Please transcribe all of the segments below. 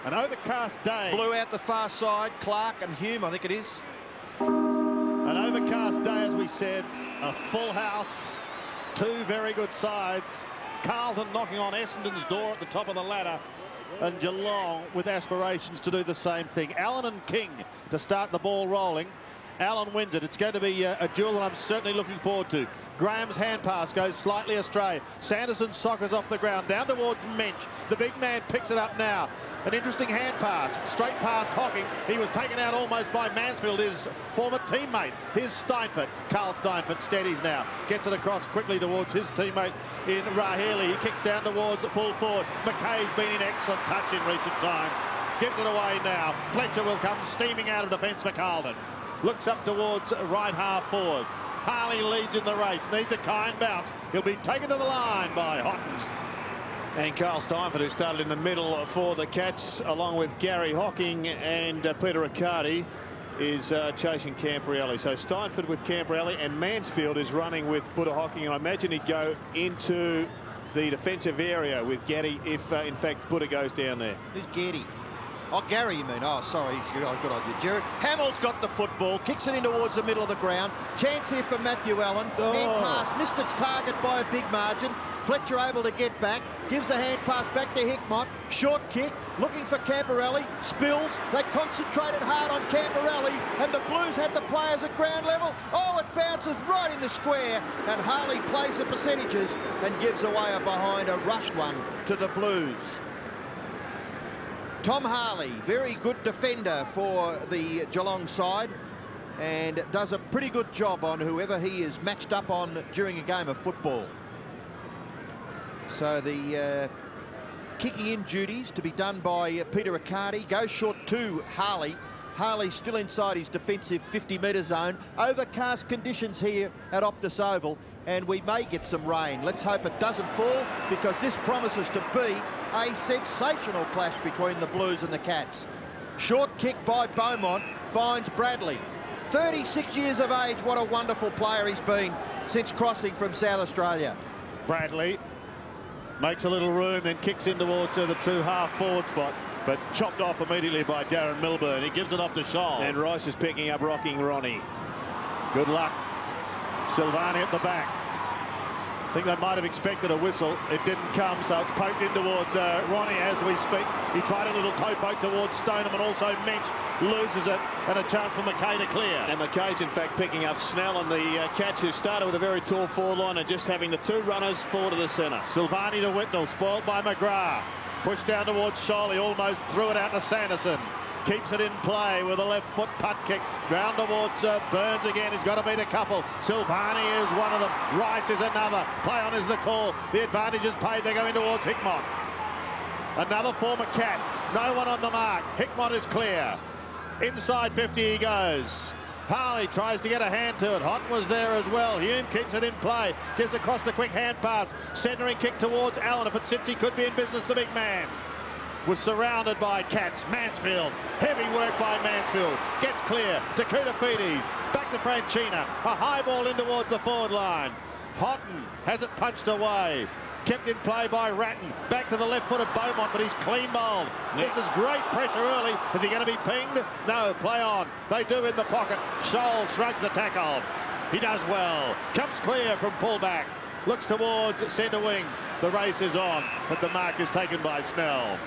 An overcast day. Blue out the far side. Clark and Hume, I think it is. An overcast day, as we said. A full house. Two very good sides. Carlton knocking on Essendon's door at the top of the ladder. And Geelong with aspirations to do the same thing. Allen and King to start the ball rolling. Allen wins it. It's going to be a duel that I'm certainly looking forward to. Graham's hand pass goes slightly astray. Sanderson soccers off the ground down towards Mensch. The big man picks it up now. An interesting hand pass straight past Hocking. He was taken out almost by Mansfield, his former teammate. Here's Steinfort. Carl Steinfort steadies now. Gets it across quickly towards his teammate in Rahili. He kicks down towards full forward. McKay's been in excellent touch in recent time. Gives it away now. Fletcher will come steaming out of defence for Carlton. Looks up towards right half forward. Harley leads in the race. Needs a kind bounce. He'll be taken to the line by Houghton. And Carl Steinfort, who started in the middle for the Cats, along with Gary Hocking and Peter Riccardi, is chasing Camporelli. So Steinfort with Camporelli, and Mansfield is running with Buddha Hocking. And I imagine he'd go into the defensive area with Getty if, in fact, Buddha goes down there. Who's Getty? Oh, Gary, you mean? Oh, sorry. Good on you, Jared. Hamill's got the football. Kicks it in towards the middle of the ground. Chance here for Matthew Allen. Hand pass. Missed its target by a big margin. Fletcher able to get back. Gives the hand pass back to Hickmott. Short kick. Looking for Camporelli. Spills. They concentrated hard on Camporelli. And the Blues had the players at ground level. Oh, it bounces right in the square. And Harley plays the percentages and gives away a behind, a rushed one to the Blues. Tom Harley, very good defender for the Geelong side, and does a pretty good job on whoever he is matched up on during a game of football. So the kicking in duties to be done by Peter Riccardi. Goes short to Harley. Harley still inside his defensive 50-metre zone. Overcast conditions here at Optus Oval, and we may get some rain. Let's hope it doesn't fall, because this promises to be a sensational clash between the Blues and the Cats. Short kick by Beaumont finds Bradley. 36 years of age. What a wonderful player he's been since crossing from South Australia. Bradley makes a little room, then kicks in towards the true half-forward spot, but chopped off immediately by Darren Milburn. He gives it off to Scholl. And Rice is picking up Rocking Ronnie. Good luck. Silvani at the back. I think they might have expected a whistle. It didn't come, so it's poked in towards Ronnie as we speak. He tried a little toe poke towards Stoneham, and also Mensch loses it, and a chance for McKay to clear. And McKay's in fact picking up Snell, and the Cats, who started with a very tall forward line, and just having the two runners forward to the centre. Silvani to Whitnell, spoiled by McGrath. Pushed down towards Scholl. He almost threw it out to Sanderson. Keeps it in play with a left foot punt kick. Round towards Burns again. He's got to beat a couple. Silvani is one of them. Rice is another. Play on is the call. The advantage is paid. They're going towards Hickmott. Another former Cat. No one on the mark. Hickmott is clear. Inside 50 he goes. Harley tries to get a hand to it. Houghton was there as well. Hume keeps it in play. Gives across the quick hand pass. Centering kick towards Allen. If it sits, he could be in business, the big man. Was surrounded by Cats. Mansfield. Heavy work by Mansfield. Gets clear. to Koutafidis. Back to Franchina. A high ball in towards the forward line. Houghton has it punched away. Kept in play by Ratton. Back to the left-footed Beaumont, but he's clean bowled. This is great pressure early. Is he going to be pinged? No, play on. They do in the pocket. Scholl shrugs the tackle. He does well. Comes clear from fullback. Looks towards centre wing. The race is on, but the mark is taken by Snell.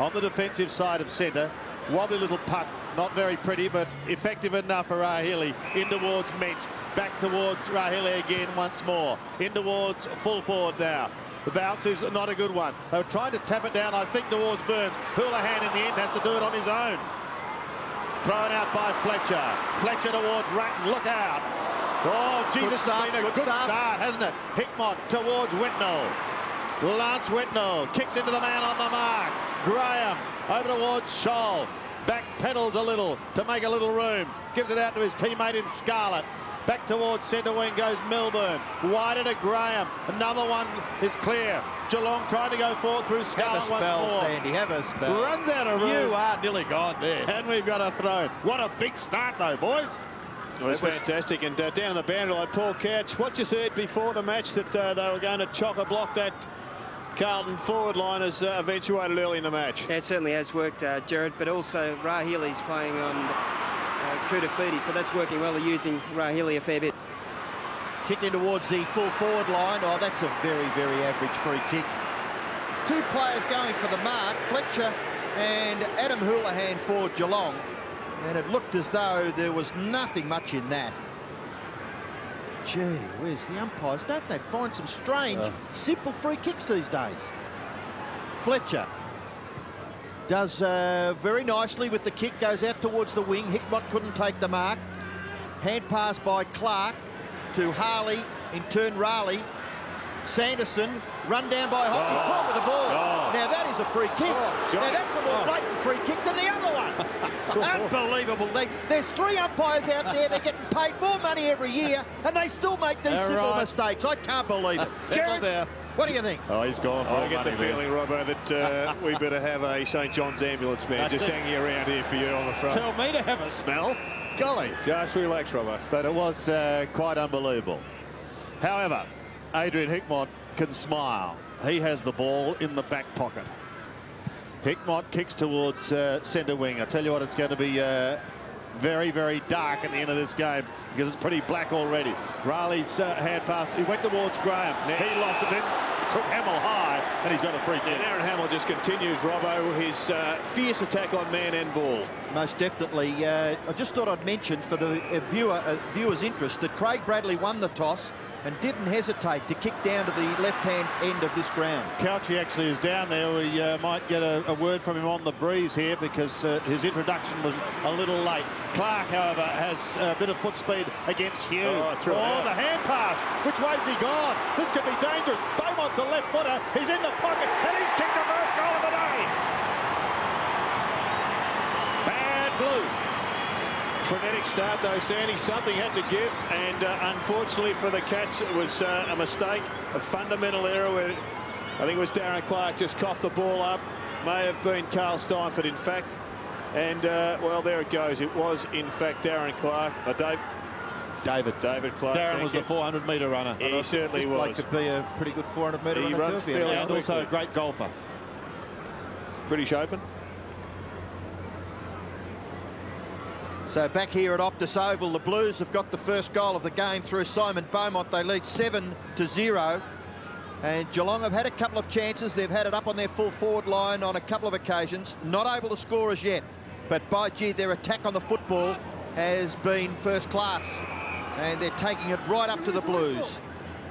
On the defensive side of centre, wobbly little punt. Not very pretty, but effective enough for Rahili. In towards Mensch. Back towards Rahili again once more. In towards full forward now. The bounce is not a good one. They were trying to tap it down, I think, towards Burns. Houlihan in the end has to do it on his own. Thrown out by Fletcher. Fletcher towards Ratton. Look out. Oh, gee, this has been a good start, hasn't it? Hickmott towards Whitnell. Lance Whitnell kicks into the man on the mark. Graham over towards Scholl. Back pedals a little to make a little room. Gives it out to his teammate in Scarlett. Back towards centre wing goes Milburn. Wider to Graham. Another one is clear. Geelong trying to go forward through Scarlett once more. Sandy, have a spell. Runs out of room. You are nearly gone there. And we've got a throw. What a big start though, boys. Well, it's fantastic. And down on the boundary line, Paul Couch, what you said before the match that they were going to chock-a-block that Carlton forward line has eventuated early in the match. Yeah, it certainly has worked, Jared, but also Rahili's playing on Kudafidi, so that's working well. They're using Rahili a fair bit. Kick in towards the full forward line. Oh, that's a very, very average free kick. Two players going for the mark, Fletcher and Adam Houlihan for Geelong. And it looked as though there was nothing much in that. Gee, where's the umpires? Don't they find some strange, simple free kicks these days? Fletcher does very nicely with the kick, goes out towards the wing. Hickmott couldn't take the mark. Hand pass by Clark to Harley, in turn Raleigh. Sanderson, run down by Hock. He's caught with the ball. Now that is a free kick. Now that's a more blatant free kick than the other one. Unbelievable. There's three umpires out there. They're getting paid more money every year, and they still make these simple mistakes. I can't believe it. Jared, what do you think? Oh, he's gone. I get the feeling, Robbo, that we better have a St John's ambulance man just hanging around here for you on the front. Tell me to have a smell. Golly. Just relax, Robbo. But it was quite unbelievable. However, Adrian Hickmott can smile. He has the ball in the back pocket. Hickmott kicks towards centre wing. I tell you what, it's going to be very, very dark at the end of this game because it's pretty black already. Raleigh's hand pass. He went towards Graham. He lost it, then took Hamill high, and he's got a free kick. And Aaron Hamill just continues, Robbo, his fierce attack on man and ball. Most definitely. I just thought I'd mention for the viewer's interest that Craig Bradley won the toss and didn't hesitate to kick down to the left-hand end of this ground. Couchy actually is down there. We might get a word from him on the breeze here because his introduction was a little late. Clark, however, has a bit of foot speed against Hugh. The hand pass. Which way's he gone? This could be dangerous. Beaumont's a left footer. He's in the pocket and he's kicked the first goal of the day. Bad blue. Frenetic start though, Sandy. Something had to give, and unfortunately for the Cats, it was a mistake, a fundamental error where I think it was Darren Clark just coughed the ball up. May have been Carl Steinford, in fact. And, well, there it goes. It was, in fact, Darren Clark. David Clark. Darren was the 400-metre runner. He certainly was. Like to be a pretty good 400-metre runner. He runs fairly and also a great golfer. British Open. So back here at Optus Oval, the Blues have got the first goal of the game through Simon Beaumont. They lead 7-0. And Geelong have had a couple of chances. They've had it up on their full forward line on a couple of occasions. Not able to score as yet. But by gee, their attack on the football has been first class. And they're taking it right up to the Blues.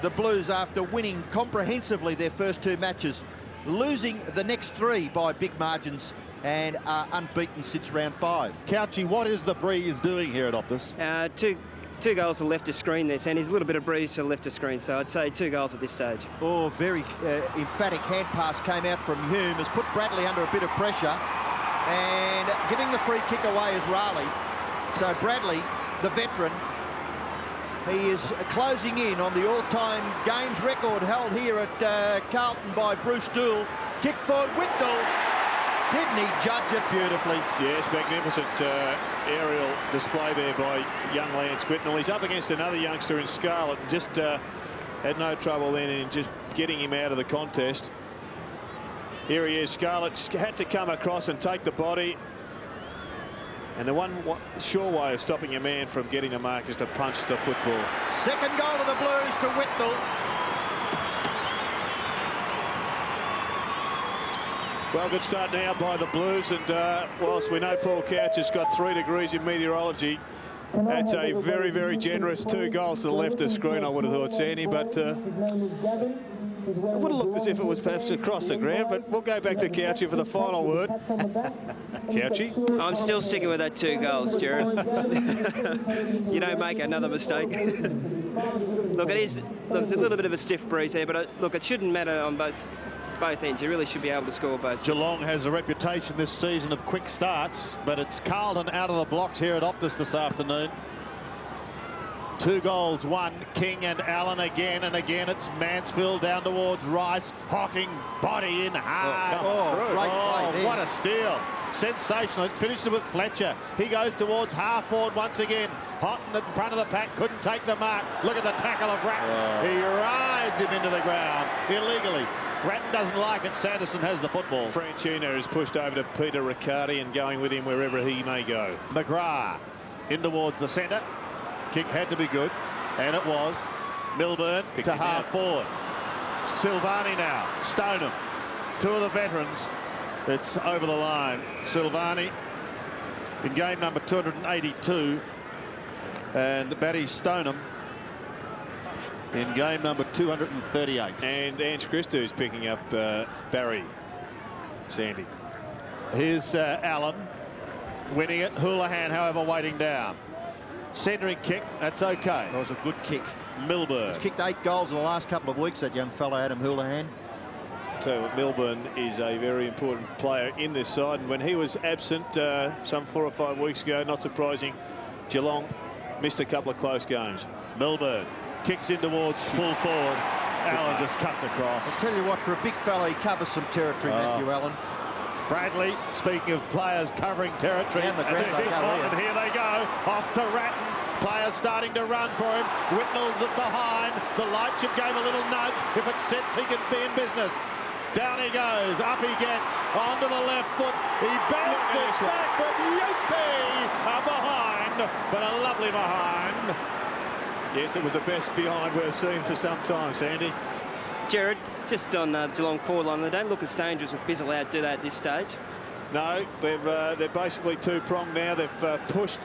The Blues, after winning comprehensively their first two matches, losing the next three by big margins, and are unbeaten since round 5. Couchy, what is the breeze doing here at Optus? Two goals to left of screen there, Sandy. There's a little bit of breeze to the left of screen, so I'd say 2 goals at this stage. Oh, very emphatic hand pass came out from Hume, has put Bradley under a bit of pressure, and giving the free kick away is Raleigh. So Bradley, the veteran, he is closing in on the all-time games record held here at Carlton by Bruce Dool. Kick forward, Whitnell. Didn't he judge it beautifully? Yes, magnificent aerial display there by young Lance Whitnell. He's up against another youngster in Scarlett and just had no trouble then in just getting him out of the contest. Here he is. Scarlett had to come across and take the body. And the one sure way of stopping a man from getting a mark is to punch the football. Second goal of the Blues to Whitnell. Well, good start now by the Blues, and whilst we know Paul Couch has got 3 degrees in meteorology, that's a very, very generous 2 goals to the left of screen, I would have thought, Sandy, but it would have looked as if it was perhaps across the ground, but we'll go back to Couchy for the final word. Couchy? I'm still sticking with that 2 goals, Jared. You don't make another mistake. Look, it's a little bit of a stiff breeze there, but look, it shouldn't matter on both ends. You really should be able to score both. Geelong has a reputation this season of quick starts, but it's Carlton out of the blocks here at Optus this afternoon. 2 goals, 1, King and Allen again, and again it's Mansfield down towards Rice. Hocking, body in hard. Great play there. What a steal. Sensational. It finishes with Fletcher. He goes towards half forward once again. Houghton at the front of the pack, couldn't take the mark. Look at the tackle of Rapp. He rides him into the ground illegally. Ratton doesn't like it. Sanderson has the football. Franchina is pushed over to Peter Riccardi and going with him wherever he may go. McGrath in towards the centre. Kick had to be good, and it was. Milburn to half forward. Silvani now. Stoneham. Two of the veterans. It's over the line. Silvani in game number 282, and Barry Stoneham in game number 238. And Ange Christou's picking up Barry. Sandy. Here's Allen winning it. Houlihan, however, waiting down. Centering kick, that's okay. That was a good kick. Milburn. He's kicked 8 goals in the last couple of weeks, that young fellow, Adam Houlihan. So Milburn is a very important player in this side, and when he was absent some 4 or 5 weeks ago, not surprising, Geelong missed a couple of close games. Milburn kicks in towards full forward. Allen just cuts across. I'll tell you what, for a big fella, he covers some territory, Matthew Allen. Bradley, speaking of players covering territory, And the ground they go and here they go, off to Ratton. Players starting to run for him. Whitnall's it behind. The Lightship gave a little nudge. If it sits, he can be in business. Down he goes, up he gets, onto the left foot. He bangs it back from Yote. Behind, but a lovely behind. Yes, it was the best behind we've seen for some time, Sandy. Jared, just on Geelong forward line, they don't look as dangerous with Bizzle out, do they, at this stage? No, they're basically two-pronged now. They've pushed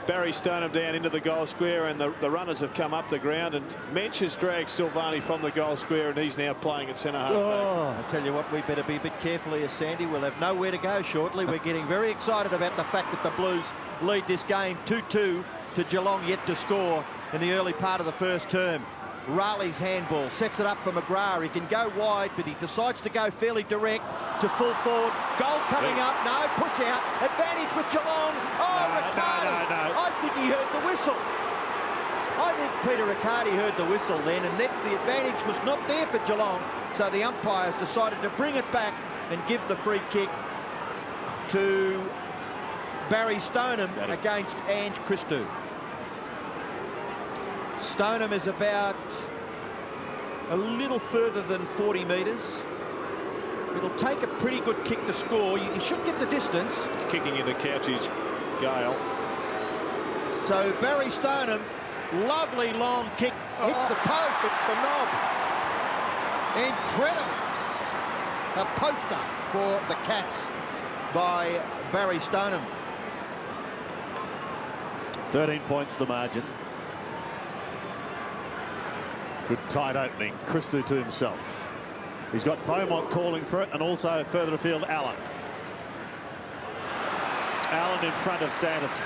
Barry Stoneham down into the goal square, and the runners have come up the ground, and Mensch has dragged Silvani from the goal square, and he's now playing at centre half. I tell you what, we better be a bit careful here, Sandy. We'll have nowhere to go shortly. We're getting very excited about the fact that the Blues lead this game 2-2 to Geelong yet to score in the early part of the first term. Raleigh's handball sets it up for McGrath. He can go wide, but he decides to go fairly direct to full forward. Goal coming up. No, push out. Advantage with Geelong. Oh, Riccardi. No. I think he heard the whistle. I think Peter Riccardi heard the whistle then, and that the advantage was not there for Geelong. So the umpires decided to bring it back and give the free kick to Barry Stoneham against Ange Christou. Stoneham is about a little further than 40 metres. It'll take a pretty good kick to score. He should get the distance. Kicking into Couchy's Gale. So Barry Stoneham, lovely long kick, hits the post, the knob. Incredible. A poster for the Cats by Barry Stoneham. 13 points the margin. Good tight opening. Christou to himself. He's got Beaumont calling for it, and also further afield Allen. Allen in front of Sanderson.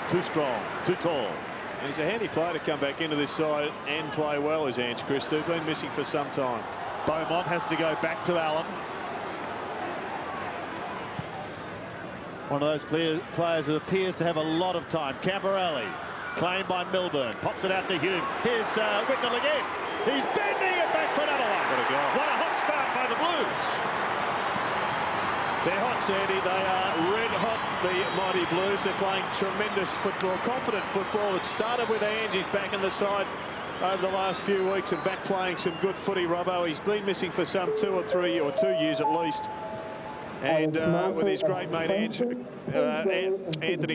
Too strong, too tall. And he's a handy player to come back into this side and play well, is Ange Christou. Been missing for some time. Beaumont has to go back to Allen. One of those players who appears to have a lot of time. Camporelli, claimed by Milburn, pops it out to Hume. Here's Whitnall again. He's bending it back for another one. What a goal. What a hot start by the Blues. They're hot, Sandy. They are red hot, the mighty Blues. They're playing tremendous football, confident football. It started with Ange. He's back in the side over the last few weeks and back playing some good footy, Robbo. He's been missing for some 2 or 3 or 2 years at least. And with his great mate Anthony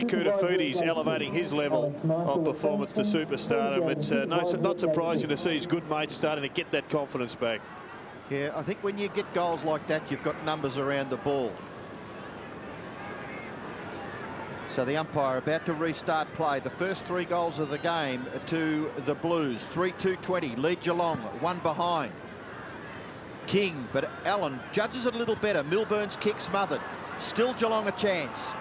Koutafoutis elevating his level of performance to superstardom. It's not surprising to see his good mates starting to get that confidence back. Yeah, I think when you get goals like that, you've got numbers around the ball. So the umpire about to restart play. The first 3 goals of the game to the Blues. 3-2-20, lead Geelong, 1 behind. King, but Allen judges it a little better. Milburn's kick smothered. Still Geelong a chance.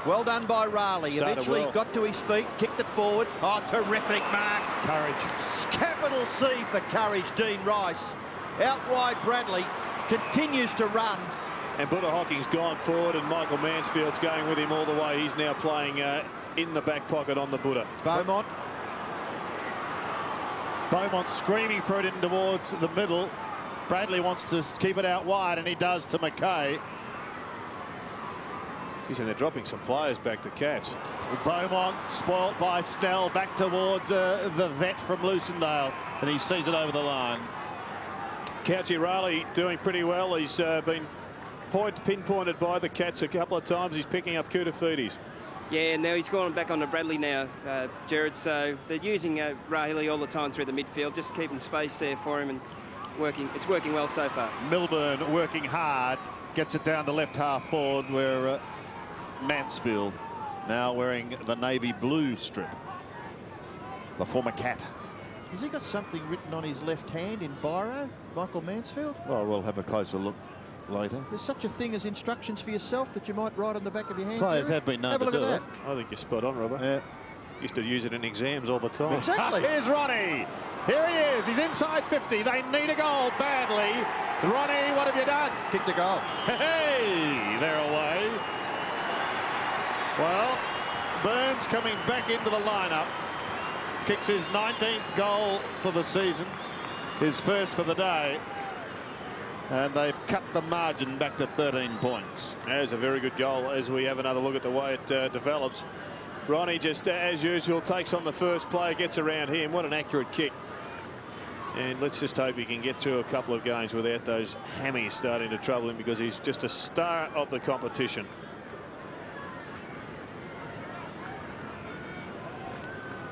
Well done by Raleigh. Started Eventually well. got to his feet, kicked it forward. Oh, terrific mark. Courage. Capital C for courage, Dean Rice. Out wide, Bradley continues to run. And Buddha Hocking's gone forward, and Michael Mansfield's going with him all the way. He's now playing in the back pocket on the Buddha. Beaumont. Beaumont screaming for it in towards the middle. Bradley wants to keep it out wide, and he does to McKay. Geez, and they're dropping some players back to catch. Beaumont spoilt by Snell back towards the vet from Lucendale, and he sees it over the line. Couchy Raleigh doing pretty well. He's been pinpointed by the Cats a couple of times. He's picking up Kutafutis. Yeah, now he's gone back on to Bradley now, Jared. So they're using Raleigh all the time through the midfield, just keeping space there for him and working. It's working well so far. Milburn working hard, gets it down to left half forward where Mansfield now wearing the navy blue strip. The former Cat. Has he got something written on his left hand in biro, Michael Mansfield? Well, we'll have a closer look later. There's such a thing as instructions for yourself that you might write on the back of your hand. Players Jerry. have been known Have a to look do at it. that. I think you're spot on, Robert. Yeah. Used to use it in exams all the time. Exactly. Here's Ronnie. Here he is. He's inside 50. They need a goal badly. Ronnie, what have you done? Kicked a goal. Hey, they're away. Well, Burns coming back into the lineup. Kicks his 19th goal for the season. His first for the day. And they've cut the margin back to 13 points. There's a very good goal as we have another look at the way it develops. Ronnie just, as usual, takes on the first player, gets around him. What an accurate kick. And let's just hope he can get through a couple of games without those hammies starting to trouble him, because he's just a star of the competition.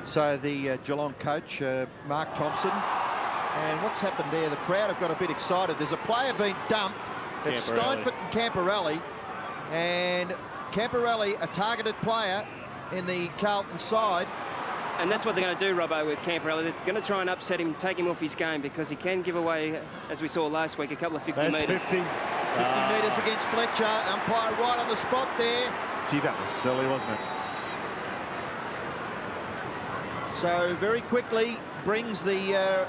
So the Geelong coach, Mark Thompson. And what's happened there? The crowd have got a bit excited. There's a player being dumped. It's Steinfort and Camporelli. And Camporelli, a targeted player in the Carlton side. And that's what they're going to do, Robbo, with Camporelli. They're going to try and upset him, take him off his game, because he can give away, as we saw last week, a couple of 50 metres. 50 metres against Fletcher. Umpire right on the spot there. Gee, that was silly, wasn't it? So very quickly brings the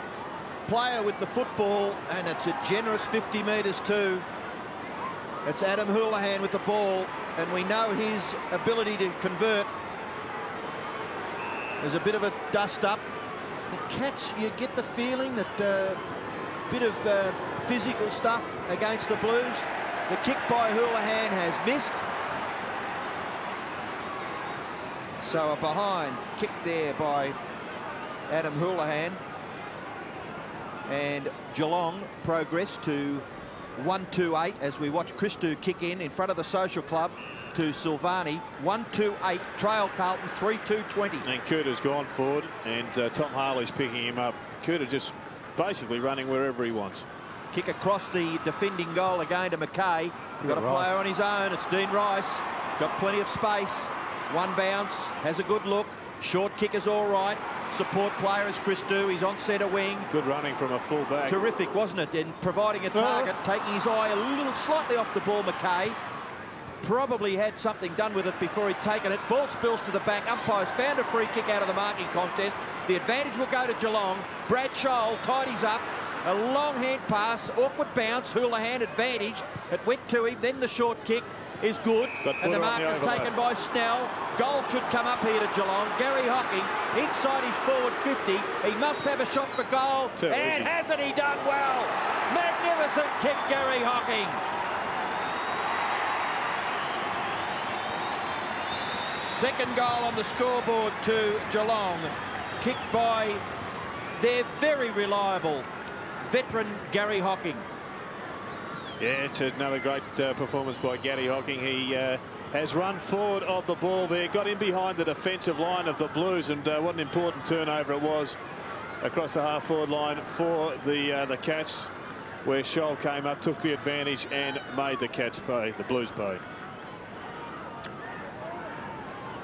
player with the football, and it's a generous 50 metres too. It's Adam Houlihan with the ball, and we know his ability to convert. There's a bit of a dust up. The Cats, you get the feeling that bit of physical stuff against the Blues. The kick by Houlihan has missed. So a behind kick there by Adam Houlihan. And Geelong progress to 1-2-8 as we watch Christou kick in front of the Social Club to Silvani. 1-2-8, trail Carlton 3-2-20. And Cooter's gone forward, and Tom Harley's picking him up. Cooter just basically running wherever he wants. Kick across the defending goal again to McKay. Got a player on his own. It's Dean Rice. Got plenty of space. One bounce, has a good look. Short kick is all right. Support player is Christou. He's on centre wing. Good running from a full back. Terrific, wasn't it? And providing a target, taking his eye a little slightly off the ball, McKay. Probably had something done with it before he'd taken it. Ball spills to the back. Umpires found a free kick out of the marking contest. The advantage will go to Geelong. Brad Scholl tidies up. A long hand pass, awkward bounce. Houlihan advantaged. It went to him. Then the short kick is good. And the mark is taken by Snell. Goal should come up here to Geelong. Gary Hocking inside his forward 50. He must have a shot for goal. And hasn't he done well? Magnificent kick, Gary Hocking. Second goal on the scoreboard to Geelong. Kicked by their very reliable veteran Gary Hocking. Yeah, it's another great performance by Gary Hocking. He has run forward of the ball there, got in behind the defensive line of the Blues, and what an important turnover it was across the half-forward line for the Cats, where Scholl came up, took the advantage, and made the Cats pay, the Blues pay.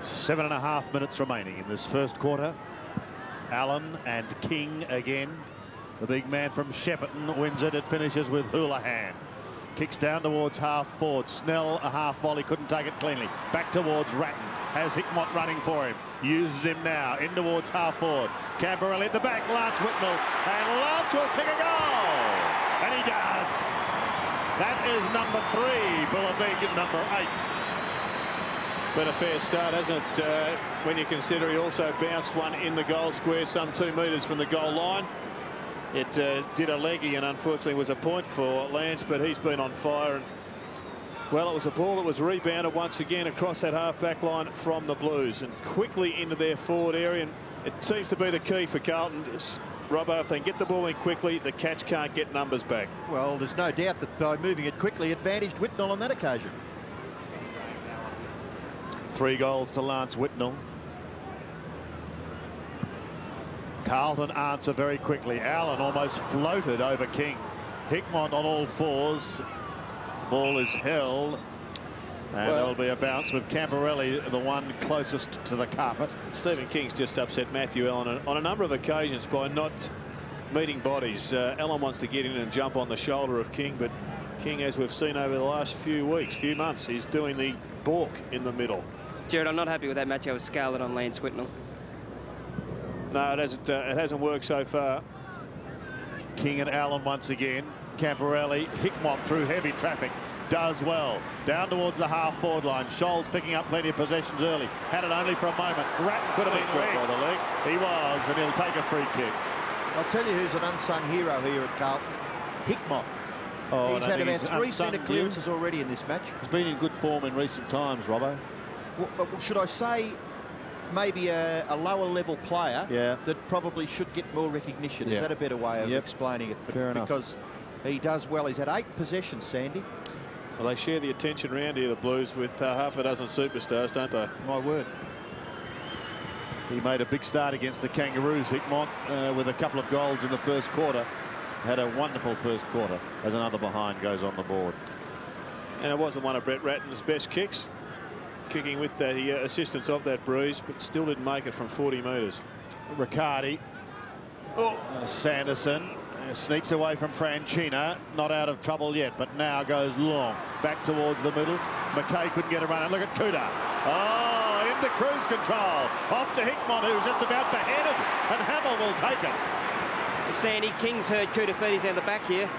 7.5 minutes remaining in this first quarter. Allen and King again. The big man from Shepparton wins it. It finishes with Houlihan. Kicks down towards half forward. Snell, a half volley, couldn't take it cleanly. Back towards Ratton. Has Hickmott running for him. Uses him now. In towards half forward. Camporelli at the back. Lance Whitnell. And Lance will kick a goal. And he does. That is number 3 for the big number 8. But a fair start, hasn't it, when you consider he also bounced one in the goal square some 2 metres from the goal line. It did a leggy and unfortunately was a point for Lance, but he's been on fire. And well, it was a ball that was rebounded once again across that half-back line from the Blues and quickly into their forward area. And it seems to be the key for Carlton. Robbo, if they can get the ball in quickly, the Cats can't get numbers back. Well, there's no doubt that by moving it quickly, advantaged Whitnall on that occasion. 3 goals to Lance Whitnall. Carlton answer very quickly. Allen almost floated over King. Hickmott on all fours. Ball is held. And there'll be a bounce with Camporelli, the one closest to the carpet. Stephen King's just upset Matthew Allen on a number of occasions by not meeting bodies. Allen wants to get in and jump on the shoulder of King, but King, as we've seen over the last few months, he's doing the balk in the middle. Jared, I'm not happy with that match. I was Scarlett on Lance Whitnall. No, it hasn't worked so far. King and Allen once again. Camporelli, Hickmott through heavy traffic. Does well. Down towards the half-forward line. Scholes picking up plenty of possessions early. Had it only for a moment. Ratton could have been By rigged. the leg. He was, and he'll take a free kick. I'll tell you who's an unsung hero here at Carlton. Hickmott. Oh, He's had about 3 centre clearances already in this match. He's been in good form in recent times, Robbo. Well, should I say maybe a lower level player that probably should get more recognition? Is that a better way of explaining it? Fair enough. Because he does well. He's had 8 possessions, Sandy. Well, they share the attention around here, the Blues, with half a dozen superstars, don't they? My word. He made a big start against the Kangaroos, Hickmott, with a couple of goals in the first quarter. Had a wonderful first quarter as another behind goes on the board. And it wasn't one of Brett Ratton's best kicks. Kicking with the assistance of that Breeze, but still didn't make it from 40 metres. Riccardi. Sanderson sneaks away from Franchina. Not out of trouble yet, but now goes long. Back towards the middle. McKay couldn't get around. And look at Kuda. Oh, into cruise control. Off to Hickmott, who's just about beheaded. And Hamill will take it. Sandy, King's heard Koutafidis out the back here.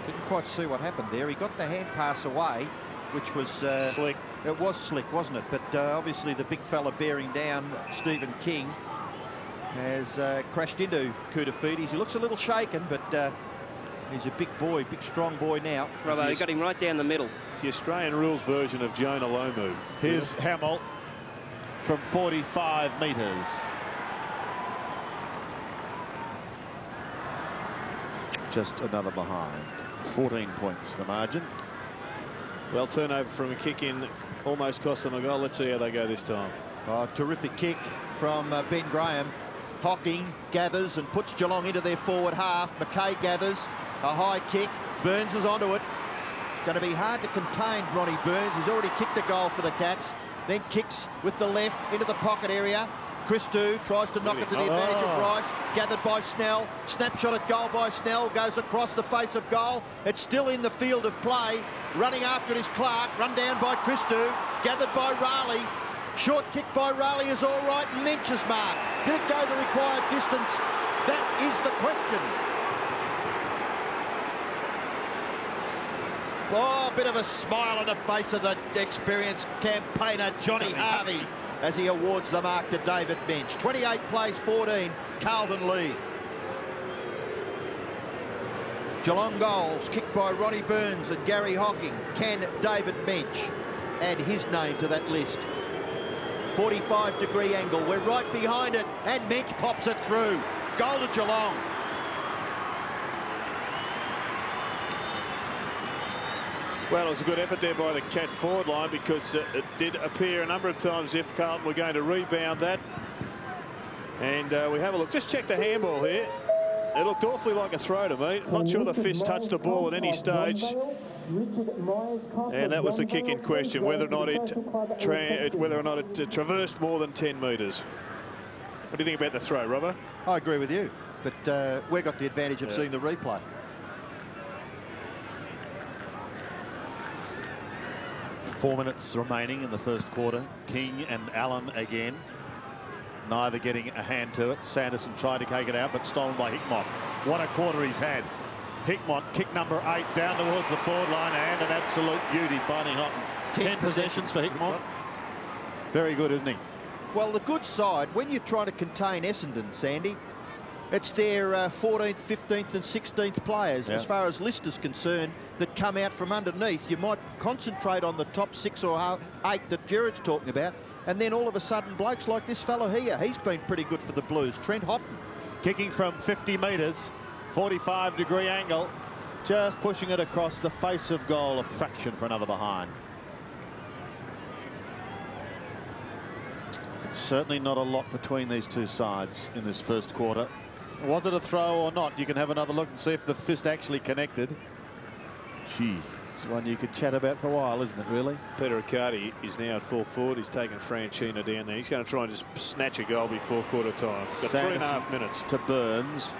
Didn't quite see what happened there. He got the hand pass away, which was slick. It was slick, wasn't it? But obviously the big fella bearing down Stephen King has crashed into Koutafidis. He looks a little shaken, but he's a big boy, big strong boy now. Robbo, he got him right down the middle. It's the Australian rules version of Jonah Lomu. Here's Hamill from 45 metres. Just another behind. 14 points the margin. Well, turnover from a kick in almost cost them a goal. Let's see how they go this time. Oh, terrific kick from Ben Graham. Hocking gathers and puts Geelong into their forward half. McKay gathers a high kick. Burns is onto it. It's going to be hard to contain Ronnie Burns. He's already kicked a goal for the Cats. Then kicks with the left into the pocket area. Christou tries to knock it to the advantage of Rice. Gathered by Snell. Snapshot at goal by Snell. Goes across the face of goal. It's still in the field of play. Running after it is Clark. Run down by Christou. Gathered by Raleigh. Short kick by Raleigh is all right. Minch is marked. Did it go the required distance? That is the question. Oh, a bit of a smile on the face of the experienced campaigner Johnny Harvey as he awards the mark to David Minch. 28 plays 14. Carlton lead. Geelong goals kicked by Ronnie Burns and Gary Hocking. Can David Minch add his name to that list? 45-degree angle. We're right behind it, and Minch pops it through. Goal to Geelong. Well, it was a good effort there by the Cat forward line, because it did appear a number of times if Carlton were going to rebound that. And we have a look. Just check the handball here. It looked awfully like a throw to me. Not sure the fist touched the ball at any stage. And that was the kick in question, whether or not it traversed more than 10 metres. What do you think about the throw, Robbo? I agree with you, but we got the advantage of seeing the replay. Four minutes remaining in the first quarter. King and Allen again. Neither getting a hand to it. Sanderson tried to take it out, but stolen by Hickmott. What a quarter he's had. Hickmott, kick number 8, down towards the forward line, and an absolute beauty finding Houghton. 10 possessions for Hickmott. Very good, isn't he? Well, the good side, when you're trying to contain Essendon, Sandy, It's their 14th, 15th and 16th players, as far as list is concerned, that come out from underneath. You might concentrate on the top 6 or 8 that Jared's talking about, and then all of a sudden blokes like this fellow here, he's been pretty good for the Blues, Trent Houghton. Kicking from 50 metres, 45-degree angle, just pushing it across the face of goal, a fraction for another behind. It's certainly not a lot between these two sides in this first quarter. Was it a throw or not? You can have another look and see if the fist actually connected. Gee, it's one you could chat about for a while, isn't it, really? Peter Riccardi is now at full forward. He's taken Franchina down there. He's going to try and just snatch a goal before quarter time. Got 3.5 minutes. To Burns.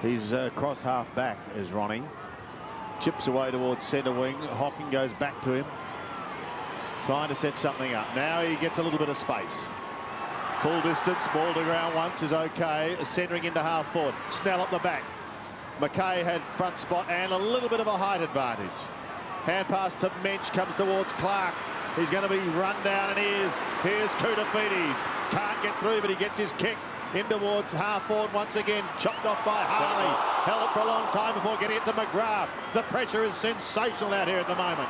He's cross half back is Ronnie. Chips away towards centre wing. Hocking goes back to him. Trying to set something up. Now he gets a little bit of space. Full distance, ball to ground once is okay. Centering into half forward. Snell up the back. McKay had front spot and a little bit of a height advantage. Hand pass to Mensch, comes towards Clark. He's going to be run down, and here's Koutafidis. Can't get through, but he gets his kick in towards half forward once again. Chopped off by Harley. Held it for a long time before getting it to McGrath. The pressure is sensational out here at the moment.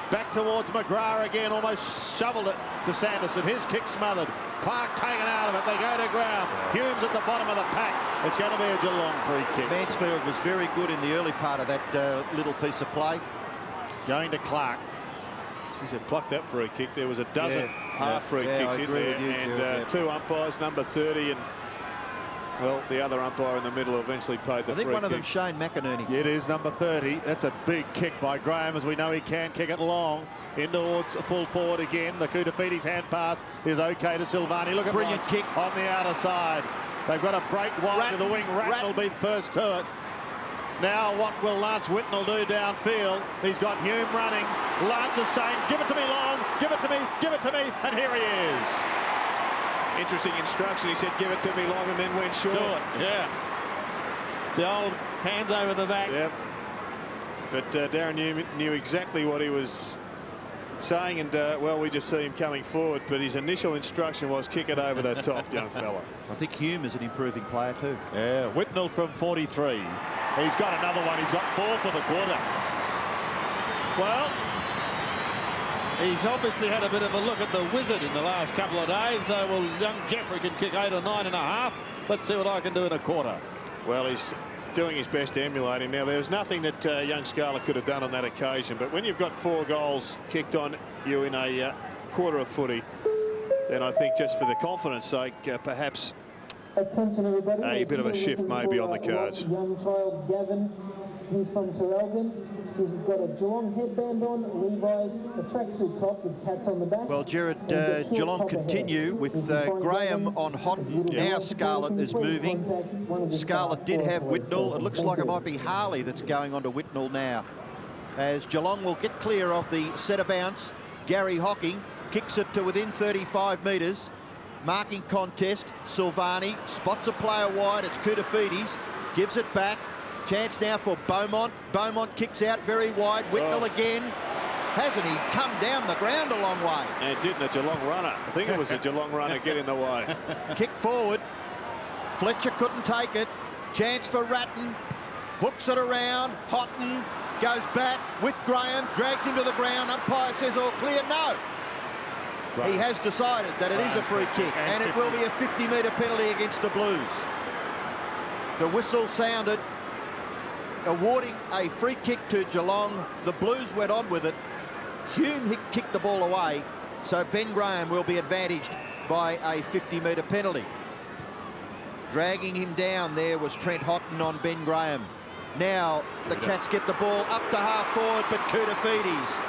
Back towards McGrath again, almost shoveled it to Sanderson. His kick smothered. Clark taken out of it. They go to ground. Humes at the bottom of the pack. It's going to be a Geelong free kick. Mansfield was very good in the early part of that little piece of play. Going to Clark. He's plucked that free kick. There was a dozen half free kicks in there, and 2 umpires, number 30 and, well, the other umpire in the middle eventually paid the free kick. I think one of them, Shane McInerney. It is number 30. That's a big kick by Graham, as we know he can kick it long. In towards full forward again. The Koutafidis hand pass is okay to Silvani. Look at brilliant kick on the outer side. They've got a break wide to the wing. Ratton will be first to it. Now what will Lance Whitnell do downfield? He's got Hume running. Lance is saying, give it to me long, give it to me, give it to me, and here he is. Interesting instruction. He said, give it to me long, and then went short. Yeah. The old hands over the back. Yep. But Darren knew exactly what he was saying, and well, we just see him coming forward, but his initial instruction was kick it over the top, young fella. I think Hume is an improving player too. Yeah, Whitnell from 43. He's got another one. He's got 4 for the quarter. Well, he's obviously had a bit of a look at the wizard in the last couple of days. Well, young Jeffrey can kick 8 or 9.5. Let's see what I can do in a quarter. Well, he's doing his best to emulate him. Now, there was nothing that young Scarlett could have done on that occasion, but when you've got 4 goals kicked on you in a quarter of footy, then I think just for the confidence sake, perhaps attention everybody, a bit of a shift may be on the cards. Young child Gavin, he's from Terrelgan. He's got a Geelong headband on, Levi's, a tracksuit top with cats on the back. Well, Jared, Geelong continue with Graham on Houghton. Now Scarlett is moving. Scarlett did have Whitnell. It looks like it might be Harley that's going on to Whitnell now, as Geelong will get clear of the centre bounce. Gary Hocking kicks it to within 35 metres. Marking contest. Silvani spots a player wide. It's Koutafidis. Gives it back. Chance now for Beaumont. Beaumont kicks out very wide. Whitnell again. Hasn't he come down the ground a long way? And didn't a Geelong runner. I think it was a Geelong runner get in the way. Kick forward. Fletcher couldn't take it. Chance for Ratton. Hooks it around. Houghton goes back with Graham. Drags him to the ground. Umpire says all clear. No. He has decided that it is a free kick, and it will be a 50-metre penalty against the Blues. The whistle sounded, awarding a free kick to Geelong. The Blues went on with it. Hume kicked the ball away, so Ben Graham will be advantaged by a 50-metre penalty. Dragging him down there was Trent Houghton on Ben Graham. Now the Cats get the ball up to half forward, but Koutafidis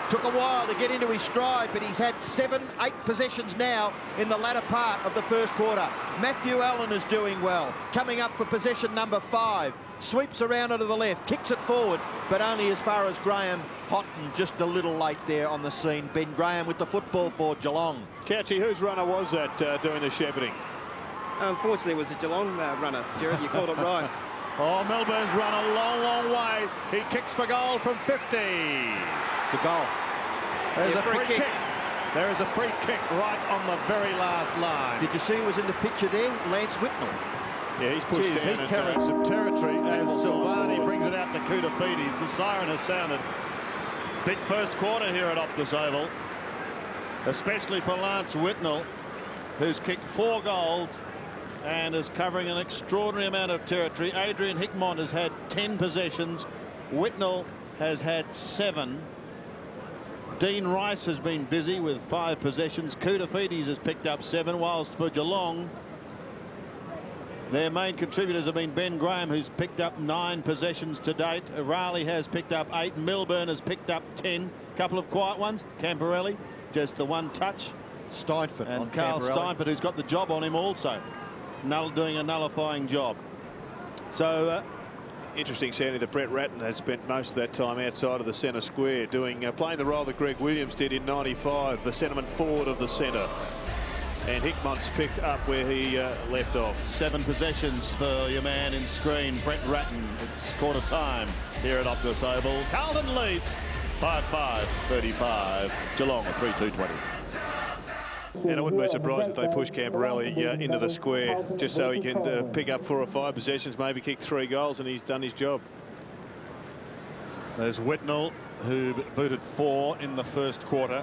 took a while to get into his stride, but he's had 7-8 possessions now in the latter part of the first quarter. Matthew Allen is doing well, coming up for possession number 5. Sweeps around onto the left, kicks it forward, but only as far as Graham. Houghton just a little late there on the scene. Ben Graham with the football for Geelong. Couchy, whose runner was that doing the shepherding? Unfortunately, it was a Geelong runner, Jared. You called it right. Oh, Melbourne's run a long, long way. He kicks for goal from 50. To goal. There's a free kick. There is a free kick right on the very last line. Did you see who was in the picture there? Lance Whitnell. Yeah, he's pushed Jeez, down. he carried some territory as Silvani brings it out to Koutafidis. The siren has sounded. Big first quarter here at Optus Oval, especially for Lance Whitnell, who's kicked 4 goals and is covering an extraordinary amount of territory. Adrian Hickmont has had 10 possessions. Whitnell has had 7. Dean Rice has been busy with 5 possessions. Koutafidis has picked up 7, whilst for Geelong, their main contributors have been Ben Graham, who's picked up 9 possessions to date. Raleigh has picked up 8. Milburn has picked up 10. Couple of quiet ones. Camporelli, just the 1 touch. Steinford And on Carl Camporelli. Steinford, who's got the job on him also. Doing a nullifying job. So Interesting, Sandy, that Brett Ratton has spent most of that time outside of the centre square playing the role that Greg Williams did in '95, the centreman forward of the centre. And Hickmont's picked up where he left off. 7 possessions for your man in screen, Brett Ratton. It's quarter time here at Optus Oval. Carlton leads 5-5-35. Geelong a 3-2-20. And I wouldn't be surprised if they push Camporelli into the square just so he can pick up 4 or 5 possessions, maybe kick 3 goals, and he's done his job. There's Whitnell, who booted 4 in the first quarter.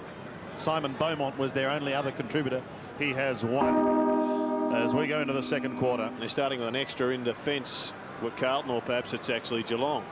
Simon Beaumont was their only other contributor. He has 1 as we go into the second quarter. They're starting with an extra in defence with Carlton, or perhaps it's actually Geelong.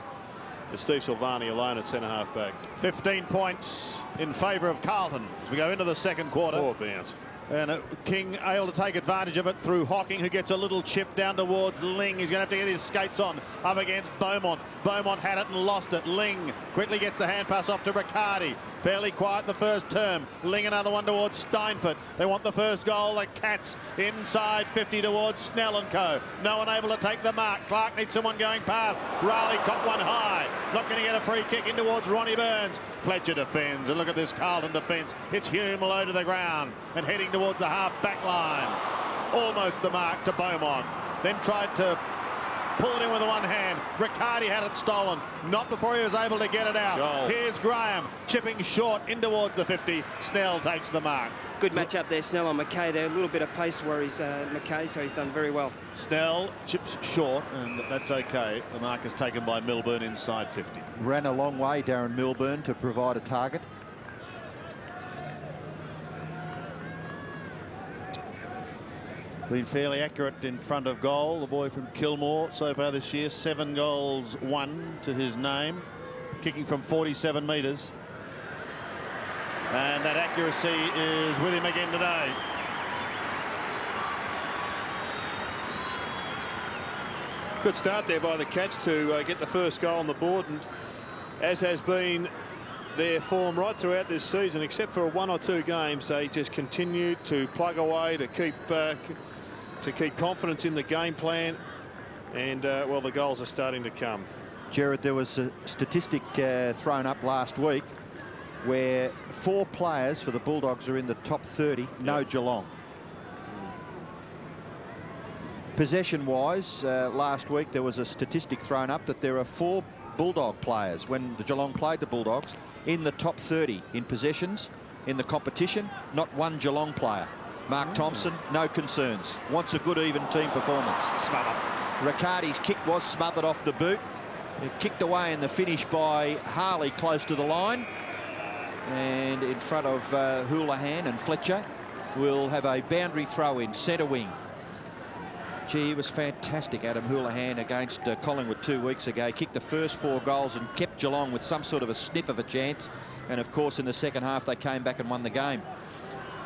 But Steve Silvani alone at centre half back. 15 points in favour of Carlton as we go into the second quarter. 4 bounce. And King able to take advantage of it through Hocking, who gets a little chip down towards Ling. He's going to have to get his skates on up against Beaumont. Beaumont had it and lost it. Ling quickly gets the hand pass off to Riccardi. Fairly quiet in the first term. Ling another one towards Steinford. They want the first goal. The Cats inside 50 towards Snell and co. No one able to take the mark. Clark needs someone going past. Riley caught one high. Not going to get a free kick in towards Ronnie Burns. Fletcher defends, and look at this Carlton defence. It's Hume low to the ground and heading towards the half back line. Almost the mark to Beaumont. Then tried to pull it in with the one hand. Riccardi had it stolen. Not before he was able to get it out. Goal. Here's Graham chipping short in towards the 50. Snell takes the mark. Good match up there, Snell on McKay there. A little bit of pace worries McKay, so he's done very well. Snell chips short, and that's okay. The mark is taken by Milburn inside 50. Ran a long way, Darren Milburn, to provide a target. Been fairly accurate in front of goal. The boy from Kilmore so far this year, 7 goals, 1 to his name, kicking from 47 metres. And that accuracy is with him again today. Good start there by the Cats to get the first goal on the board, and as has been their form right throughout this season, except for 1 or 2 games, they just continued to plug away to keep confidence in the game plan, and well, the goals are starting to come. Jared, there was a statistic thrown up last week where 4 players for the Bulldogs are in the top 30, no Geelong. Possession-wise, last week there was a statistic thrown up that there are 4 Bulldog players when the Geelong played the Bulldogs in the top 30 in possessions in the competition, not 1 Geelong player. Mark Thompson, no concerns. Wants a good even team performance. Smothered. Riccardi's kick was smothered off the boot. It kicked away in the finish by Harley close to the line. And in front of Houlihan and Fletcher, will have a boundary throw in centre wing. Gee, he was fantastic, Adam Houlihan, against Collingwood 2 weeks ago. Kicked the first 4 goals and kept Geelong with some sort of a sniff of a chance. And of course, in the second half, they came back and won the game.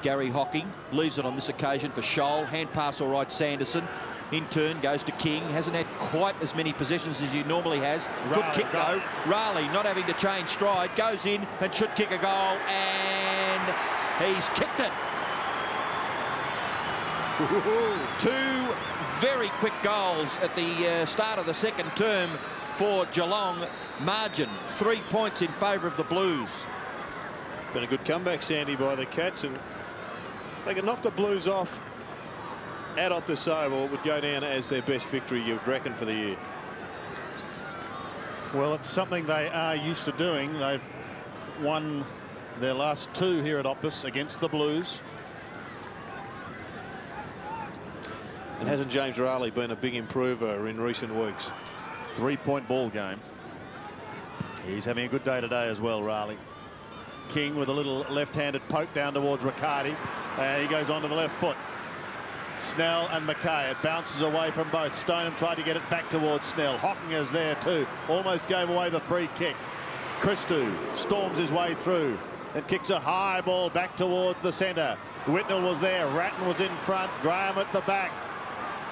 Gary Hocking leaves it on this occasion for Scholl. Hand pass all right, Sanderson. In turn goes to King. Hasn't had quite as many possessions as he normally has. Good kick though. Riley not having to change stride. Goes in and should kick a goal. And he's kicked it. 2 very quick goals at the start of the second term for Geelong. Margin 3 points in favour of the Blues. Been a good comeback, Sandy, by the Cats, and they can knock the Blues off at Optus Oval. It would go down as their best victory, you would reckon, for the year. Well, it's something they are used to doing. They've won their last 2 here at Optus against the Blues. And hasn't James Raleigh been a big improver in recent weeks? 3-point ball game. He's having a good day today as well, Raleigh. King with a little left-handed poke down towards Riccardi. And he goes onto the left foot. Snell and Mackay. It bounces away from both. Stoneham tried to get it back towards Snell. Hocking is there too. Almost gave away the free kick. Christou storms his way through and kicks a high ball back towards the centre. Whitnell was there. Ratton was in front. Graham at the back.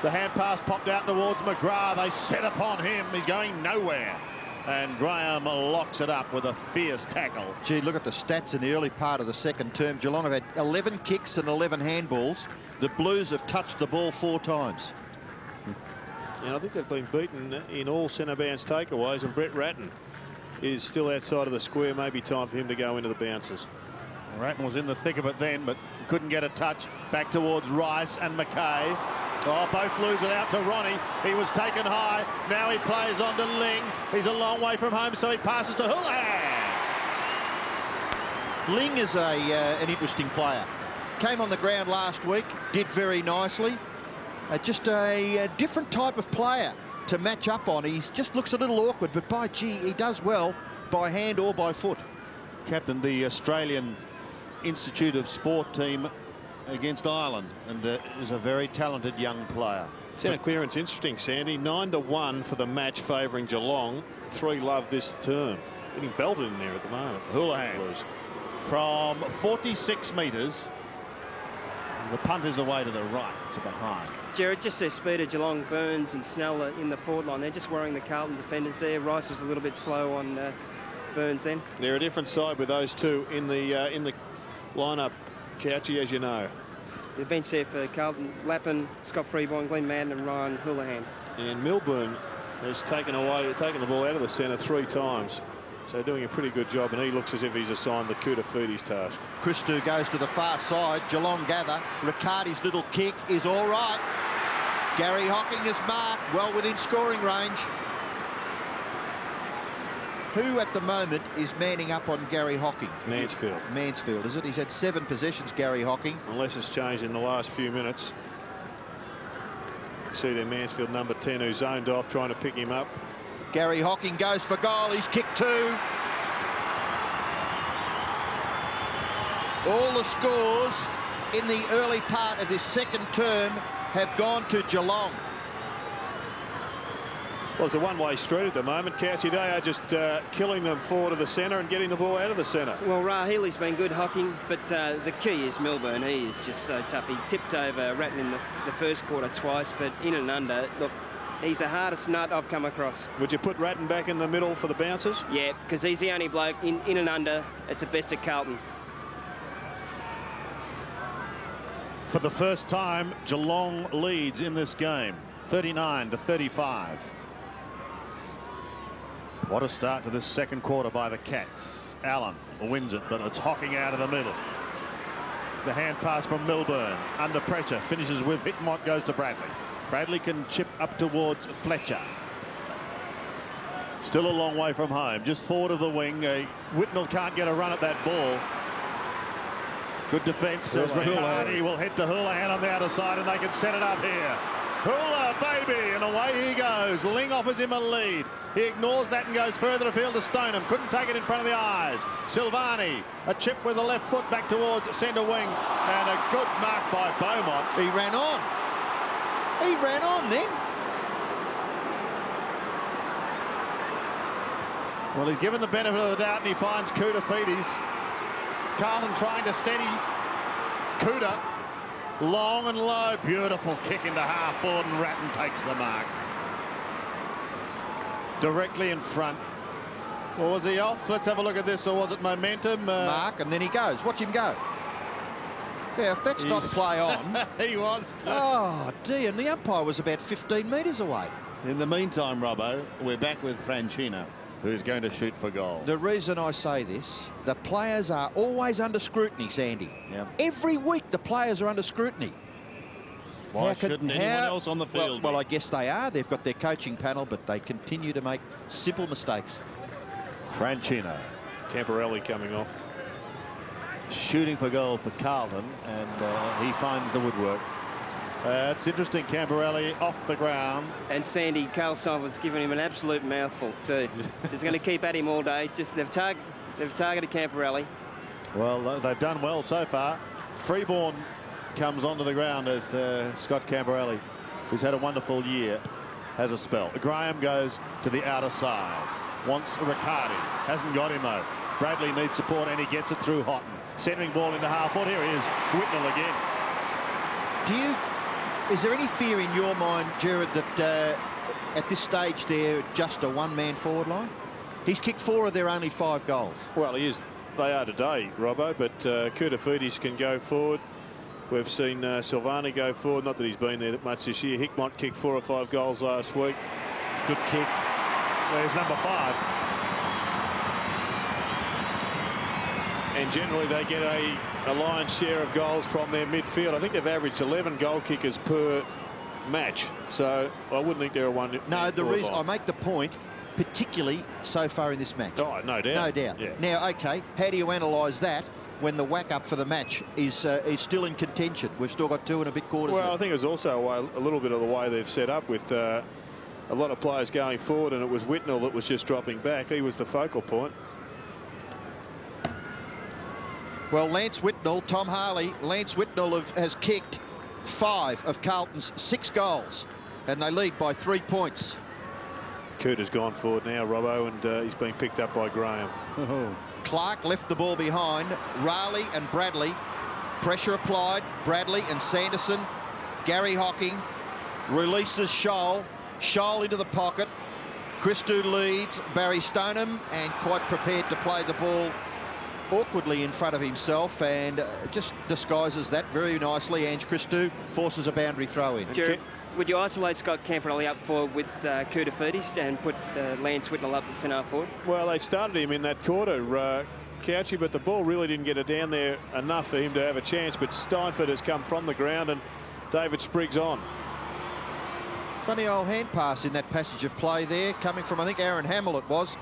The hand pass popped out towards McGrath. They set upon him. He's going nowhere. And Graham locks it up with a fierce tackle. Gee, look at the stats in the early part of the second term. Geelong have had 11 kicks and 11 handballs. The Blues have touched the ball 4 times. And I think they've been beaten in all centre bounce takeaways, and Brett Ratton is still outside of the square. Maybe time for him to go into the bounces. Ratton was in the thick of it then, but couldn't get a touch. Back towards Rice and Mackay. Oh, both lose it out to Ronnie. He was taken high. Now he plays on to Ling. He's a long way from home, so he passes to Houlihan. Ling is an interesting player. Came on the ground last week, did very nicely. Just a different type of player to match up on. He just looks a little awkward, but by gee, he does well by hand or by foot. Captain the Australian Institute of Sport team against Ireland, and is a very talented young player. Centre clearance interesting, Sandy. 9-1 for the match favouring Geelong. 3 love this term. Getting belted in there at the moment. Houlihan from 46 metres. The punt is away to the right. It's behind. Jared, just their speed of Geelong, Burns and Snell in the forward line. They're just worrying the Carlton defenders there. Rice was a little bit slow on Burns then. They're a different side with those two in the lineup, Couchy, as you know. The bench there for Carlton: Lappin, Scott Freeborn, Glenn Madden and Ryan Houlihan. And Milburn has taken the ball out of the centre 3 times. So doing a pretty good job, and he looks as if he's assigned the Kutafuti's task. Christou goes to the far side. Geelong gather. Riccardi's little kick is all right. Gary Hocking is marked well within scoring range. Who at the moment is manning up on Gary Hocking? Mansfield. Mansfield, is it? He's had 7 possessions, Gary Hocking. Unless it's changed in the last few minutes. See there Mansfield number 10 who zoned off trying to pick him up. Gary Hocking goes for goal. He's kicked 2. All the scores in the early part of this second term have gone to Geelong. Well, it's a one-way street at the moment. Couchy, they are just killing them forward of the centre and getting the ball out of the centre. Well, Rahili's been good Hocking, but the key is Milburn. He is just so tough. He tipped over Ratton in the first quarter twice, but in and under, look, he's the hardest nut I've come across. Would you put Ratton back in the middle for the bouncers? Yeah, because he's the only bloke in and under. It's the best at Carlton. For the first time, Geelong leads in this game, 39-35. What a start to this second quarter by the Cats. Allen wins it, but it's Hocking out of the middle. The hand pass from Milburn. Under pressure, finishes with Hitmont, goes to Bradley. Bradley can chip up towards Fletcher. Still a long way from home, just forward of the wing. Whitnell can't get a run at that ball. Good defence, says Riccardi. Will head to Houlihan on the outer side, and they can set it up here. Hula, baby, and away he goes. Ling offers him a lead. He ignores that and goes further afield to Stoneham. Couldn't take it in front of the eyes. Silvani, a chip with the left foot back towards centre wing, and a good mark by Beaumont. He ran on. He ran on then. Well, he's given the benefit of the doubt, and he finds Kutafuti's. Carlton trying to steady Kuta. Long and low, beautiful kick into half forward, and Ratton takes the mark. Directly in front. Well, was he off? Let's have a look at this, or was it momentum? Mark, and then he goes. Watch him go. Yeah, if that's not play on. He was too. Oh, dear, and the umpire was about 15 metres away. In the meantime, Robbo, we're back with Franchino, who's going to shoot for goal. The reason I say this, the players are always under scrutiny, Sandy. Yeah. Every week the players are under scrutiny. Why shouldn't anyone else on the field? Well, I guess they are. They've got their coaching panel, but they continue to make simple mistakes. Franchino. Camporelli coming off. Shooting for goal for Carlton, and he finds the woodwork. It's interesting. Camberelli off the ground. And Sandy, Carl Steinford's given him an absolute mouthful too. Just going to keep at him all day. Just they've targeted Camberelli. Well, they've done well so far. Freeborn comes onto the ground as Scott Camberelli, who's had a wonderful year, has a spell. Graham goes to the outer side. Wants Riccardi. Hasn't got him though. Bradley needs support and he gets it through Houghton. Centering ball into half foot. Here he is. Whitnell again. Is there any fear in your mind, Gerard, that at this stage they're just a one-man forward line? He's kicked 4 of their only 5 goals. Well, they are today, Robbo, but Kurtafidis can go forward. We've seen Silvani go forward. Not that he's been there that much this year. Hickmott kicked 4 or 5 goals last week. Good kick. There's number 5. And generally they get a lion's share of goals from their midfield. I think they've averaged 11 goal kickers per match. So I wouldn't think they're a one. No, the reason I make the point, particularly so far in this match. Oh, no doubt. No doubt. Yeah. Now, OK, how do you analyse that when the whack-up for the match is still in contention? We've still got 2 and a bit quarters. Well, I think it was also a little bit of the way they've set up with a lot of players going forward, and it was Whitnell that was just dropping back. He was the focal point. Well, Lance Whitnell, Tom Harley, Lance Whitnell has kicked 5 of Carlton's 6 goals, and they lead by 3 points. Coote has gone forward now, Robbo, and he's been picked up by Graham. Clark left the ball behind. Raleigh and Bradley. Pressure applied. Bradley and Sanderson. Gary Hocking releases Scholl. Scholl into the pocket. Christou leads Barry Stoneham, and quite prepared to play the ball awkwardly in front of himself, and just disguises that very nicely. Ange Christou forces a boundary throw in. Gerard, would you isolate Scott Camperelli up forward with Kurtafidis and put Lance Whitnell up at centre forward? Well, they started him in that quarter, Couchy, but the ball really didn't get it down there enough for him to have a chance. But Steinford has come from the ground and David Spriggs on. Funny old hand pass in that passage of play there, coming from, I think, Aaron Hamill it was.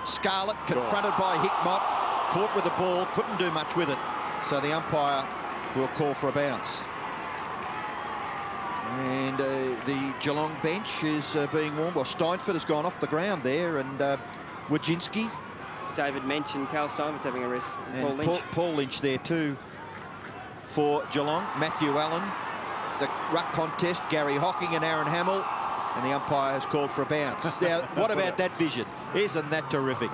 Scarlett confronted by Hickmott. Caught with the ball, couldn't do much with it. So the umpire will call for a bounce. And the Geelong bench is being warmed. Well, Steinford has gone off the ground there, and Wojcinski. David mentioned Carl Steinford's having a rest. And Paul Lynch there too for Geelong. Matthew Allen. The ruck contest, Gary Hocking and Aaron Hamill. And the umpire has called for a bounce. Now, what about that vision? Isn't that terrific?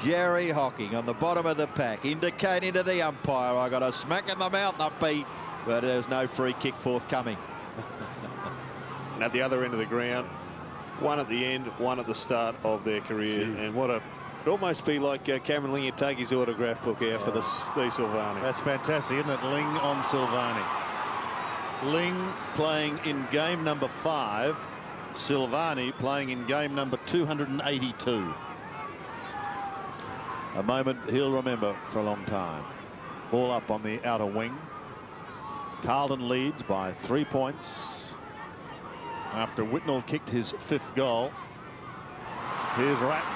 Gary Hocking on the bottom of the pack, indicating to the umpire, I got a smack in the mouth up, but there's no free kick forthcoming. And at the other end of the ground, one at the end, one at the start of their career. And what a... It'd almost be like Cameron Ling would take his autograph book out for the Steve Silvani. That's fantastic, isn't it? Ling on Silvani. Ling playing in game number 5. Silvani playing in game number 282. A moment he'll remember for a long time. Ball up on the outer wing. Carlton leads by 3 points after Whitnell kicked his 5th goal. Here's Ratton.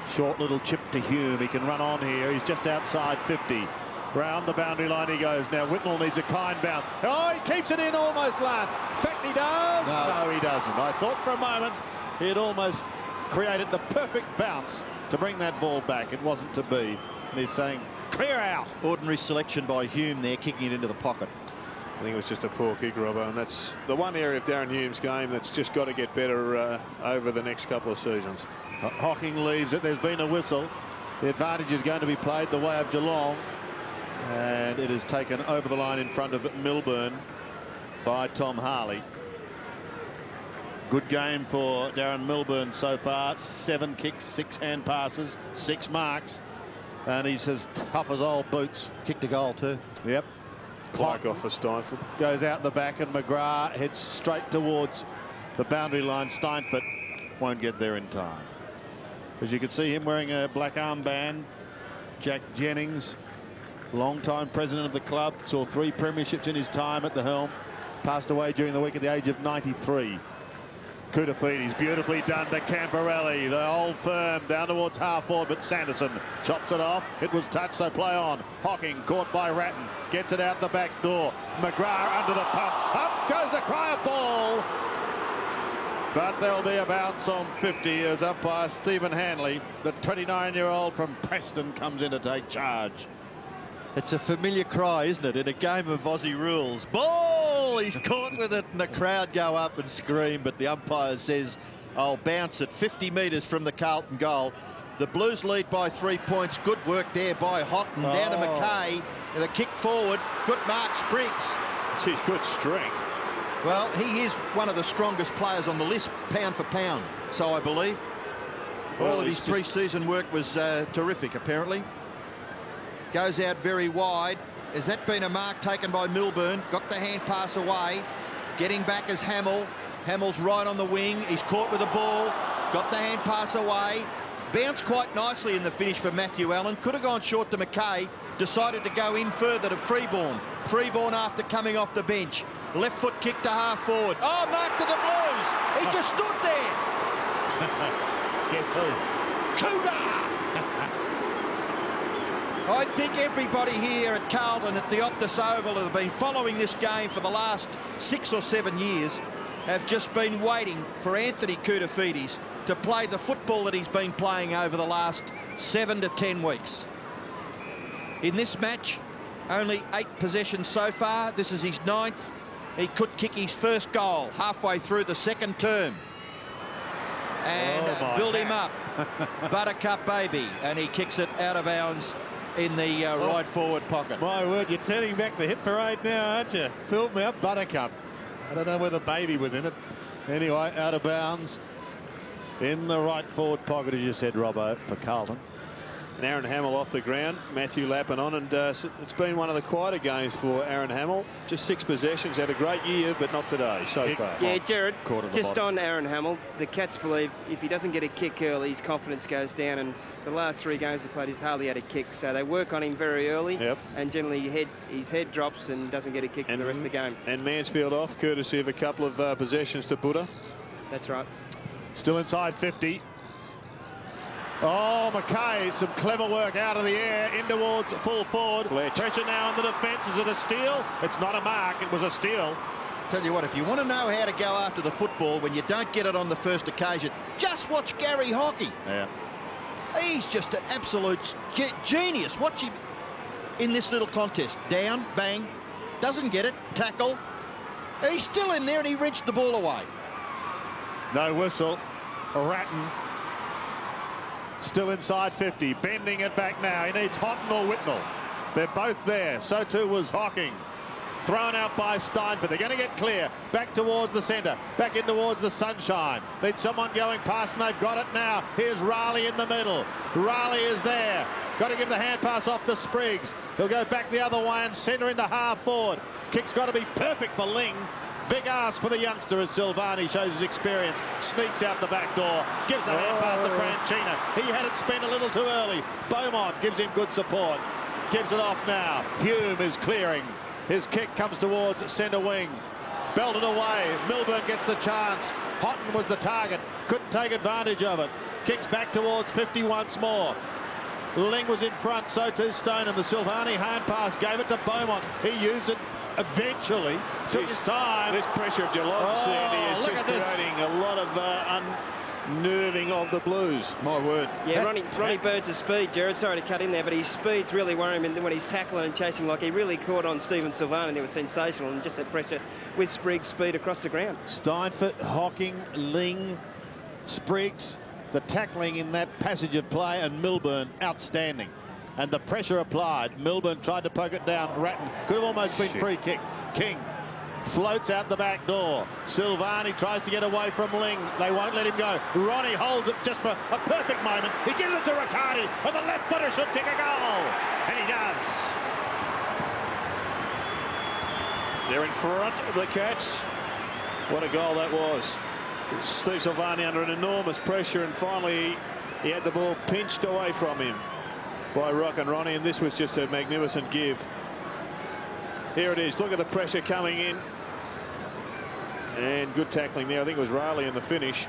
Short little chip to Hume. He can run on here. He's just outside 50. Round the boundary line he goes. Now Whitnell needs a kind bounce. Oh, he keeps it in almost, Lance. In fact, he does. No, he doesn't. I thought for a moment he had almost created the perfect bounce to bring that ball back. It wasn't to be. And he's saying, clear out. Ordinary selection by Hume there, kicking it into the pocket. I think it was just a poor kick, Robbo, and that's the one area of Darren Hume's game that's just got to get better over the next couple of seasons. Hocking leaves it. There's been a whistle. The advantage is going to be played the way of Geelong. And it is taken over the line in front of Milburn by Tom Harley. Good game for Darren Milburn so far. 7 kicks, 6 hand passes, 6 marks. And he's as tough as old boots. Kicked a goal too. Yep. Clark off for Steinford. Goes out the back and McGrath heads straight towards the boundary line. Steinford won't get there in time. As you can see him wearing a black armband. Jack Jennings, long-time president of the club, saw 3 premierships in his time at the helm. Passed away during the week at the age of 93. Koutafidis beautifully done to Camporelli. The old firm down towards half forward, but Sanderson chops it off. It was touched, so play on. Hocking caught by Ratton. Gets it out the back door. McGrath under the pump. Up goes the cry of ball. But there'll be a bounce on 50 as umpire Stephen Hanley, the 29-year-old from Preston, comes in to take charge. It's a familiar cry, isn't it, in a game of Aussie rules. Ball! He's caught with it, and the crowd go up and scream, but the umpire says, I'll bounce it 50 metres from the Carlton goal. The Blues lead by 3 points. Good work there by Houghton. Down to McKay. The kick forward. Good mark, Spriggs. Geez, good strength. Well, he is one of the strongest players on the list, pound for pound, so I believe. Well, all of his pre-season work was terrific, apparently. Goes out very wide. Has that been a mark taken by Milburn? Got the hand pass away. Getting back is Hamill. Hamill's right on the wing. He's caught with the ball. Got the hand pass away. Bounced quite nicely in the finish for Matthew Allen. Could have gone short to McKay. Decided to go in further to Freeborn. Freeborn after coming off the bench. Left foot kick to half forward. Oh, mark to the Blues. He just stood there. Guess who? Cougar! I think everybody here at Carlton at the Optus Oval have been following this game for the last 6 or 7 years, have just been waiting for Anthony Koutafidis to play the football that he's been playing over the last 7 to 10 weeks. In this match, only 8 possessions so far. This is his 9th. He could kick his first goal halfway through the second term. And build him up. Buttercup baby. And he kicks it out of bounds in the right forward pocket. My word, you're turning back the hit parade now, aren't you? Filled me up, Buttercup. I don't know whether baby was in it. Anyway, out of bounds in the right forward pocket, as you said, Robbo, for Carlton. And Aaron Hamill off the ground. Matthew lapping on, and it's been one of the quieter games for Aaron Hamill. Just 6 possessions. Had a great year, but not today so far. Yeah, Jared, just on Aaron Hamill, the Cats believe if he doesn't get a kick early, his confidence goes down, and the last 3 games he played, he's hardly had a kick. So they work on him very early, and generally his head drops and doesn't get a kick for the rest of the game. And Mansfield off, courtesy of a couple of possessions to Buddha. That's right. Still inside 50. Oh, McKay, some clever work out of the air, in towards full forward. Fletch. Pressure now on the defence. Is it a steal? It's not a mark. It was a steal. Tell you what, if you want to know how to go after the football when you don't get it on the first occasion, just watch Gary Hockey. Yeah. He's just an absolute genius. Watch him in this little contest. Down, bang, doesn't get it, tackle. He's still in there and he wrenched the ball away. No whistle. Ratton still inside 50, bending it back now. He needs Houghton or Whitnell. They're both there. So too was Hocking. Thrown out by Steinford. They're going to get clear. Back towards the centre. Back in towards the sunshine. Need someone going past, and they've got it now. Here's Raleigh in the middle. Raleigh is there. Got to give the hand pass off to Spriggs. He'll go back the other way and centre into half forward. Kick's got to be perfect for Ling. Big ask for the youngster as Silvani shows his experience. Sneaks out the back door. Gives the hand pass to Franchina. He had it spent a little too early. Beaumont gives him good support. Gives it off now. Hume is clearing. His kick comes towards centre wing. Belted away. Milburn gets the chance. Houghton was the target. Couldn't take advantage of it. Kicks back towards 50 once more. Ling was in front, so too Stoneham. The Silvani hand pass gave it to Beaumont. He used it eventually. Took his time. This pressure of Geelong, Sandy, is just creating a lot of unnerving of the Blues. My word. Yeah, Ronnie Burns' speed, Jared, sorry to cut in there, but his speed's really worrying him when he's tackling and chasing. Like, he really caught on Stephen Silvani, and it was sensational, and just that pressure with Spriggs' speed across the ground. Steinford, Hocking, Ling, Spriggs, the tackling in that passage of play, and Milburn, outstanding. And the pressure applied. Milburn tried to poke it down. Ratton could have almost been free kick. King floats out the back door. Silvani tries to get away from Ling. They won't let him go. Ronnie holds it just for a perfect moment. He gives it to Riccardi, and the left footer should kick a goal. And he does. They're in front of the Cats. What a goal that was. Steve Silvani under an enormous pressure, and finally he had the ball pinched away from him by Rock and Ronnie, and this was just a magnificent give. Here it is. Look at the pressure coming in. And good tackling there. I think it was Riley in the finish.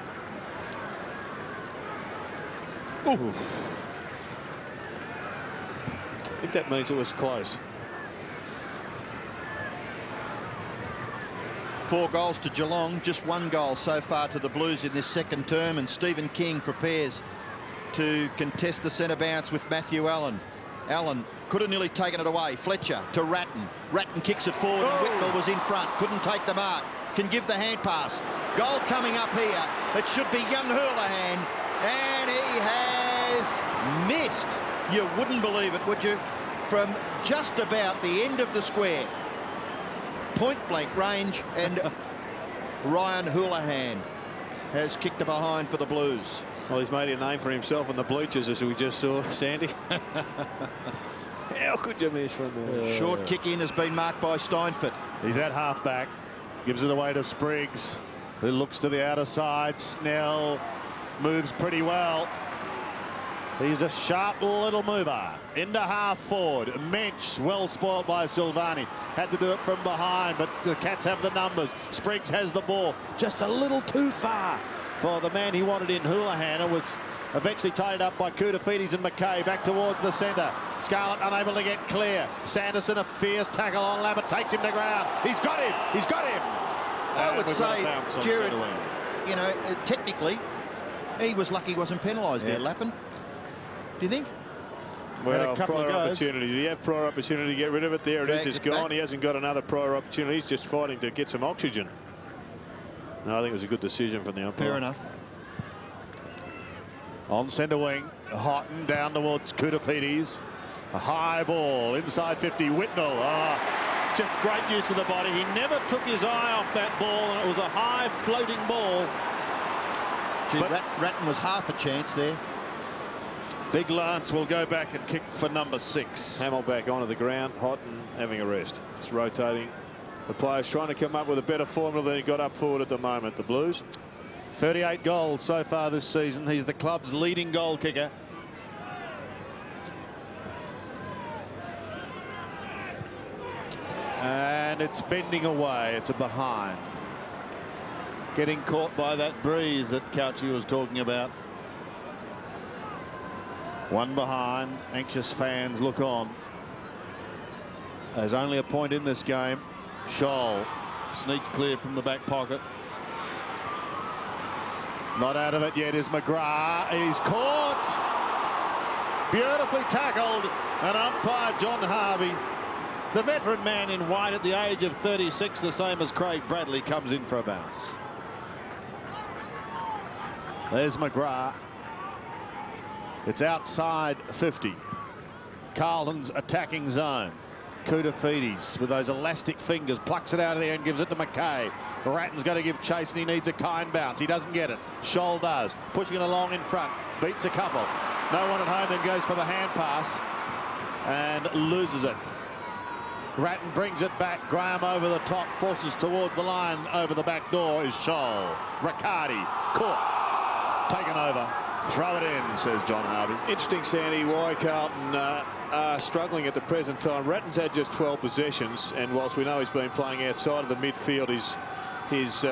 Ooh. I think that means it was close. 4 goals to Geelong, just 1 goal so far to the Blues in this second term, and Stephen King prepares to contest the centre bounce with Matthew Allen. Allen could have nearly taken it away. Fletcher to Ratton. Ratton kicks it forward, and Whitnell was in front. Couldn't take the mark. Can give the hand pass. Goal coming up here. It should be young Hurlahan, and he has missed. You wouldn't believe it, would you? From just about the end of the square. Point-blank range, and Ryan Houlihan has kicked it behind for the Blues. Well, he's made a name for himself in the bleachers, as we just saw, Sandy. How could you miss from there? Short kick in has been marked by Steinfort. He's at half-back. Gives it away to Spriggs, who looks to the outer side. Snell moves pretty well. He's a sharp little mover. Into half forward. Mensch, well spoilt by Silvani. Had to do it from behind, but the Cats have the numbers. Spriggs has the ball. Just a little too far for the man he wanted in, Houlihan. It was eventually tied up by Koutafidis and McKay. Back towards the centre. Scarlett unable to get clear. Sanderson, a fierce tackle on Lappin, takes him to ground. He's got him. He's got him. I would say, Jared, you know, technically, he was lucky he wasn't penalised there, Lappin. Do you think? Well, prior opportunity. Did he have prior opportunity to get rid of it? There it is. It's gone. He hasn't got another prior opportunity. He's just fighting to get some oxygen. No, I think it was a good decision from the umpire. Fair enough. On centre wing, Houghton down towards Koutafidis. A high ball inside 50. Whitnell. Just great use of the body. He never took his eye off that ball, and it was a high floating ball. Gee, Ratton was half a chance there. Big Lance will go back and kick for number 6. Hamill back onto the ground. Houghton having a rest. Just rotating. The players trying to come up with a better formula than he got up forward at the moment, the Blues. 38 goals so far this season. He's the club's leading goal kicker. And it's bending away. It's a behind. Getting caught by that breeze that Couchy was talking about. One behind. Anxious fans look on. There's only a point in this game. Scholl sneaks clear from the back pocket. Not out of it yet is McGrath. He's caught. Beautifully tackled. And umpire John Harvey, the veteran man in white at the age of 36, the same as Craig Bradley, comes in for a bounce. There's McGrath. It's outside 50. Carlton's attacking zone. Koutafidis with those elastic fingers plucks it out of there and gives it to McKay. Ratton's going to give chase, and he needs a kind bounce. He doesn't get it. Scholl does, pushing it along in front, beats a couple. No one at home, then goes for the hand pass and loses it. Ratton brings it back. Graham over the top, forces towards the line. Over the back door is Scholl. Riccardi caught, taken over. Throw it in, says John Harvey. Interesting, Sandy, why Carlton are struggling at the present time. Ratton's had just 12 possessions, and whilst we know he's been playing outside of the midfield, his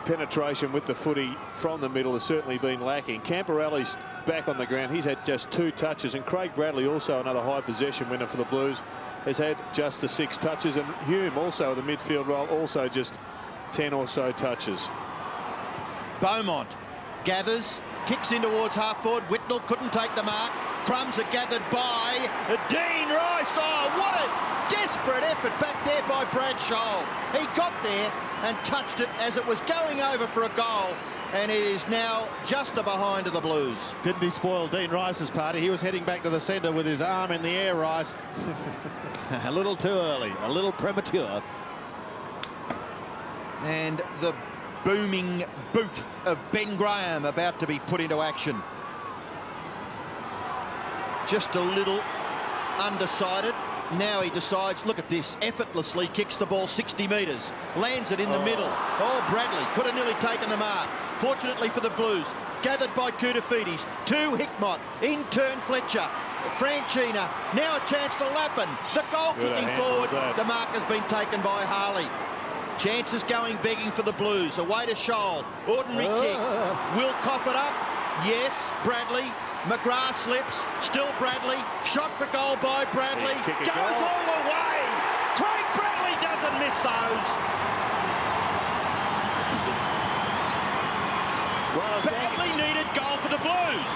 penetration with the footy from the middle has certainly been lacking. Camporelli's back on the ground. He's had just 2 touches, and Craig Bradley, also another high possession winner for the Blues, has had just the 6 touches, and Hume, also the midfield role, also just 10 or so touches. Beaumont gathers, kicks in towards half forward. Whitnell couldn't take the mark. Crumbs are gathered by Dean Rice. Oh, what a desperate effort back there by Brad Scholl. He got there and touched it as it was going over for a goal, and it is now just a behind of the Blues. Didn't he spoil Dean Rice's party? He was heading back to the centre with his arm in the air, Rice. A little too early, a little premature. And the booming boot of Ben Graham about to be put into action. Just a little undecided. Now he decides, look at this, effortlessly kicks the ball 60 metres, lands it in the middle. Oh, Bradley could have nearly taken the mark. Fortunately for the Blues, gathered by Koutafidis, to Hickmott, in turn Fletcher, Franchina, now a chance for Lappin. The goal kicking forward, the mark has been taken by Harley. Chances going begging for the Blues. Away to Scholl. Ordinary kick. Will cough it up. Yes. Bradley. McGrath slips. Still Bradley. Shot for goal by Bradley. Goes all the way. Craig Bradley doesn't miss those. Badly needed goal for the Blues.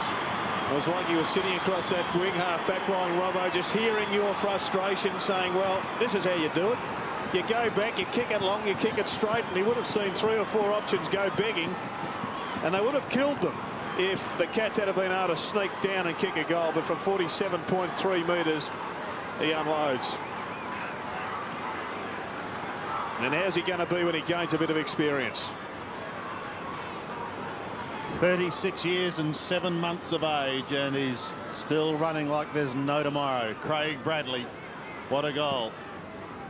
It was like you were sitting across that wing half back line, Robbo, just hearing your frustration, saying, well, this is how you do it. You go back, you kick it long, you kick it straight, and he would have seen 3 or 4 options go begging, and they would have killed them if the Cats had been able to sneak down and kick a goal. But from 47.3 metres, he unloads. And how's he going to be when he gains a bit of experience? 36 years and 7 months of age, and he's still running like there's no tomorrow. Craig Bradley, what a goal.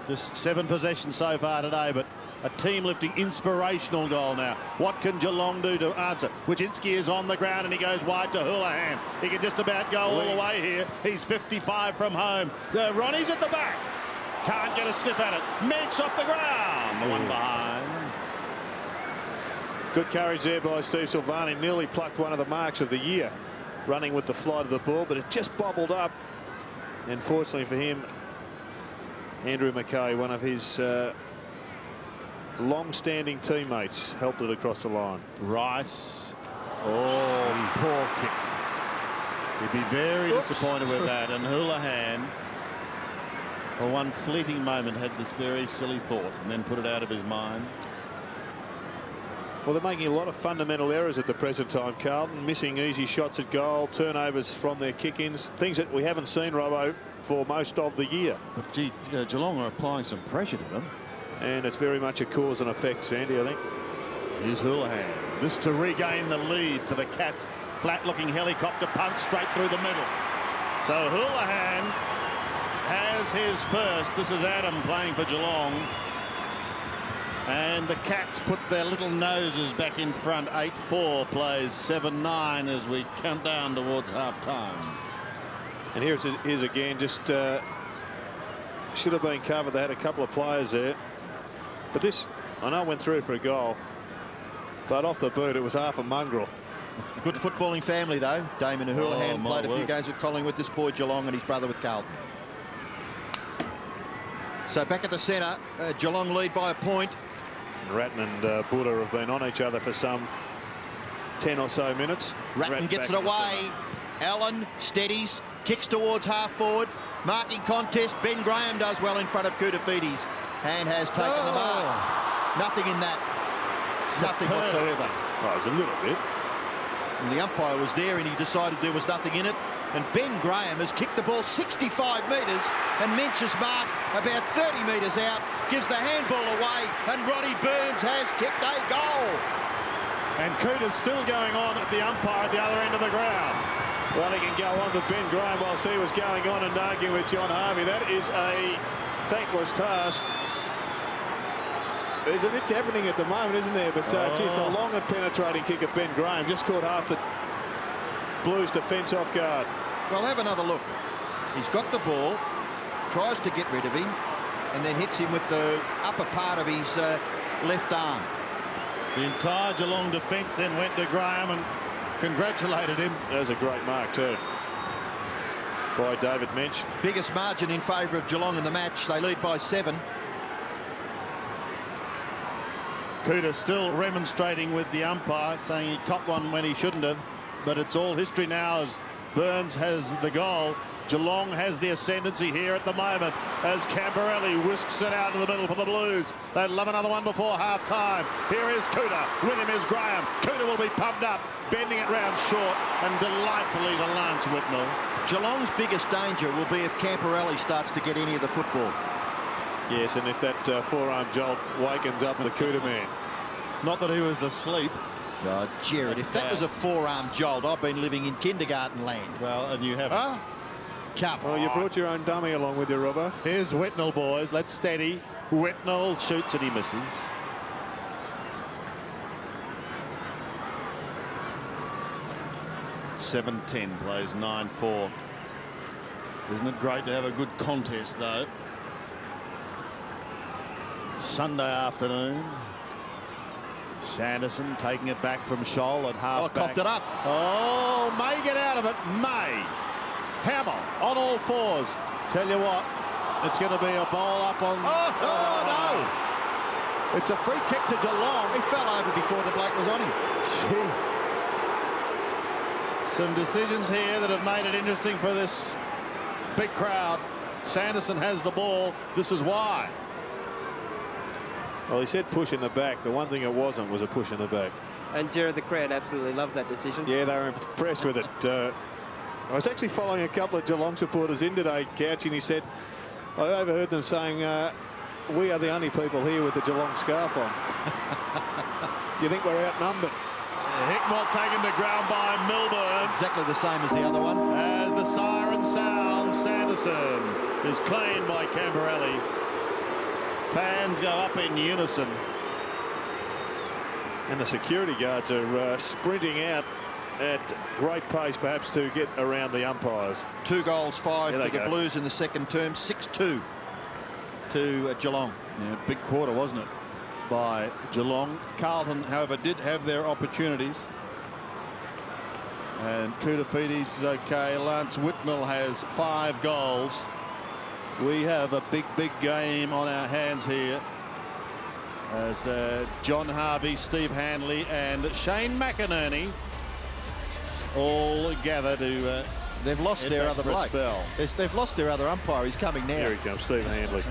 Just 7 possessions so far today, but a team-lifting, inspirational goal now. What can Geelong do to answer? Wojcinski is on the ground, and he goes wide to Houlihan. He can just about go all the way here. He's 55 from home. Ronnie's at the back. Can't get a sniff at it. Mensch off the ground. The one behind. Good courage there by Steve Silvani. Nearly plucked one of the marks of the year, running with the flight of the ball, but it just bobbled up. And fortunately for him, Andrew McKay, one of his long-standing teammates, helped it across the line. Rice. Oh, poor kick. He'd be very disappointed with that. And Houlihan, for one fleeting moment, had this very silly thought and then put it out of his mind. Well, they're making a lot of fundamental errors at the present time, Carlton. Missing easy shots at goal, turnovers from their kick-ins, things that we haven't seen, Robbo, for most of the year. But gee, Geelong are applying some pressure to them. And it's very much a cause and effect, Sandy, I think. Here's Houlihan. This to regain the lead for the Cats. Flat-looking helicopter punch straight through the middle. So Houlihan has his first. This is Adam playing for Geelong. And the Cats put their little noses back in front. 8-4 plays 7-9 as we count down towards half-time. And here's again, just should have been covered. They had a couple of players there. But this, I know, went through for a goal. But off the boot, it was half a mongrel. Good footballing family, though. Damon Houlihan played a few word. games with Collingwood. This boy Geelong, and his brother with Carlton. So back at the centre, Geelong lead by a point. Ratton and Buddha have been on each other for some 10 or so minutes. Ratton gets it away. Allen steadies, kicks towards half forward. Marking contest. Ben Graham does well in front of Koutafidis and has taken the mark. Nothing in that. Nothing whatsoever. Oh, it was a little bit. And the umpire was there and he decided there was nothing in it. And Ben Graham has kicked the ball 65 metres, and Mensch is marked about 30 metres out, gives the handball away, and Roddy Burns has kicked a goal. And Cooter's still going on at the umpire at the other end of the ground. Well, he can go on to Ben Graham whilst he was going on and arguing with John Harvey. That is a thankless task. There's a bit happening at the moment, isn't there? But just a long and penetrating kick of Ben Graham just caught half the Blues defence off guard. Well, have another look. He's got the ball, tries to get rid of him, and then hits him with the upper part of his left arm. The entire Geelong defence then went to Graham and congratulated him. That was a great mark too by David Mensch. Biggest margin in favour of Geelong in the match. They lead by 7. Cooter still remonstrating with the umpire, saying he caught one when he shouldn't have. But it's all history now as Burns has the goal. Geelong has the ascendancy here at the moment as Camberelli whisks it out in the middle for the Blues. They'd love another one before half-time. Here is Cooter. With him is Graham. Cooter will be pumped up, bending it round short and delightfully to Lance Whitnell. Geelong's biggest danger will be if Camberelli starts to get any of the football. Yes, and if that forearm jolt wakens up the Cooter man. Not that he was asleep. God, Jared, if that was a forearm jolt, I've been living in kindergarten land. Well, and you haven't. Huh? Come Well, on. you brought your own dummy along with you, Robbo. Here's Whitnell, boys. Let's steady. Whitnell shoots and he misses. (7-10) plays 9-4. Isn't it great to have a good contest, though? Sunday afternoon. Sanderson taking it back from Scholl at half. Oh, coughed it up. Oh, May get out of it. May. Hamill on all fours. Tell you what, it's going to be a bowl up on. Oh, no. It's a free kick to Geelong. He fell over before the bloke was on him. Gee. Some decisions here that have made it interesting for this big crowd. Sanderson has the ball. This is why. Well, he said push in the back. The one thing it wasn't was a push in the back. And Jared, the crowd absolutely loved that decision. Yeah, they were impressed with it. I was actually following a couple of Geelong supporters in today, Couch, and he said, I overheard them saying, we are the only people here with the Geelong scarf on. Do you think we're outnumbered? Hickmott taken to ground by Milburn. Exactly the same as the other one. As the siren sounds, Sanderson is claimed by Camberelli. Fans go up in unison. And the security guards are sprinting out at great pace, perhaps, to get around the umpires. 2 goals, 5 There for they the go. Blues in the second term. 6-2 to Geelong. Yeah, big quarter, wasn't it, by Geelong. Carlton, however, did have their opportunities. And Koutafidis is okay. Lance Whitnell has 5 goals. We have a big game on our hands here, as John Harvey, Steve Hanley and Shane McInerney all gather to They've lost their other for a bloke. spell. They've lost their other umpire. He's coming now. Here he comes, Stephen Handley.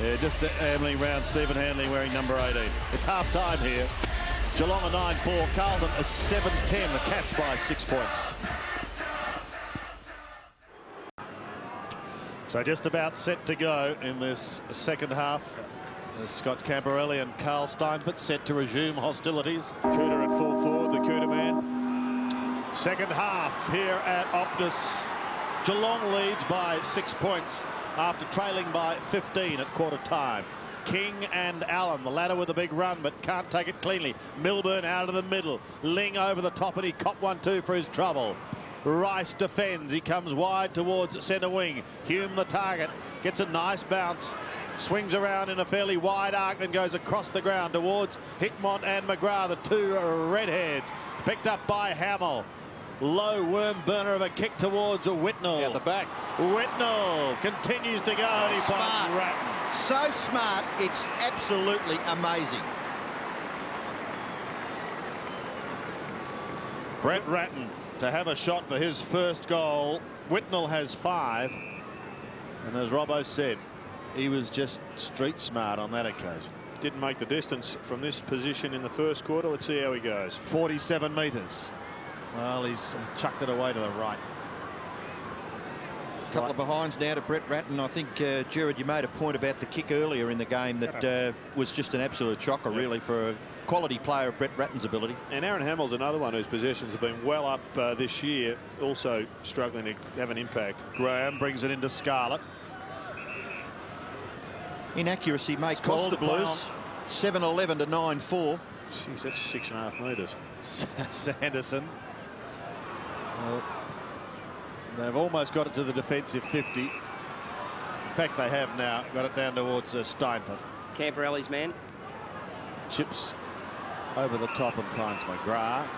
Yeah, just ambling round. Stephen Hanley wearing number 18. It's half time here. Geelong a 9-4, Carlton a 7-10. The Cats by 6 points. So just about set to go in this second half. Scott Camberelli and Carl Steinfort set to resume hostilities. Cooter at full forward, the Cooter man. Second half here at Optus. Geelong leads by 6 points after trailing by 15 at quarter time. King and Allen, the latter with a big run, but can't take it cleanly. Milburn out of the middle. Ling over the top, and he copped 1-2 for his trouble. Rice defends. He comes wide towards centre wing. Hume, the target, gets a nice bounce. Swings around in a fairly wide arc and goes across the ground towards Hickmott and McGrath, the 2 redheads. Picked up by Hamill. Low worm burner of a kick towards Whitnell. Out the back. Whitnell continues to go, and he finds Smart. Ratton. So smart, it's absolutely amazing. Brett Ratton to have a shot for his first goal. Whitnell has 5. And as Robbo said, he was just street smart on that occasion. Didn't make the distance from this position in the first quarter. Let's see how he goes. 47 metres. Well, he's chucked it away to the right. A couple of behinds now to Brett Ratton. I think, Jared, you made a point about the kick earlier in the game that was just an absolute shocker, really, for a quality player of Brett Ratton's ability. And Aaron Hamill's another one whose possessions have been well up this year, also struggling to have an impact. Graham brings it into Scarlett. Inaccuracy may cost the Blues. 7-11 to 9-4. Jeez, that's 6.5 metres. Sanderson. Well, they've almost got it to the defensive 50. In fact, they have now got it down towards Steinfort. Camberelli's man. Chips over the top and finds McGrath.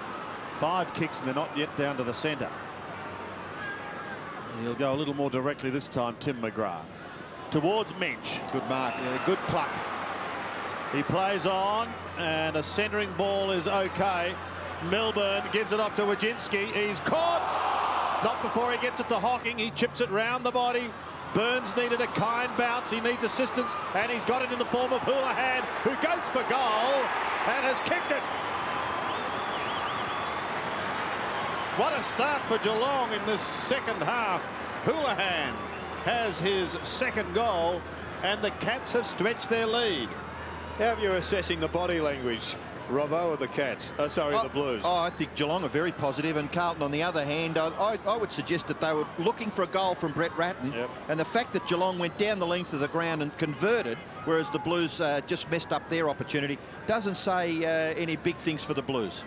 5 kicks and they're not yet down to the centre. He'll go a little more directly this time, Tim McGrath. Towards Minch. Good mark. Yeah, good pluck. He plays on, and a centering ball is okay. Milburn gives it off to Wajinski. He's caught. Not before he gets it to Hocking. He chips it round the body. Burns needed a kind bounce. He needs assistance, and he's got it in the form of Houlihan, who goes for goal and has kicked it. What a start for Geelong in this second half. Houlihan has his second goal, and the Cats have stretched their lead. How are you assessing the body language, Robbo, or the Cats? The Blues. Oh, I think Geelong are very positive, and Carlton, on the other hand, I would suggest that they were looking for a goal from Brett Ratton. Yep. And the fact that Geelong went down the length of the ground and converted, whereas the Blues just messed up their opportunity, doesn't say any big things for the Blues.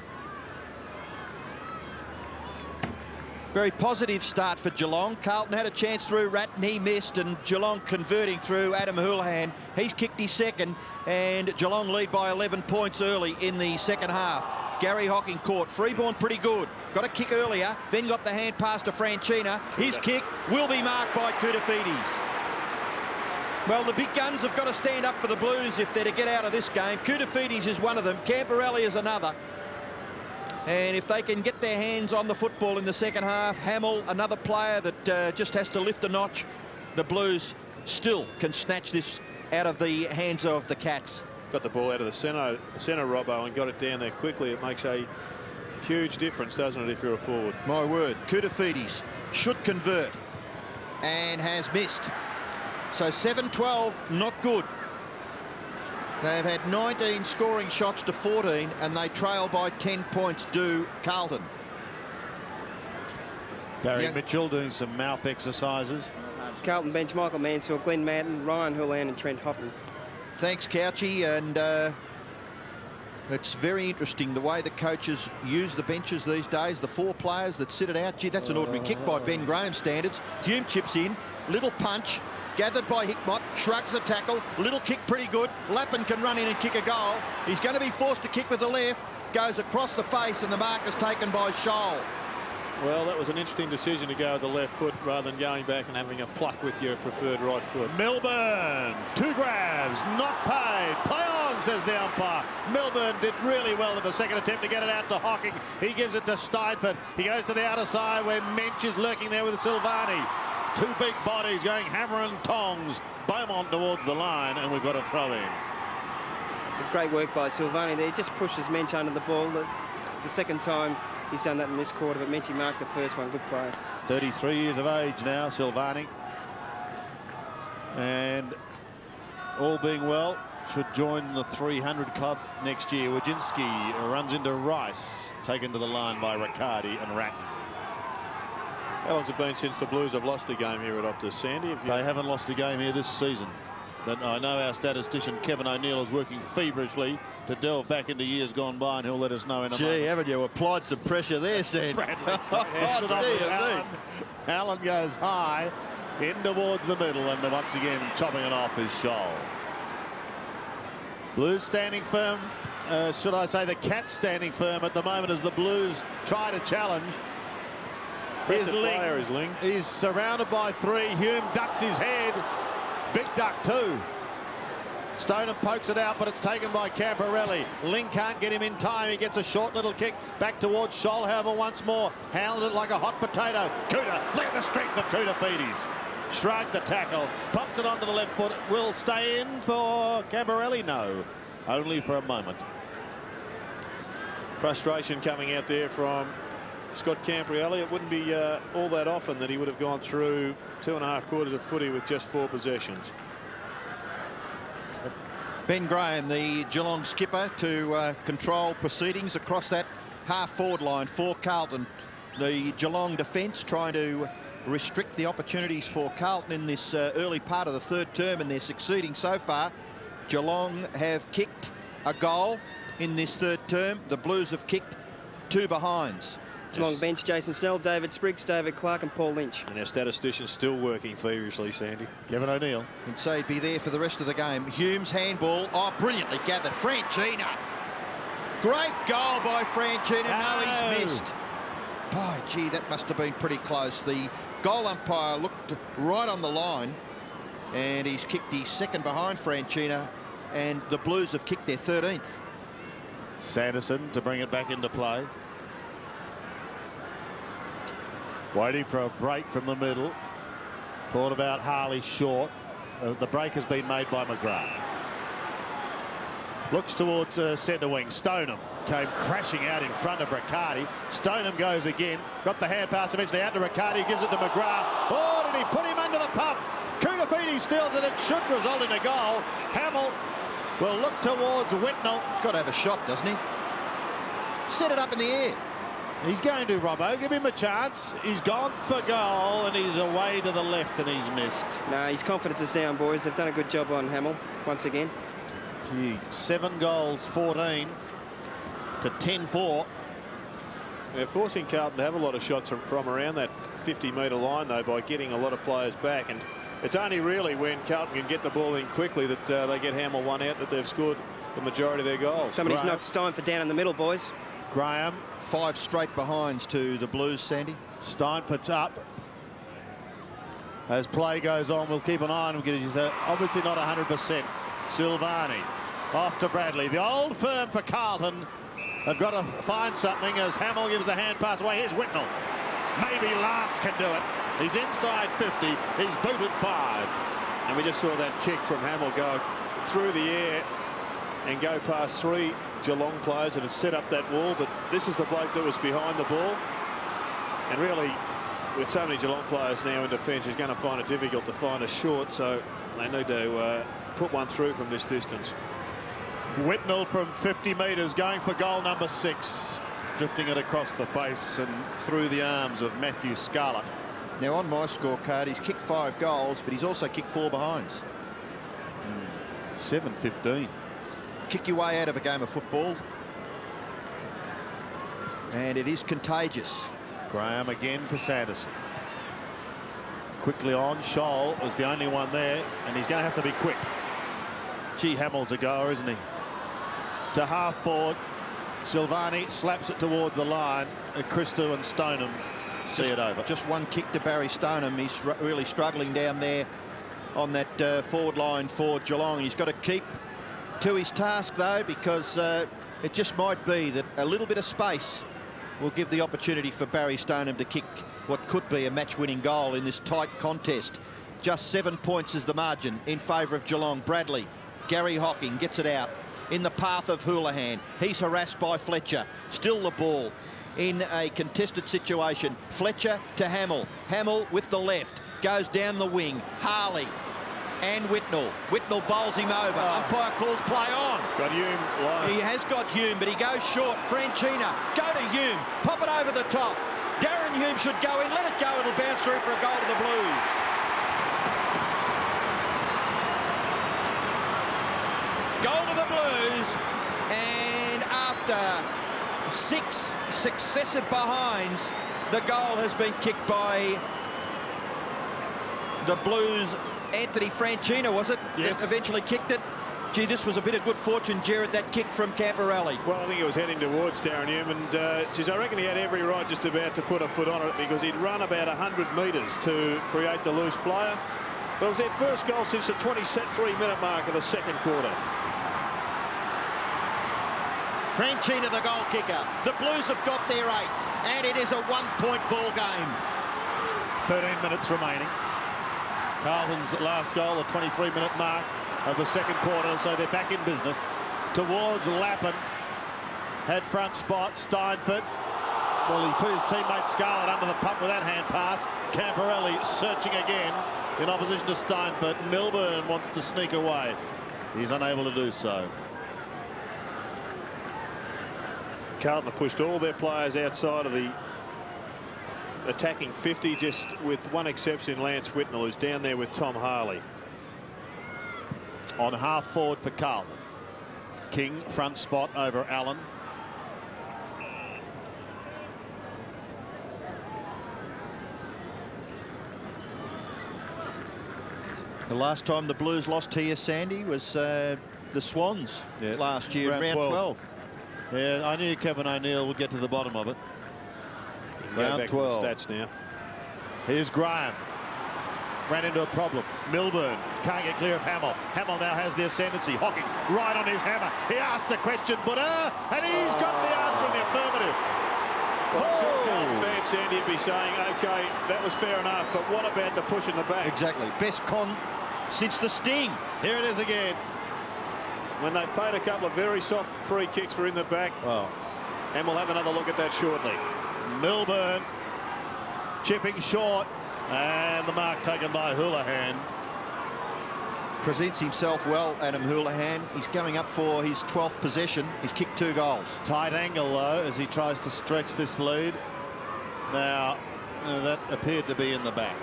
Very positive start for Geelong. Carlton had a chance through Ratton, he missed, and Geelong converting through Adam Houlihan. He's kicked his second, and Geelong lead by 11 points early in the second half. Gary Hocking caught. Freeborn pretty good. Got a kick earlier, then got the hand pass to Franchina. His kick will be marked by Koutafidis. Well, the big guns have got to stand up for the Blues if they're to get out of this game. Koutafidis is one of them. Camporelli is another. And if they can get their hands on the football in the second half, Hamill, another player that just has to lift a notch, the Blues still can snatch this out of the hands of the Cats. Got the ball out of the centre, Robbo, and got it down there quickly. It makes a huge difference, doesn't it, if you're a forward? My word, Koutafidis should convert and has missed. So 7-12, not good. They've had 19 scoring shots to 14, and they trail by 10 points to Carlton. Barry Mitchell doing some mouth exercises. Carlton bench Michael Mansfield, Glenn Madden, Ryan Houlihan and Trent Hoppen. Thanks, Couchy, and it's very interesting the way the coaches use the benches these days. The 4 players that sit it out. Gee, that's an ordinary kick by Ben Graham standards. Hume chips in, little punch. Gathered by Hickmott, shrugs the tackle, little kick pretty good. Lappin can run in and kick a goal. He's going to be forced to kick with the left, goes across the face, and the mark is taken by Scholl. Well, that was an interesting decision to go with the left foot rather than going back and having a pluck with your preferred right foot. Melbourne, 2 grabs, not paid. Play on, says the umpire. Melbourne did really well with the second attempt to get it out to Hocking. He gives it to Steinford. He goes to the outer side where Mensch is lurking there with Silvani. 2 big bodies going hammer and tongs. Beaumont towards the line, and we've got a throw in. Great work by Silvani there. Just pushes Mensch under the ball. The second time he's done that in this quarter, but Mensch marked the first one. Good play. 33 years of age now, Silvani. And all being well, should join the 300 club next year. Wojcinski runs into Rice, taken to the line by Riccardi and Ratton. How long's it been since the Blues have lost a game here at Optus, Sandy? They haven't lost a game here this season. But I know our statistician Kevin O'Neill is working feverishly to delve back into years gone by, and he'll let us know in a moment. Haven't you applied some pressure there, Sandy? Allen goes high in towards the middle, and once again chopping it off is Scholl. Blues standing firm. Should I say the Cats standing firm at the moment as the Blues try to challenge. Here's Ling. He's surrounded by 3. Hume ducks his head. Big duck too. Stoneham pokes it out, but it's taken by Camporelli. Ling can't get him in time. He gets a short little kick back towards Scholl, however, once more. Hounded it like a hot potato. Kouta, look at the strength of Koutafidis. Shrugged the tackle. Pops it onto the left foot. Will stay in for Camporelli? No. Only for a moment. Frustration coming out there from Scott Camporelli. It wouldn't be all that often that he would have gone through 2.5 quarters of footy with just 4 possessions. Ben Graham, the Geelong skipper, to control proceedings across that half-forward line for Carlton. The Geelong defence trying to restrict the opportunities for Carlton in this early part of the 3rd term, and they're succeeding so far. Geelong have kicked a goal in this 3rd term. The Blues have kicked 2 behinds. Geelong bench, Jason Snell, David Spriggs, David Clark and Paul Lynch. And our statistician's still working feverishly, Sandy. Kevin O'Neill. And so he'd be there for the rest of the game. Hume's handball. Oh, brilliantly gathered. Franchina. Great goal by Franchina. No, he's missed. By gee, that must have been pretty close. The goal umpire looked right on the line, and he's kicked his second behind Franchina, and the Blues have kicked their 13th. Sanderson to bring it back into play. Waiting for a break from the middle. Thought about Harley short. The break has been made by McGrath. Looks towards centre wing. Stoneham came crashing out in front of Riccardi. Stoneham goes again. Got the hand pass eventually out to Riccardi. Gives it to McGrath. Oh, did he put him under the pump? Koutafidis steals it. It should result in a goal. Hamill will look towards Whitnell. He's got to have a shot, doesn't he? Set it up in the air. He's going to, Robbo. Give him a chance. He's gone for goal, and he's away to the left, and he's missed. No, his confidence is down, boys. They've done a good job on Hamill once again. Gee, 7 goals, 14 to 10-4. They're forcing Carlton to have a lot of shots from around that 50-metre line, though, by getting a lot of players back. And it's only really when Carlton can get the ball in quickly that they get Hamill one out that they've scored the majority of their goals. Somebody's knocked Steinford down in the middle, boys. Graham. 5 straight behinds to the Blues, Sandy. Steinford's up. As play goes on, we'll keep an eye on him because he's obviously not 100%. Silvani off to Bradley. The old firm for Carlton have got to find something as Hamill gives the hand pass away. Here's Whitnell. Maybe Lance can do it. He's inside 50. He's booted 5. And we just saw that kick from Hamill go through the air and go past 3 Geelong players that had set up that wall. But this is the bloke that was behind the ball. And really, with so many Geelong players now in defence, he's going to find it difficult to find a short. So they need to put one through from this distance. Whitnell from 50 metres going for goal number 6. Drifting it across the face and through the arms of Matthew Scarlett. Now, on my scorecard, he's kicked 5 goals, but he's also kicked 4 behinds. 7-15. Kick your way out of a game of football. And it is contagious. Graham again to Sanderson. Quickly on. Scholl is the only one there, and he's going to have to be quick. Gee, Hamill's a goer, isn't he? To half forward. Silvani slaps it towards the line. Christo and Stoneham see it over. Just one kick to Barry Stoneham. He's really struggling down there on that forward line for Geelong. He's got to keep to his task, though, because it just might be that a little bit of space will give the opportunity for Barry Stoneham to kick what could be a match-winning goal in this tight contest. Just 7 points is the margin in favour of Geelong. Bradley, Gary Hocking gets it out in the path of Houlihan. He's harassed by Fletcher. Still the ball in a contested situation. Fletcher to Hamill. Hamill with the left. Goes down the wing. Harley and Whitnell. Whitnell bowls him over. Umpire calls play on. Got Hume live. He has got Hume, but he goes short. Franchina, go to Hume. Pop it over the top. Darren Hume should go in. Let it go. It'll bounce through for a goal to the Blues. Goal to the Blues, and after 6 successive behinds, the goal has been kicked by the Blues. Anthony Franchina, was it? Yes. That eventually kicked it. Gee, this was a bit of good fortune, Jared, that kick from Camporelli. Well, I think he was heading towards Darren Hume, and geez, I reckon he had every right just about to put a foot on it because he'd run about 100 metres to create the loose player. But it was their first goal since the 23-minute mark of the second quarter. Franchina, the goal kicker. The Blues have got their 8th, and it is a 1-point ball game. 13 minutes remaining. Carlton's last goal, the 23-minute mark of the second quarter, so they're back in business. Towards Lappin. Had front spot, Steinford. Well, he put his teammate Scarlett under the pump with that hand pass. Camporelli searching again in opposition to Steinford. Milburn wants to sneak away. He's unable to do so. Carlton have pushed all their players outside of the attacking 50, just with one exception, Lance Whitnell, who's down there with Tom Harley. On half forward for Carlton. King front spot over Allen. The last time the Blues lost here, Sandy, was the Swans last year, round 12. Yeah, I knew Kevin O'Neill would get to the bottom of it. Round 12. The stats now. Here's Graham. Ran into a problem. Milburn can't get clear of Hamill. Hamill now has the ascendancy. Hocking right on his hammer. He asked the question, but and he's got the answer in the affirmative. Well, sure, Carlton fans, Sandy, would be saying, OK, that was fair enough, but what about the push in the back? Exactly. Best con since the sting. Here it is again. When they've paid a couple of very soft free kicks for in the back. Well, and we'll have another look at that shortly. Milburn chipping short, and the mark taken by Houlihan. Presents himself well, Adam Houlihan. He's going up for his 12th possession. He's kicked 2 goals. Tight angle, though, as he tries to stretch this lead. Now, that appeared to be in the back.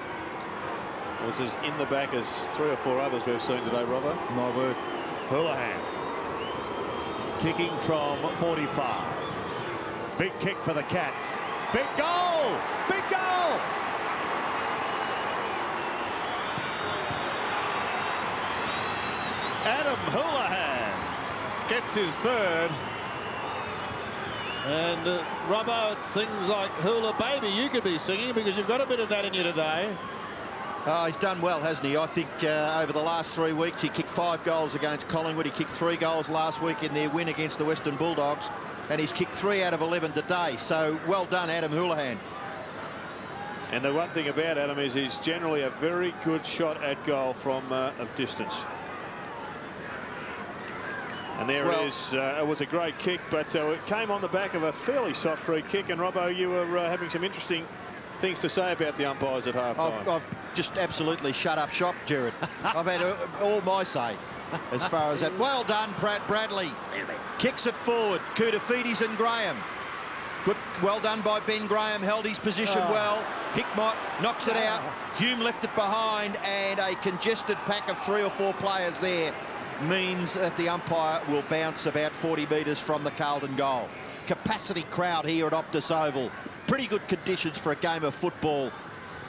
It was as in the back as 3 or 4 others we've seen today, Robbo. My word. Houlihan kicking from 45. Big kick for the Cats. Big goal! Big goal! Adam Houlihan gets his third. And Robbo, it's things like Hula Baby you could be singing, because you've got a bit of that in you today. Oh, he's done well, hasn't he? I think over the last 3 weeks he kicked 5 goals against Collingwood. He kicked 3 goals last week in their win against the Western Bulldogs, and he's kicked 3 out of 11 today. So well done, Adam Houlihan. And the one thing about Adam is he's generally a very good shot at goal from a distance. And there it is. It was a great kick, but it came on the back of a fairly soft free kick. And Robbo, you were having some interesting things to say about the umpires at half-time. I've just absolutely shut up shop, Jared. I've had all my say as far as that. Well done, Bradley. Kicks it forward. Koutafidis and Graham. Good. Well done by Ben Graham. Held his position well. Hickmott knocks it out. Hume left it behind, and a congested pack of 3 or 4 players there means that the umpire will bounce about 40 metres from the Carlton goal. Capacity crowd here at Optus Oval. Pretty good conditions for a game of football,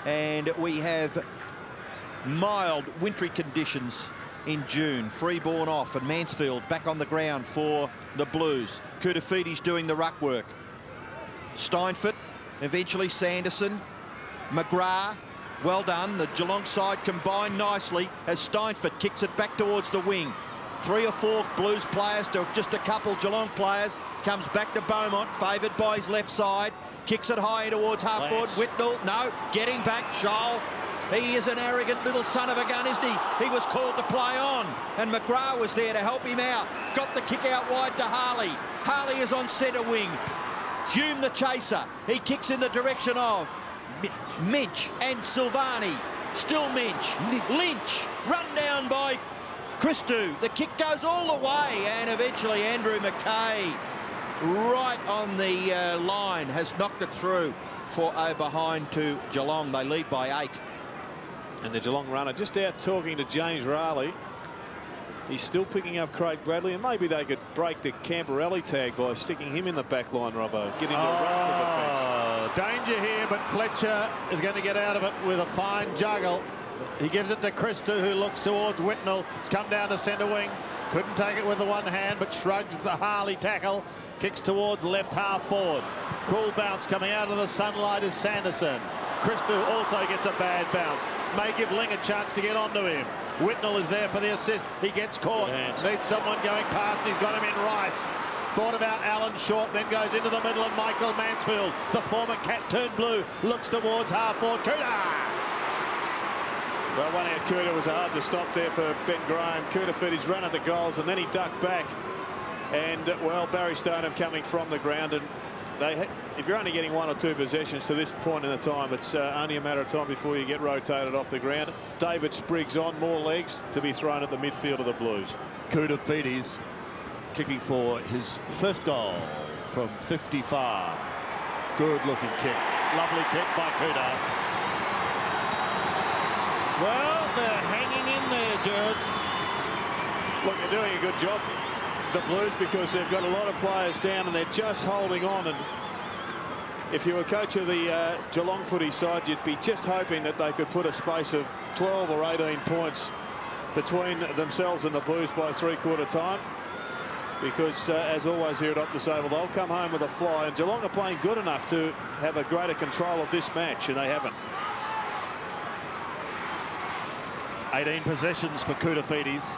and we have mild wintry conditions in June. Freeborn off, and Mansfield back on the ground for the Blues. Koutafidis doing the ruck work. Steinfort, eventually Sanderson, McGrath. Well done. The Geelong side combined nicely as Steinfort kicks it back towards the wing. 3 or 4 Blues players to just a couple Geelong players. Comes back to Beaumont, favoured by his left side. Kicks it high towards half forward. Whitnell, no, getting back. Scholl. He is an arrogant little son of a gun, isn't he? He was called to play on, and McGrath was there to help him out. Got the kick out wide to Harley. Harley is on centre wing. Hume the chaser. He kicks in the direction of Minch and Silvani. Still Minch. Lynch. Run down by Christou. The kick goes all the way, and eventually Andrew McKay, right on the line, has knocked it through for a behind to Geelong. They lead by 8. And the Geelong runner just out talking to James Raleigh. He's still picking up Craig Bradley, and maybe they could break the Camperelli tag by sticking him in the back line, Robbo. Getting a run for defence. Danger here, but Fletcher is going to get out of it with a fine juggle. He gives it to Christou, who looks towards Whitnell. He's come down to centre wing. Couldn't take it with the one hand, but shrugs the Harley tackle. Kicks towards left half forward. Cool bounce coming out of the sunlight is Sanderson. Christou also gets a bad bounce. May give Ling a chance to get onto him. Whitnell is there for the assist. He gets caught. Needs someone going past. He's got him in Rice. Thought about Alan Short, then goes into the middle of Michael Mansfield. The former Cat turned blue. Looks towards half forward. Cooter! Well, one out Cooter was hard to stop there for Ben Graham. Koutafidis run at the goals, and then he ducked back. And, well, Barry Stoneham coming from the ground. And if you're only getting 1 or 2 possessions to this point in the time, it's only a matter of time before you get rotated off the ground. David Spriggs on, more legs to be thrown at the midfield of the Blues. Koutafidis kicking for his first goal from 55. Good looking kick. Lovely kick by Cooter. Well, they're hanging in there, Jared. Look, they're doing a good job, the Blues, because they've got a lot of players down and they're just holding on. And if you were coach of the Geelong footy side, you'd be just hoping that they could put a space of 12 or 18 points between themselves and the Blues by 3/4 time. Because, as always here at Optus Oval, they'll come home with a fly. And Geelong are playing good enough to have a greater control of this match, and they haven't. 18 possessions for Koutafidis.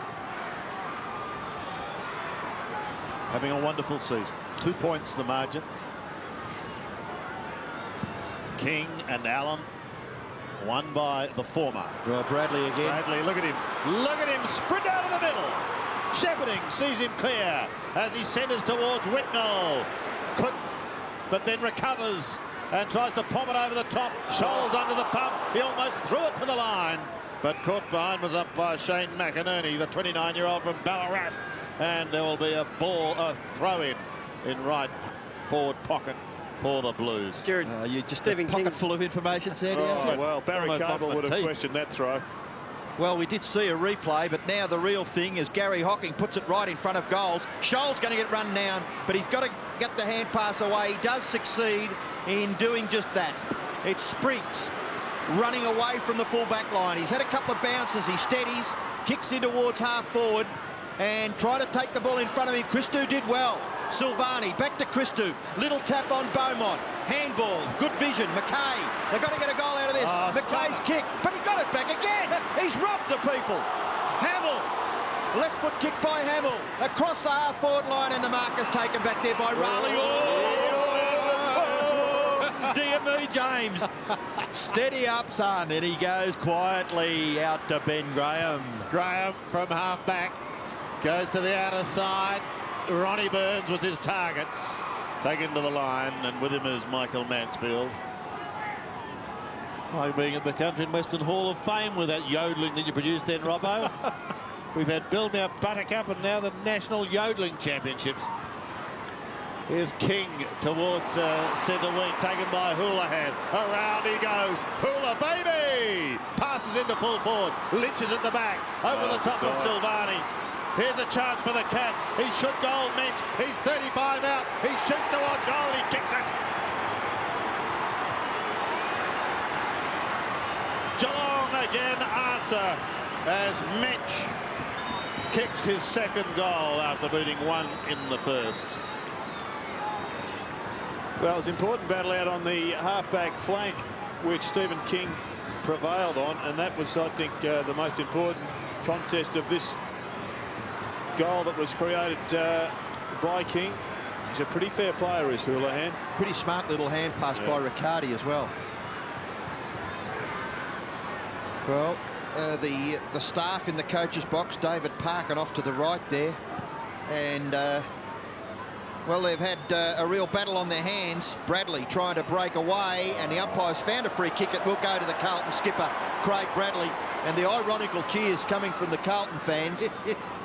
Having a wonderful season. 2 points the margin. King and Allen won by the former. Well, Bradley again. Bradley, look at him. Look at him sprint out of the middle. Shepherding sees him clear as he centres towards Whitnell. But then recovers and tries to pop it over the top. Scholl's under the pump. He almost threw it to the line, but caught behind was up by Shane McInerney, the 29-year-old from Ballarat. And there will be a throw-in right forward pocket for the Blues. Jared, you just Stephen a pocket King full of information, Sandy. Oh, well, Barry Carlton would have questioned that throw. Well, we did see a replay, but now the real thing is Gary Hocking puts it right in front of goals. Scholl's going to get run down, but he's got to get the hand pass away. He does succeed in doing just that. It's Spriggs running away from the full-back line. He's had a couple of bounces. He steadies, kicks in towards half-forward and try to take the ball in front of him. Christou did well. Silvani, back to Christou. Little tap on Beaumont. Handball, good vision. Mackay, they've got to get a goal out of this. Mackay's kick, but he got it back again. He's robbed the people. Hamill, left foot kick by Hamill. Across the half-forward line, and the mark is taken back there by Raleigh. Dear me, James. Steady up, son. And he goes quietly out to Ben Graham. Graham from half-back goes to the outer side. Ronnie Burns was his target. Taken to the line, and with him is Michael Mansfield. Like being at the Country and Western Hall of Fame with that yodeling that you produced then, Robbo. We've had Build Me Up Buttercup and now the National Yodeling Championships. Here's King towards centre wing, taken by Houlihan. Around he goes. Hula, baby! Passes into full forward. Lynch is at the back. Over the top of Silvani. Here's a chance for the Cats. He should goal Minch. He's 35 out. He shoots towards goal and he kicks it. Geelong again answer as Minch kicks his second goal after beating one in the first. Well, it was an important battle out on the half-back flank, which Stephen King prevailed on, and that was, I think, the most important contest of this goal that was created by King. He's a pretty fair player, is Houlihan. Pretty smart little hand pass by Riccardi as well. Well, the staff in the coach's box, David Parkin off to the right there, and well, they've had a real battle on their hands. Bradley trying to break away, and the umpires found a free kick. It will go to the Carlton skipper, Craig Bradley. And the ironical cheers coming from the Carlton fans.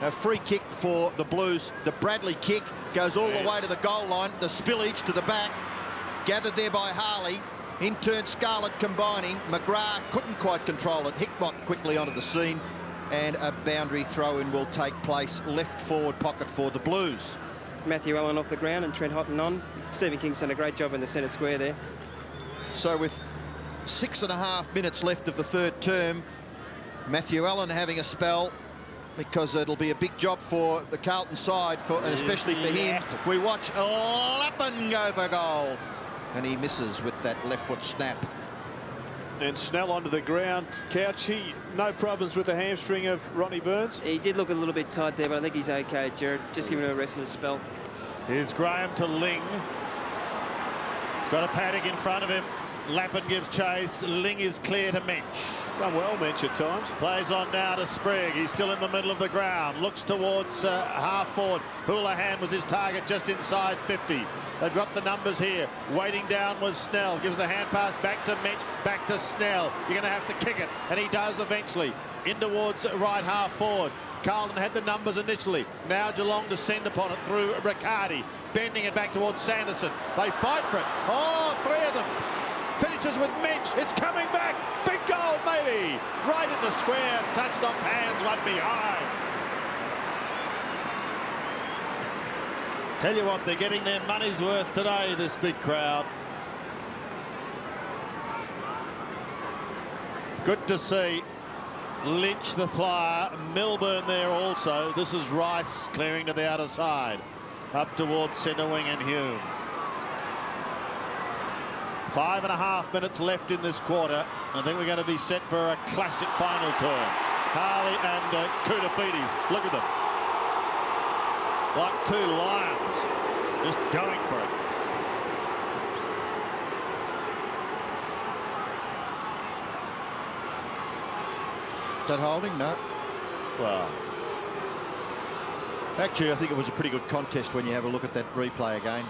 A free kick for the Blues. The Bradley kick goes all the way to the goal line. The spillage to the back. Gathered there by Harley. In turn, Scarlett combining. McGrath couldn't quite control it. Hickmott quickly onto the scene. And a boundary throw-in will take place. Left forward pocket for the Blues. Matthew Allen off the ground and Trent Houghton on. Stephen King's done a great job in the centre square there. So with 6.5 minutes left of the third term, Matthew Allen having a spell, because it'll be a big job for the Carlton side, and especially for him. We watch Lappin go for goal, and he misses with that left foot snap. And Snell onto the ground. Couch, no problems with the hamstring of Ronnie Burns. He did look a little bit tight there, but I think he's okay, Jared. Just giving him a rest and a spell. Here's Graham to Ling. Got a paddock in front of him. Lappin gives chase. Ling is clear to Minch. Done well, Minch, at times. Plays on now to Sprigg. He's still in the middle of the ground. Looks towards half forward. Houlihan was his target just inside 50. They've got the numbers here. Waiting down was Snell. Gives the hand pass back to Minch. Back to Snell. You're going to have to kick it. And he does eventually. In towards right half forward. Carlton had the numbers initially. Now Geelong descend upon it through Riccardi. Bending it back towards Sanderson. They fight for it. Oh, three of them. Finishes with Minch. It's coming back. Big goal, maybe. Right in the square. Touched off hands, one behind. Tell you what, they're getting their money's worth today, this big crowd. Good to see. Lynch the flyer. Milburn there also. This is Rice clearing to the outer side. Up towards centre wing and Hume. 5.5 minutes left in this quarter. I think we're going to be set for a classic final turn. Harley and Koutafidis. Look at them. Like two lions. Just going for it. That holding? No. Well, actually, I think it was a pretty good contest when you have a look at that replay again.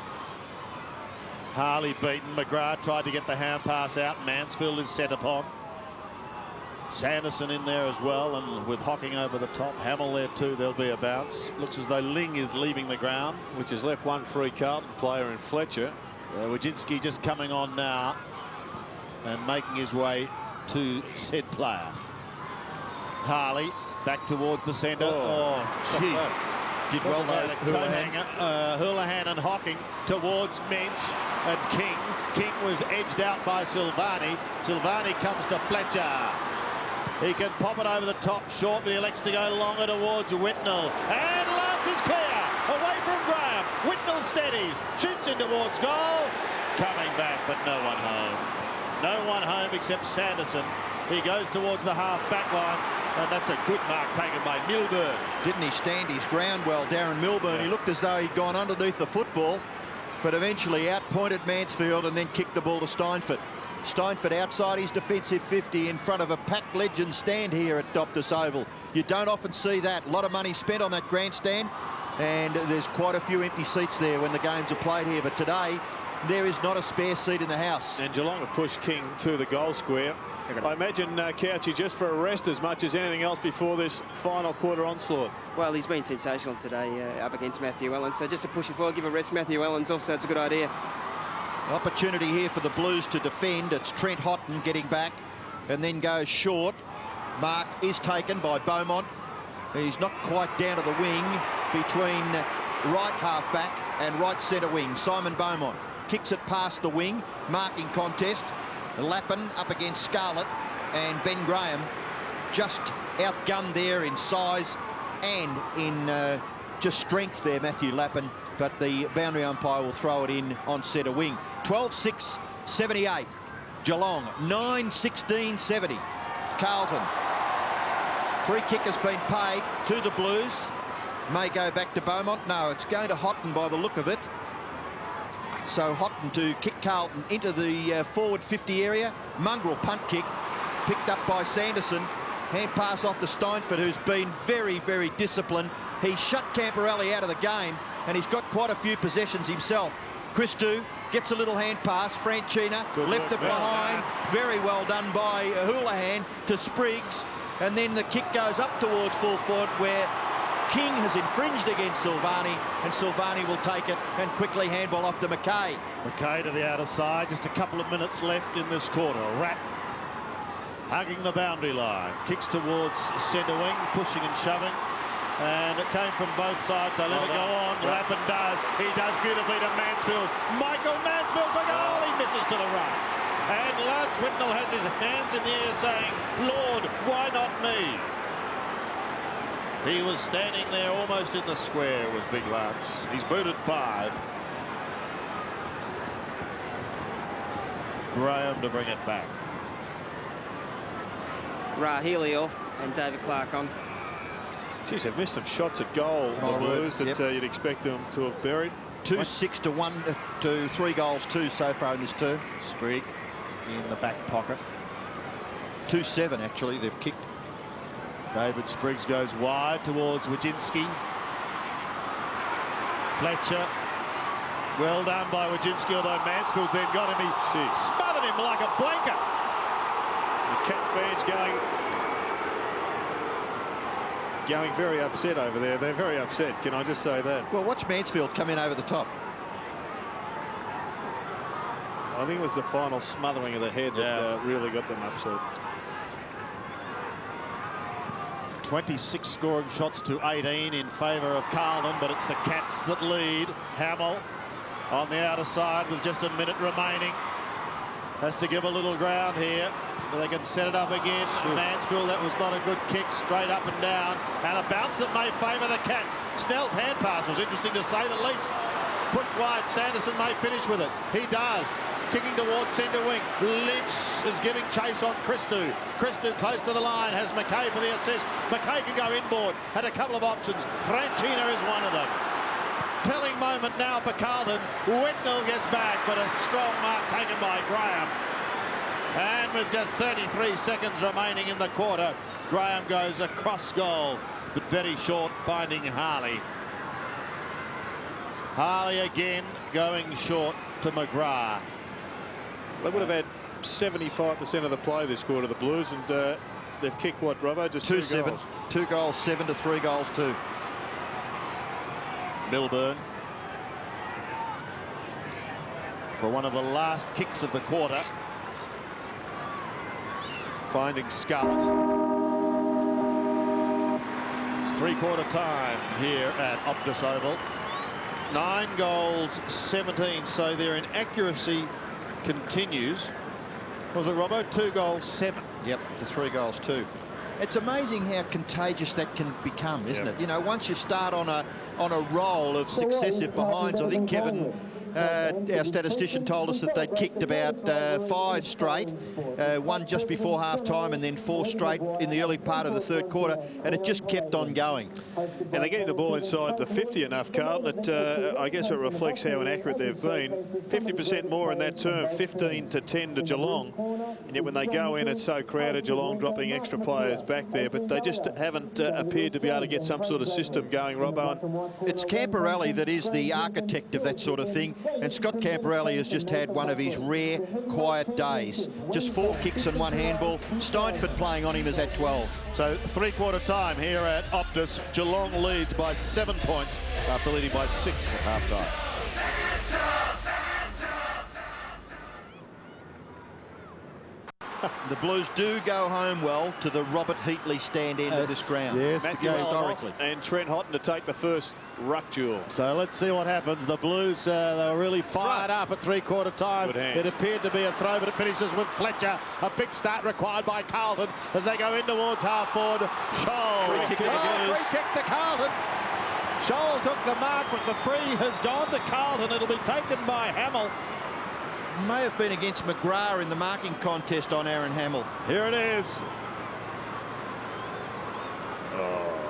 Harley beaten. McGrath tried to get the hand pass out. Mansfield is set upon. Sanderson in there as well, and with Hocking over the top. Hamill there too. There'll be a bounce. Looks as though Ling is leaving the ground, which has left one free Carlton player in Fletcher. Wojcinski just coming on now and making his way to said player. Harley back towards the centre. Oh, gee. Did well though, Houlihan. Houlihan and Hocking towards Mensch and King. King was edged out by Silvani. Silvani comes to Fletcher. He can pop it over the top short, but he elects to go longer towards Whitnell. And Lance is clear. Away from Graham. Whitnell steadies. Shoots in towards goal. Coming back, but no one home. No one home except Sanderson. He goes towards the half-back line, and that's a good mark taken by Milburn. Didn't he stand his ground well, Darren Milburn? He looked as though he'd gone underneath the football, but eventually outpointed Mansfield and then kicked the ball to Steinfort. Steinfort outside his defensive 50 in front of a packed legend stand here at Optus Oval. You don't often see that. A lot of money spent on that grandstand, and there's quite a few empty seats there when the games are played here. But today, there is not a spare seat in the house. And Geelong have pushed King to the goal square. I imagine Couchy just for a rest as much as anything else before this final quarter onslaught. Well, he's been sensational today up against Matthew Ellens. So just to push him forward, give a rest Matthew Ellens off, so it's a good idea. Opportunity here for the Blues to defend. It's Trent Houghton getting back and then goes short. Mark is taken by Beaumont. He's not quite down to the wing between right half-back and right centre wing. Simon Beaumont kicks it past the wing. Marking contest. Lappin up against Scarlett, and Ben Graham just outgunned there in size and in just strength there, Matthew Lappin, but the boundary umpire will throw it in on centre wing. 12-6, 78. Geelong, 9-16, 70. Carlton. Free kick has been paid to the Blues. May go back to Beaumont. No, it's going to Houghton by the look of it. So Houghton to kick Carlton into the forward 50 area. Mongrel punt kick picked up by Sanderson. Hand pass off to Steinfort, who's been very, very disciplined. He shut Camporelli out of the game, and he's got quite a few possessions himself. Christou gets a little hand pass. Franchina left it behind. Very well done by Houlihan to Spriggs. And then the kick goes up towards full forward, where King has infringed against Silvani, and Silvani will take it and quickly handball off to McKay. McKay to the outer side, just a couple of minutes left in this quarter. Rat hugging the boundary line, kicks towards centre wing, pushing and shoving, and it came from both sides, so let it go on. Lappin does, he does beautifully to Mansfield. Michael Mansfield for goal, he misses to the right. And Lance Whitnell has his hands in the air saying, Lord, why not me? He was standing there almost in the square, was Big Lance. He's booted 5. Graham to bring it back. Healy off and David Clark on. Geez, they've missed some shots at goal, the Blues, that you'd expect them to have buried. 2-6 to 1 to 3 goals 2 so far in this term. Sprigg in the back pocket. 2-7 actually they've kicked. David Spriggs goes wide towards Wojcinski. Fletcher. Well done by Wojcinski, although Mansfield's then got him. He smothered him like a blanket. The Cats fans going very upset over there. They're very upset, can I just say that? Well, watch Mansfield come in over the top. I think it was the final smothering of the head that really got them upset. 26 scoring shots to 18 in favour of Carlton, but it's the Cats that lead. Hamill on the outer side with just a minute remaining. Has to give a little ground here. They can set it up again. Mansfield, that was not a good kick, straight up and down. And a bounce that may favour the Cats. Snell's hand pass was interesting to say the least. Pushed wide, Sanderson may finish with it. He does. Kicking towards centre wing. Lynch is giving chase on Christou. Christou close to the line, has McKay for the assist. McKay can go inboard, had a couple of options. Franchina is one of them. Telling moment now for Carlton. Whitnell gets back, but a strong mark taken by Graham. And with just 33 seconds remaining in the quarter, Graham goes across goal, but very short, finding Harley. Harley again going short to McGrath. They would have had 75% of the play this quarter, the Blues, and they've kicked what, Robbo? Just 2 goals. 2 goals 7 to 3 goals 2. Milburn for one of the last kicks of the quarter, finding Scarlett. It's three-quarter time here at Optus Oval. 9 goals, 17. So their inaccuracy continues. Was it, Robbo? 2 goals, 7. Yep, the 3 goals too. It's amazing how contagious that can become, isn't it? You know, once you start on a roll of successive behinds, I think Kevin, our statistician, told us that they'd kicked about 5 straight, one just before half-time and then 4 straight in the early part of the third quarter, and it just kept on going. And they're getting the ball inside the 50 enough, Carlton. I guess it reflects how inaccurate they've been. 50% more in that term, 15-10 to Geelong. And yet when they go in, it's so crowded, Geelong dropping extra players back there, but they just haven't appeared to be able to get some sort of system going, Robbo. It's Camporelli that is the architect of that sort of thing, and Scott Camporelli has just had one of his rare, quiet days. Just 4 kicks and 1 handball. Steinford playing on him is at 12. So three-quarter time here at Optus. Geelong leads by 7 points after leading by 6 at half-time. The Blues do go home well to the Robert Heatley stand end of this ground. Yes, Matthew historically. and Trent Houghton to take the first ruck duel. So let's see what happens. The Blues, they were really fired up at three-quarter time. It appeared to be a throw, but it finishes with Fletcher. A big start required by Carlton as they go in towards half-forward. Scholl. Free kick to Carlton. Scholl took the mark, but the free has gone to Carlton. It'll be taken by Hamill. May have been against McGrath in the marking contest on Aaron Hamill. Here it is.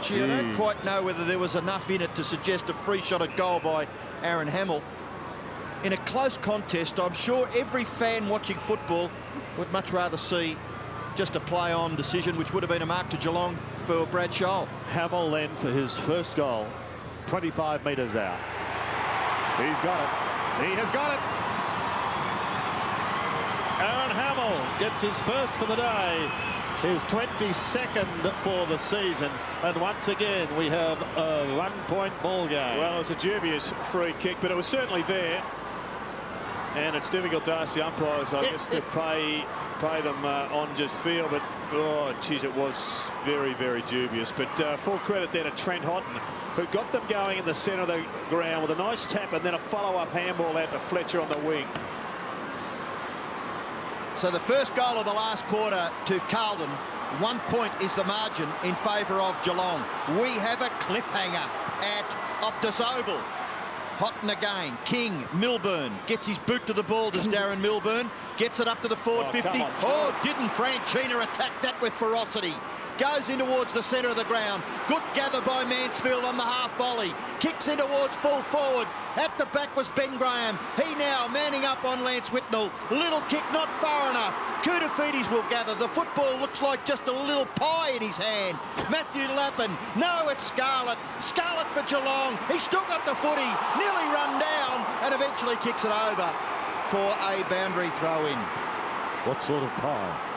Gee, I don't quite know whether there was enough in it to suggest a free shot at goal by Aaron Hamill. In a close contest, I'm sure every fan watching football would much rather see just a play-on decision, which would have been a mark to Geelong for Brad Scholl. Hamill then for his first goal, 25 metres out. He's got it. He has got it. Aaron Hamill gets his first for the day, his 22nd for the season, and once again we have a 1-point ball game. Well, it was a dubious free kick, but it was certainly there, and it's difficult to ask the umpires, I guess, to pay them on just feel, but oh geez, it was very, very dubious. But full credit there to Trent Houghton, who got them going in the centre of the ground with a nice tap and then a follow-up handball out to Fletcher on the wing. So the first goal of the last quarter to Carlton, 1 point is the margin in favour of Geelong. We have a cliffhanger at Optus Oval. Houghton again, King, Milburn, gets his boot to the ball, does Darren Milburn, gets it up to the forward 50. Didn't Franchina attack that with ferocity? Goes in towards the centre of the ground. Good gather by Mansfield on the half volley. Kicks in towards full forward. At the back was Ben Graham. He now manning up on Lance Whitnell. Little kick not far enough. Koutafidis will gather. The football looks like just a little pie in his hand. Matthew Lappin. No, it's Scarlett. Scarlett for Geelong. He's still got the footy. Nearly run down and eventually kicks it over for a boundary throw in. What sort of pie?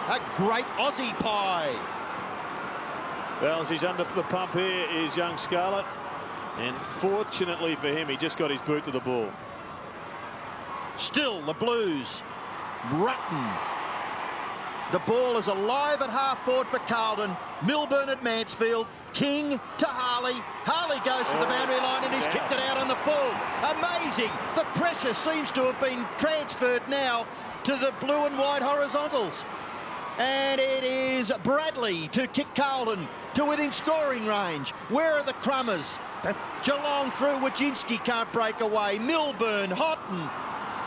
A great Aussie pie. Well, as he's under the pump here is young Scarlett, and fortunately for him, he just got his boot to the ball. Still the Blues. Bratton. The ball is alive at half forward for Carlton. Milburn at Mansfield. King to Harley. Harley goes for the boundary line and he's kicked it out on the full. Amazing. The pressure seems to have been transferred now to the blue and white horizontals. And it is Bradley to kick Carlton to within scoring range. Where are the Crummers? Geelong through. Wojcinski can't break away. Milburn, Houghton.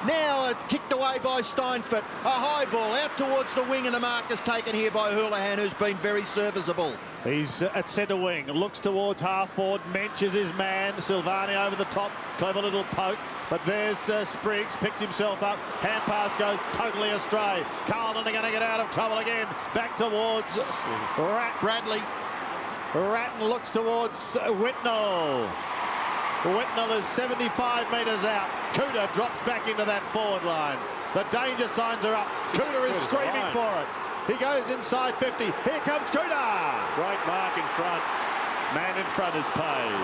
Now kicked away by Steinford. A high ball out towards the wing, and the mark is taken here by Houlihan, who's been very serviceable. He's at centre wing, looks towards half forward, mentions his man. Silvani over the top, clever little poke. But there's Spriggs, picks himself up. Hand pass goes totally astray. Carlton are going to get out of trouble again. Back towards Bradley. Ratton looks towards Whitnell. Whitnell is 75 metres out. Cooter drops back into that forward line. The danger signs are up. Cooter is screaming for it. He goes inside 50. Here comes Cooter. Great mark in front. Man in front is paid.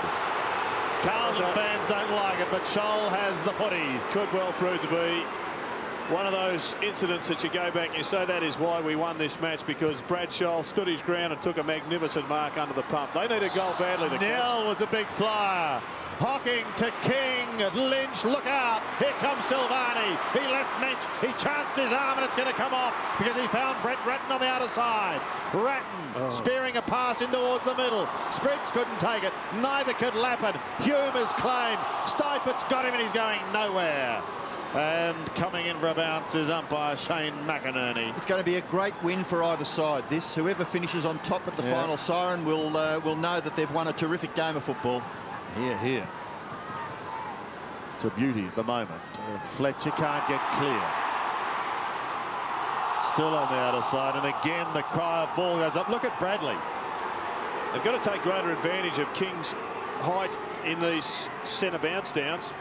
Carlton fans don't like it, but Scholl has the footy. Could well prove to be One of those incidents that you go back and you say that is why we won this match, because Bradshaw stood his ground and took a magnificent mark under the pump. They need a goal badly. The Nell was a big flyer. Hocking to King. Lynch, look out. Here comes Silvani. He left Lynch. He chanced his arm and it's going to come off because he found Brett Ratton on the outer side. Ratton spearing a pass in towards the middle. Spriggs couldn't take it. Neither could Lappin. Hume is claimed. Steifert's got him and he's going nowhere. And coming in for a bounce is umpire Shane McInerney. It's going to be a great win for either side. This, whoever finishes on top at the final siren will know that they've won a terrific game of football. Here. It's a beauty at the moment. Fletcher can't get clear. Still on the outer side, and again the cry of ball goes up. Look at Bradley. They've got to take greater advantage of King's height in these centre bounce downs.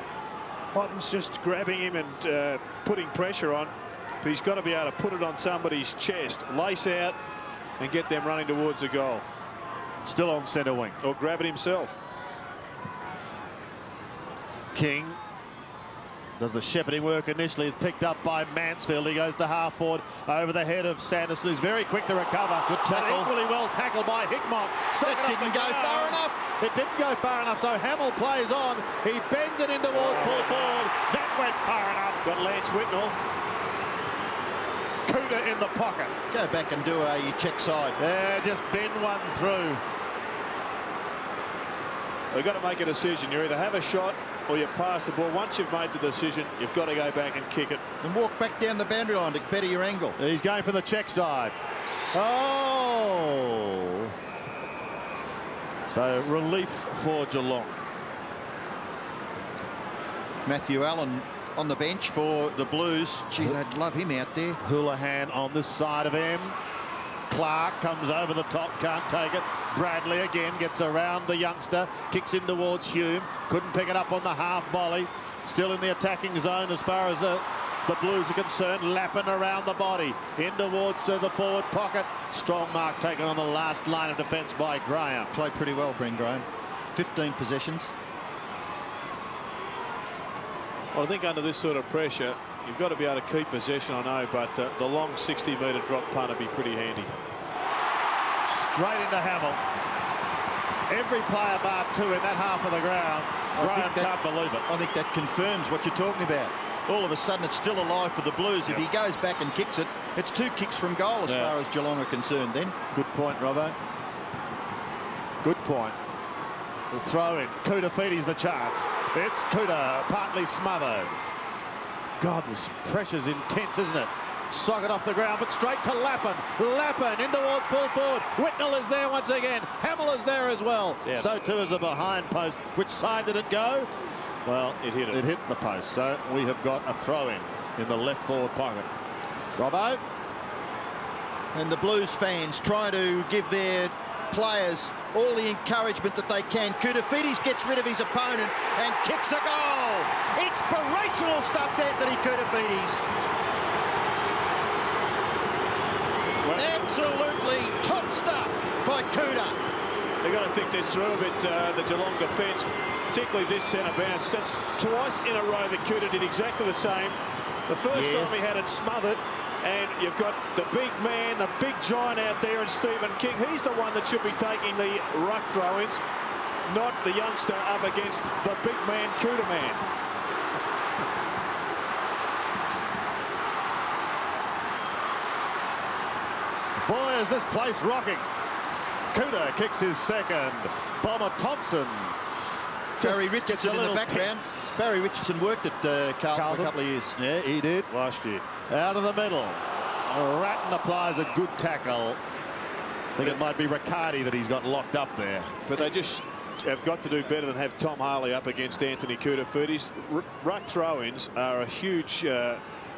Hotton's just grabbing him and putting pressure on, but he's got to be able to put it on somebody's chest, lace out and get them running towards the goal. Still on centre wing. Or grab it himself. King does the shepherding work initially, picked up by Mansfield. He goes to half forward over the head of Sanderson, who's very quick to recover. Good tackle. But equally well tackled by Hickmott. It didn't go far enough. It didn't go far enough, so Hamill plays on. He bends it in towards full forward. That went far enough. Got Lance Whitnell. Cooter in the pocket. Go back and do a check side. Yeah, just bend one through. They've got to make a decision. You either have a shot or you pass the ball. Once you've made the decision, you've got to go back and kick it. And walk back down the boundary line to better your angle. He's going for the check side. Oh! So relief for Geelong. Matthew Allen on the bench for the Blues. Gee, I'd love him out there. Houlihan on this side of him. Clark comes over the top, can't take it. Bradley again gets around the youngster, kicks in towards Hume, couldn't pick it up on the half volley. Still in the attacking zone as far as the Blues are concerned. Lappin around the body, in towards the forward pocket. Strong mark taken on the last line of defence by Graham. Played pretty well, Brent Graham. 15 possessions. Well, I think under this sort of pressure, you've got to be able to keep possession, I know, but the long 60-metre drop punt would be pretty handy. Straight into Hamill. Every player bar two in that half of the ground. Graham can't believe it. I think that confirms what you're talking about. All of a sudden, it's still alive for the Blues. If he goes back and kicks it, it's 2 kicks from goal as far as Geelong are concerned then. Good point, Robbo. Good point. The throw in. Cooter Feedy's the chance. It's Cooter partly smothered. God, this pressure's intense, isn't it? Socket off the ground, but straight to Lappin. Lappin in towards full forward. Whitnell is there once again. Hamill is there as well. Yeah. So too is a behind post. Which side did it go? Well, it hit it. It hit the post. So we have got a throw in the left forward pocket. Robbo. And the Blues fans try to give their players all the encouragement that they can. Koutafidis gets rid of his opponent and kicks a goal. Inspirational stuff, Anthony Koutafidis. Well, absolutely top stuff by Cooter. They've got to think this through a bit, the Geelong defence, particularly this centre bounce. That's twice in a row that Cooter did exactly the same. The first time he had it smothered, and you've got the big man, the big giant out there, and Stephen King. He's the one that should be taking the ruck throw-ins, not the youngster up against the big man, Cooter man. Boy, is this place rocking. Cooter kicks his second. Bomber Thompson. Barry Richardson in the background. Tense. Barry Richardson worked at Carlton for a couple of years. Yeah, he did. Last year. Out of the middle. Ratton applies a good tackle. I think it might be Riccardi that he's got locked up there. But they just have got to do better than have Tom Harley up against Anthony Koutafidis. Ruck throw-ins are a huge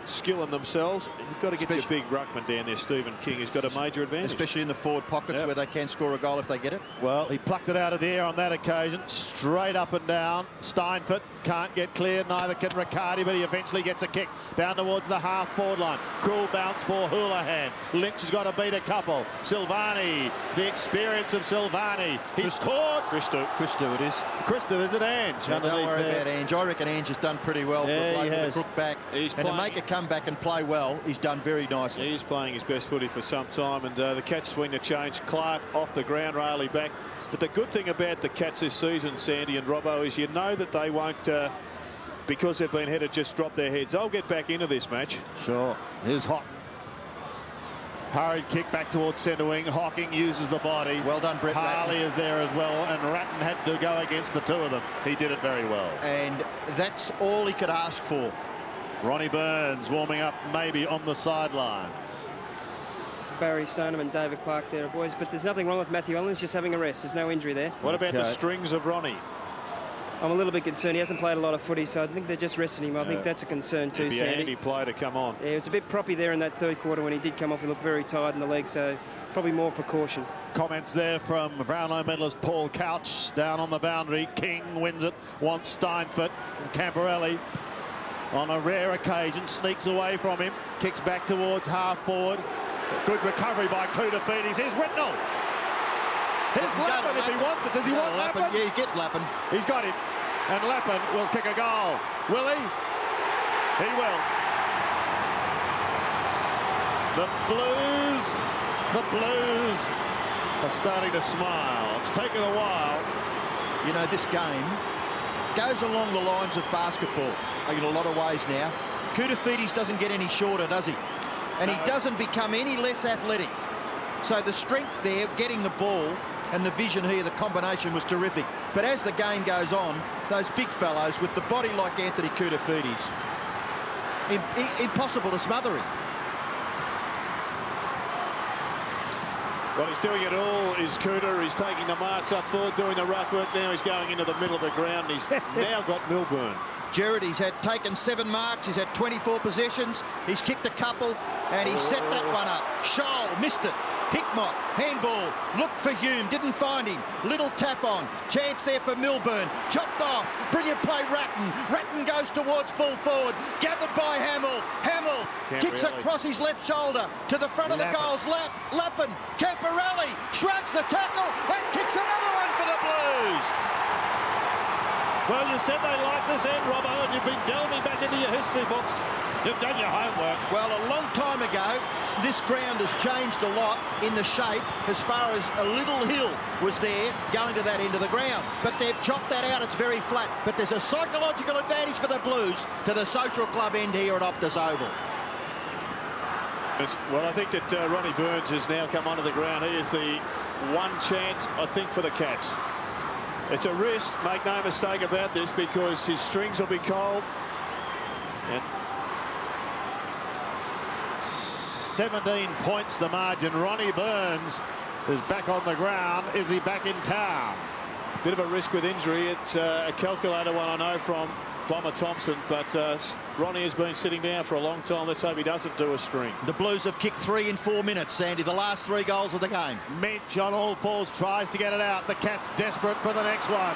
skill in themselves. You've got to get your big ruckman down there, Stephen King. He's got a major advantage. Especially in the forward pockets where they can score a goal if they get it. Well, he plucked it out of the air on that occasion. Straight up and down. Steinfort can't get clear. Neither can Riccardi, but he eventually gets a kick down towards the half-forward line. Cruel bounce for Houlihan. Lynch has got to beat a couple. Silvani, the experience of Silvani. He's caught. Christou it is. Christou, is it Ange? Don't worry about Ange. I reckon Ange has done pretty well for a bloke with a crook back. He's and to make a come back and play well, he's done very nicely. He's playing his best footy for some time, and the Cats swing the change. Clark off the ground, Rayleigh back. But the good thing about the Cats this season, Sandy and Robbo, is you know that they won't, because they've been headed, just drop their heads. They'll get back into this match. Sure. Here's Hocking. Hurried kick back towards centre wing. Hocking uses the body. Well done, Brett Harley is there as well, and Ratton had to go against the two of them. He did it very well. And that's all he could ask for. Ronnie Burns warming up maybe on the sidelines. Barry Stoneham and David Clark there, boys. But there's nothing wrong with Matthew Allen. He's just having a rest. There's no injury there. What about the strings of Ronnie? I'm a little bit concerned. He hasn't played a lot of footy, so I think they're just resting him. I think that's a concern too, It'd be a Sandy. handy play to come on. Yeah, it was a bit proppy there in that third quarter when he did come off. He looked very tired in the leg, so probably more precaution. Comments there from Brownlow medalist Paul Couch down on the boundary. King wins it, wants Steinfort. Camporelli on a rare occasion sneaks away from him, kicks back towards half forward. Good recovery by Koutafidis. Here's Whitnell. Here's Lappin if he wants it. Does he want Lappin? Yeah, you get Lappin. He's got him. And Lappin will kick a goal. Will he? He will. The Blues are starting to smile. It's taken a while. You know, this game goes along the lines of basketball in a lot of ways now. Koutafidis doesn't get any shorter, does he? And he doesn't become any less athletic. So the strength there, getting the ball, and the vision here, the combination was terrific. But as the game goes on, those big fellows with the body like Anthony Koutafidis, impossible to smother him. Well, he's doing it all, is Cooter. He's taking the marks up forward, doing the ruck work. Now he's going into the middle of the ground. He's now got Milburn. Jared, he's had taken 7 marks. He's had 24 possessions. He's kicked a couple, and he set that one up. Scholl missed it. Hickmott, handball, looked for Hume, didn't find him. Little tap on, chance there for Milburn, chopped off, brilliant play Ratton. Ratton goes towards full forward, gathered by Hamill. Hamill kicks across his left shoulder to the front of the goals. Lappin, Camporelli shrugs the tackle and kicks another one for the Blues. Well, you said they like this end, Robbo, and you've been delving back into your history books. You've done your homework. Well, a long time ago, this ground has changed a lot in the shape as far as a little hill was there going to that end of the ground. But they've chopped that out. It's very flat. But there's a psychological advantage for the Blues to the social club end here at Optus Oval. Well, I think that Ronnie Burns has now come onto the ground. He is the one chance, I think, for the Cats. It's a risk, make no mistake about this, because his strings will be cold. And 17 points the margin. Ronnie Burns is back on the ground. Is he back in town? Bit of a risk with injury. It's a calculator one, I know, from Bomber Thompson, but Ronnie has been sitting down for a long time. Let's hope he doesn't do a string. The Blues have kicked 3 in 4 minutes, Sandy, the last 3 goals of the game. Mitch on all fours tries to get it out. The Cats desperate for the next one.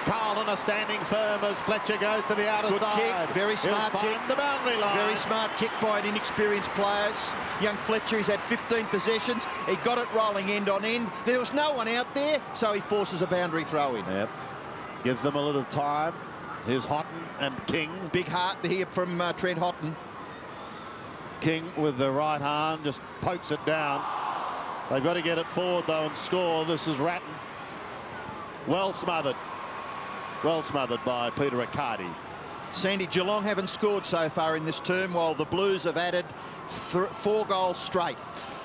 Carlton are standing firm as Fletcher goes to the outer Good side. kick, very smart He'll kick. find the boundary line. Very smart kick by an inexperienced player. Young Fletcher, he's had 15 possessions. He got it rolling end on end. There was no one out there, so he forces a boundary throw in. Yep. Gives them a little time. Here's Houghton and King. Big heart here from Trent Houghton. King with the right hand just pokes it down. They've got to get it forward though and score. This is Ratton. Well smothered. Well smothered by Peter Riccardi. Sandy, Geelong haven't scored so far in this term, while the Blues have added 4 goals straight.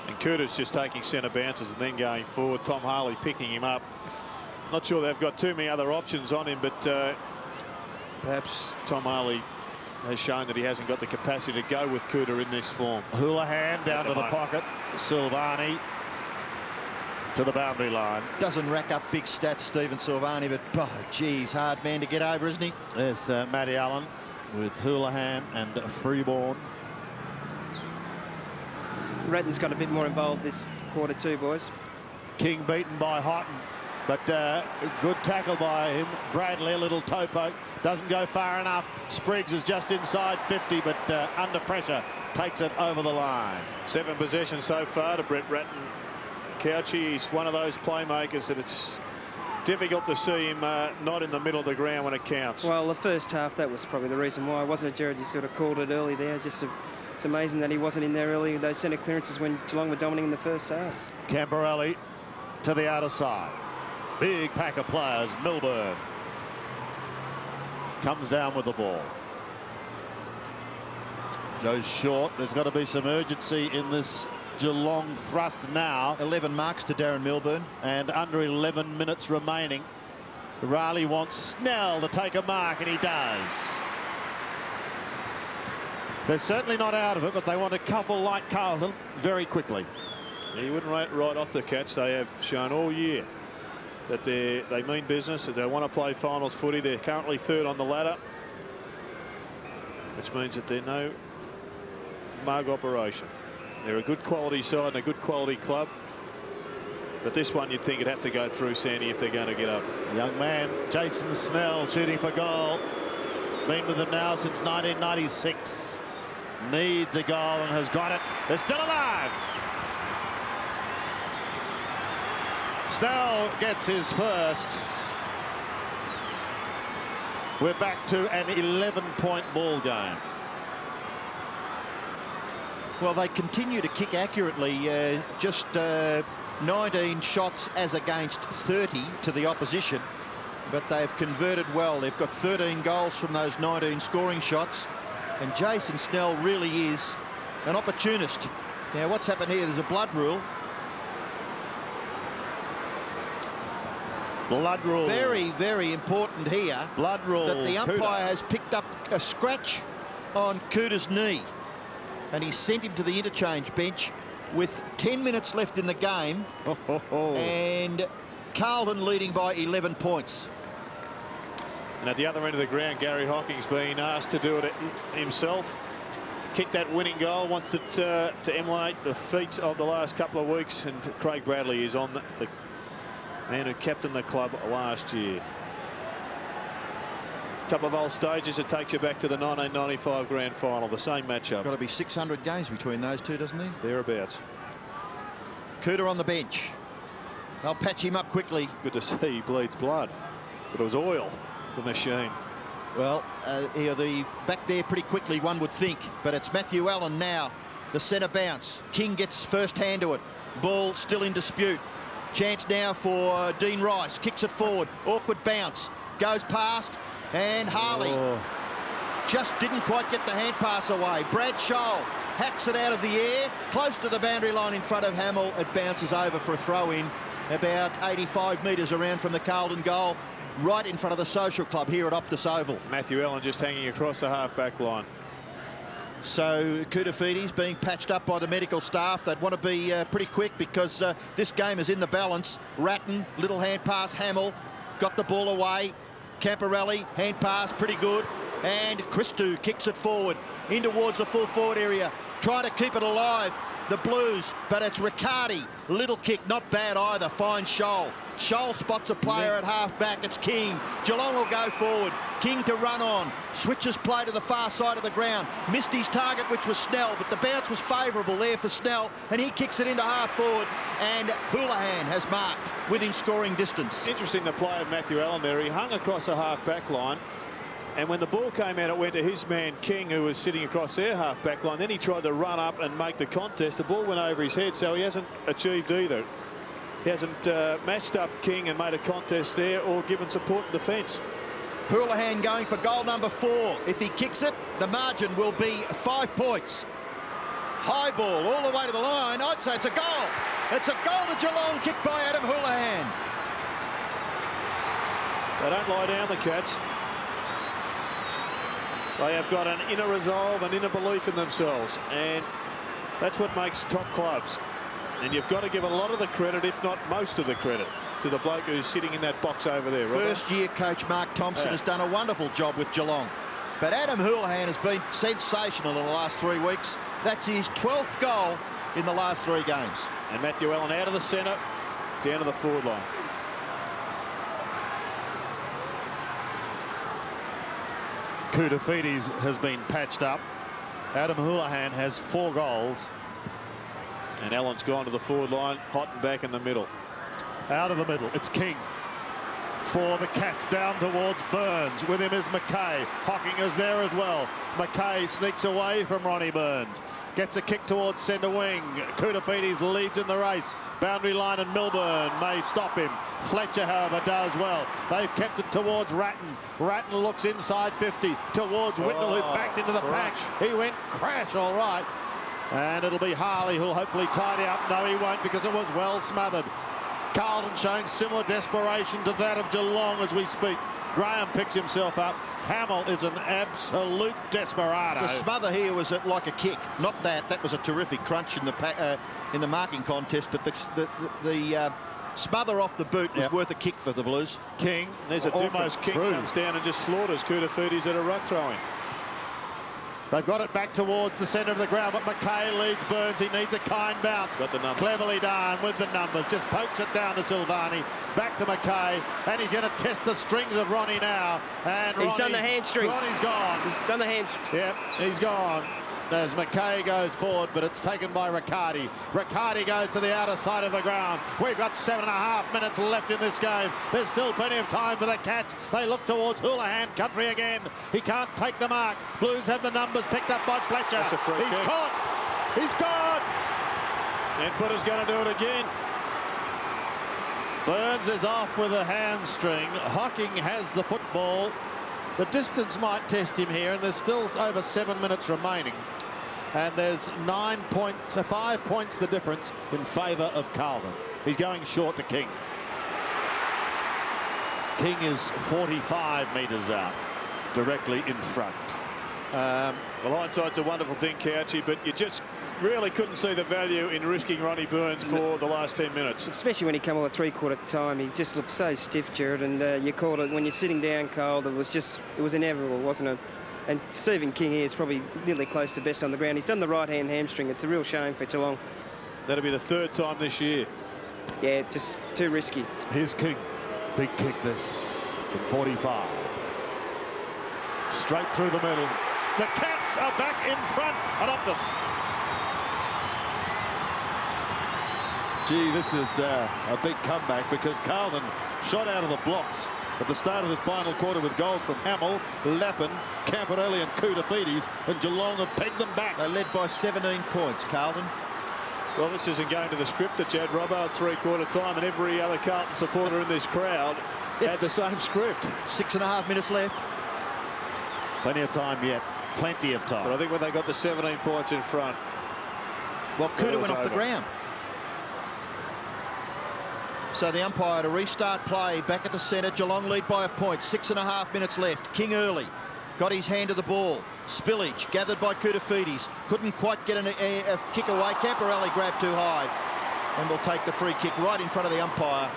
And Cooter's just taking centre bounces and then going forward. Tom Harley picking him up. Not sure they've got too many other options on him, but perhaps Tom Harley has shown that he hasn't got the capacity to go with Cooter in this form. Houlihan down to the pocket. Silvani to the boundary line. Doesn't rack up big stats, Stephen Silvani, but, oh, geez, hard man to get over, isn't he? There's Matty Allen with Houlihan and Freeborn. Ratton's got a bit more involved this quarter too, boys. King beaten by Houghton, but good tackle by him. Bradley, a little toe poke, doesn't go far enough. Spriggs is just inside 50, but under pressure takes it over the line. 7 possessions so far to Brett Ratton. Couchy, he's one of those playmakers that it's difficult to see him not in the middle of the ground when it counts. Well, the first half, that was probably the reason why. Wasn't it, Jared? You sort of called it early there. Just It's amazing that he wasn't in there early, those centre clearances when Geelong were dominating in the first half. Camporelli to the outer side. Big pack of players. Milburn comes down with the ball. Goes short. There's got to be some urgency in this Geelong thrust now. 11 marks to Darren Milburn. And under 11 minutes remaining. Riley wants Snell to take a mark, and he does. They're certainly not out of it, but they want a couple like Carlton very quickly. Yeah, you wouldn't write off the Cats. They have shown all year that they mean business, that they want to play finals footy. They're currently third on the ladder, which means that they're no mug operation. They're a good quality side and a good quality club. But this one, you'd think it'd have to go through Sandy if they're going to get up. Young man, Jason Snell, shooting for goal. Been with them now since 1996. Needs a goal and has got it. They're still alive. Snell gets his first. We're back to an 11-point ball game. Well, they continue to kick accurately. Just 19 shots as against 30 to the opposition, but they've converted well. They've got 13 goals from those 19 scoring shots, and Jason Snell really is an opportunist. Now, what's happened here? There's a blood rule. Blood rule. Very, very important here. Blood rule. That the umpire has picked up a scratch on Cooter's knee, and he sent him to the interchange bench with 10 minutes left in the game. And Carlton leading by 11 points. And at the other end of the ground, Gary Hocking's been asked to do it himself. Kick that winning goal, wants it to emulate the feats of the last couple of weeks. And Craig Bradley is on the man who captained the club last year. Couple of old stages, it takes you back to the 1995 grand final, the same matchup. Got to be 600 games between those two, doesn't he? Thereabouts. Cooter on the bench. They'll patch him up quickly. Good to see he bleeds blood, but it was oil, the machine. Well, back there pretty quickly, one would think, but it's Matthew Allen now. The centre bounce. King gets first hand to it. Ball still in dispute. Chance now for Dean Rice. Kicks it forward. Awkward bounce. Goes past. And Harley just didn't quite get the hand pass away. Brad Scholl hacks it out of the air, close to the boundary line in front of Hamill. It bounces over for a throw-in about 85 metres around from the Carlton goal, right in front of the Social Club here at Optus Oval. Matthew Allen just hanging across the half-back line. So Koutafidis being patched up by the medical staff. They'd want to be pretty quick because this game is in the balance. Ratton, little hand pass, Hamill, got the ball away. Camporelli, hand pass, pretty good. And Christou kicks it forward in towards the full forward area, trying to keep it alive. The Blues, but it's Riccardi. Little kick, not bad either. Finds Scholl. Scholl spots a player at half back. It's King. Geelong will go forward. King to run on. Switches play to the far side of the ground. Missed his target, which was Snell, but the bounce was favourable there for Snell, and he kicks it into half forward. And Houlihan has marked within scoring distance. Interesting, the play of Matthew Allen there. He hung across the half-back line. And when the ball came out, it went to his man King, who was sitting across their half-back line. Then he tried to run up and make the contest. The ball went over his head, so he hasn't achieved either. He hasn't matched up King and made a contest there or given support in defence. Houlihan going for goal number 4. If he kicks it, the margin will be 5 points. High ball all the way to the line. I'd say it's a goal. It's a goal to Geelong, kicked by Adam Houlihan. They don't lie down, the Cats. They have got an inner resolve, an inner belief in themselves, and that's what makes top clubs. And you've got to give a lot of the credit, if not most of the credit, to the bloke who's sitting in that box over there. First-year coach Mark Thompson has done a wonderful job with Geelong. But Adam Houlihan has been sensational in the last 3 weeks. That's his 12th goal in the last 3 games. And Matthew Allen out of the centre, down to the forward line. Koutafidis has been patched up. Adam Houlihan has 4 goals. And Allen's gone to the forward line, hot and back in the middle. Out of the middle, it's King. for the Cats down towards Burns. With him is McKay. Hocking is there as well. McKay sneaks away from Ronnie Burns. Gets a kick towards centre wing. Koutafidis leads in the race. Boundary line and Milburn may stop him. Fletcher, however, does well. They've kept it towards Ratton. Ratton looks inside 50 towards Whitnell, who backed into the pack. He went crash all right. And it'll be Harley who'll hopefully tidy up. No, he won't, because it was well smothered. Carlton showing similar desperation to that of Geelong as we speak. Graham picks himself up. Hamill is an absolute desperado. The smother here was like a kick, not that. That was a terrific crunch in the marking contest, but the smother off the boot was worth a kick for the Blues. King, there's a difference. King comes down and just slaughters Koutafidis at a ruck throwing. They've got it back towards the centre of the ground, but McKay leads Burns. He needs a kind bounce. Got the numbers. Cleverly done with the numbers. Just pokes it down to Silvani. Back to McKay, and he's going to test the strings of Ronnie now. And he's done the hamstring. Ronnie's gone. He's done the hamstring. Yep, he's gone. As McKay goes forward, but it's taken by Riccardi. Riccardi goes to the outer side of the ground. We've got 7.5 minutes left in this game. There's still plenty of time for the Cats. They look towards Houlihan country again. He can't take the mark. Blues have the numbers picked up by Fletcher. That's a free He's kick. caught. He's gone. And Butter's going to do it again. Burns is off with a hamstring. Hocking has the football. The distance might test him here, and there's still over 7 minutes remaining. And there's 5 points the difference in favour of Carlton. He's going short to King. King is 45 metres out, directly in front. Well, hindsight's a wonderful thing, Couchy, but you just really couldn't see the value in risking Ronnie Burns for the last 10 minutes. Especially when he came on at three-quarter time. He just looked so stiff, Jared, and you called it when you're sitting down cold. It was inevitable, wasn't it? And Stephen King here is probably nearly close to best on the ground. He's done the right-hand hamstring. It's a real shame for Geelong. That'll be the third time this year. Yeah, just too risky. Here's King. Big kick this from 45. Straight through the middle. The Cats are back in front at Optus. Gee, this is a big comeback, because Carlton shot out of the blocks at the start of this final quarter with goals from Hamill, Lappin, Camporelli and Koutafidis, and Geelong have pegged them back. They led by 17 points, Carlton. Well, this isn't going to the script that Chad Robbo at three-quarter time, and every other Carlton supporter in this crowd had the same script. 6.5 minutes left. Plenty of time yet. Plenty of time. But I think when they got the 17 points in front, Well, Kuta went off the over. ground. So the umpire to restart play back at the centre. Geelong lead by a point. 6.5 minutes left. King early. Got his hand to the ball. Spillage gathered by Koutafidis. Couldn't quite get a kick away. Camporelli grabbed too high and will take the free kick right in front of the umpire.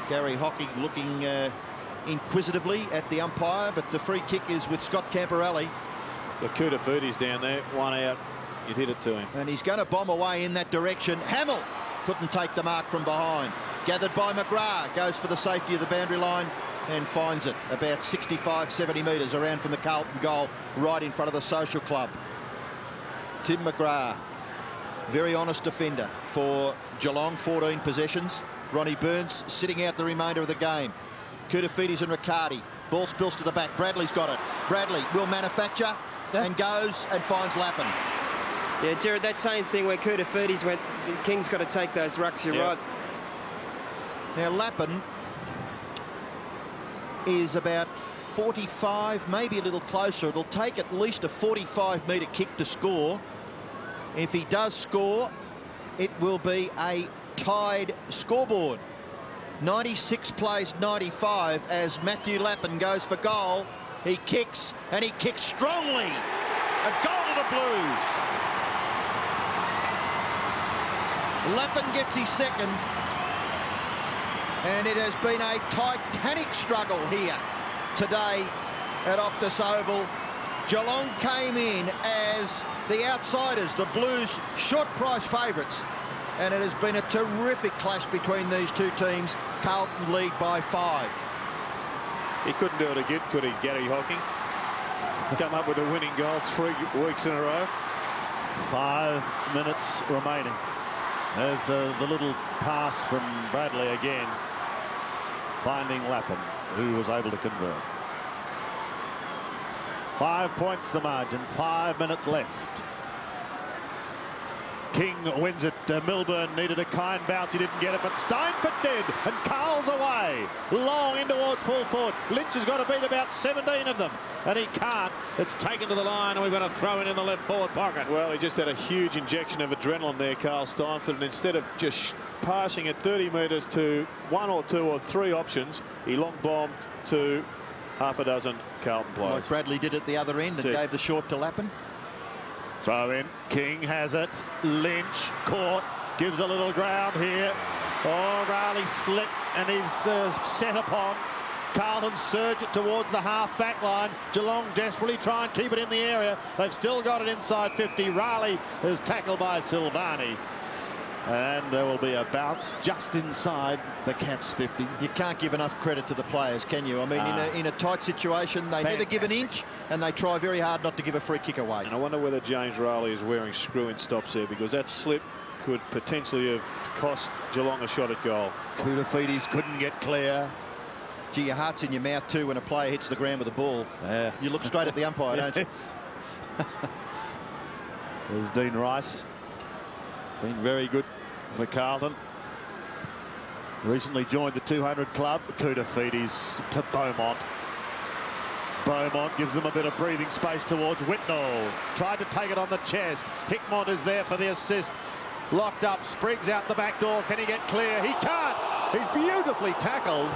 Gary Hocking looking inquisitively at the umpire, but the free kick is with Scott Camporelli. the Koutafidis down there, one out, you'd hit it to him. And he's going to bomb away in that direction. Hamill couldn't take the mark from behind. Gathered by McGrath, goes for the safety of the boundary line and finds it about 65, 70 metres around from the Carlton goal, right in front of the Social Club. Tim McGrath, very honest defender for Geelong, 14 possessions. Ronnie Burns sitting out the remainder of the game. Koutafidis and Riccardi. Ball spills to the back. Bradley's got it. Bradley will manufacture and goes and finds Lappin. Yeah, Jared, that same thing where Koutafidis went, King's got to take those rucks, you're right. Now Lappin is about 45, maybe a little closer. It'll take at least a 45-metre kick to score. If he does score, it will be a tied scoreboard. 96 plays 95 as Matthew Lappin goes for goal. He kicks, and he kicks strongly. A goal to the Blues. Lappin gets his second. And it has been a titanic struggle here today at Optus Oval. Geelong came in as the outsiders, the Blues short price favourites. And it has been a terrific clash between these two teams. Carlton lead by 5. He couldn't do it again, could he, Gary Hocking? Come up with a winning goal 3 weeks in a row. 5 minutes remaining. There's the little pass from Bradley again. finding Lappin, who was able to convert. 5 points the margin, 5 minutes left. King wins it. Milburn needed a kind bounce. He didn't get it, but Steinfort did. And Carl's away. Long in towards full forward. Lynch has got to beat about 17 of them. And he can't. It's taken to the line, and we've got to throw it in the left forward pocket. Well, he just had a huge injection of adrenaline there, Carl Steinfort. And instead of just passing at 30 metres to 1 or 2 or 3 options, he long bombed to half a dozen Carlton players. Like Bradley did at the other end and gave the short to Lappin. Throw in. King has it. Lynch caught. Gives a little ground here. Oh, Riley slipped and he's set upon. Carlton surge it towards the half-back line. Geelong desperately try and keep it in the area. They've still got it inside 50. Riley is tackled by Silvani. And there will be a bounce just inside the Cats' 50. You can't give enough credit to the players, can you? I mean, in a tight situation, they never give an inch, and they try very hard not to give a free kick away. And I wonder whether James Riley is wearing screw-in stops there, because that slip could potentially have cost Geelong a shot at goal. Koutafidis couldn't get clear. Gee, your heart's in your mouth too when a player hits the ground with a ball. Yeah. You look straight at the umpire, don't you? There's Dean Rice. Been very good for Carlton. Recently joined the 200 club. Koutafidis to Beaumont. Beaumont gives them a bit of breathing space towards Whitnall. Tried to take it on the chest. Hickmont is there for the assist. Locked up. Spriggs out the back door. Can he get clear? He can't. He's beautifully tackled.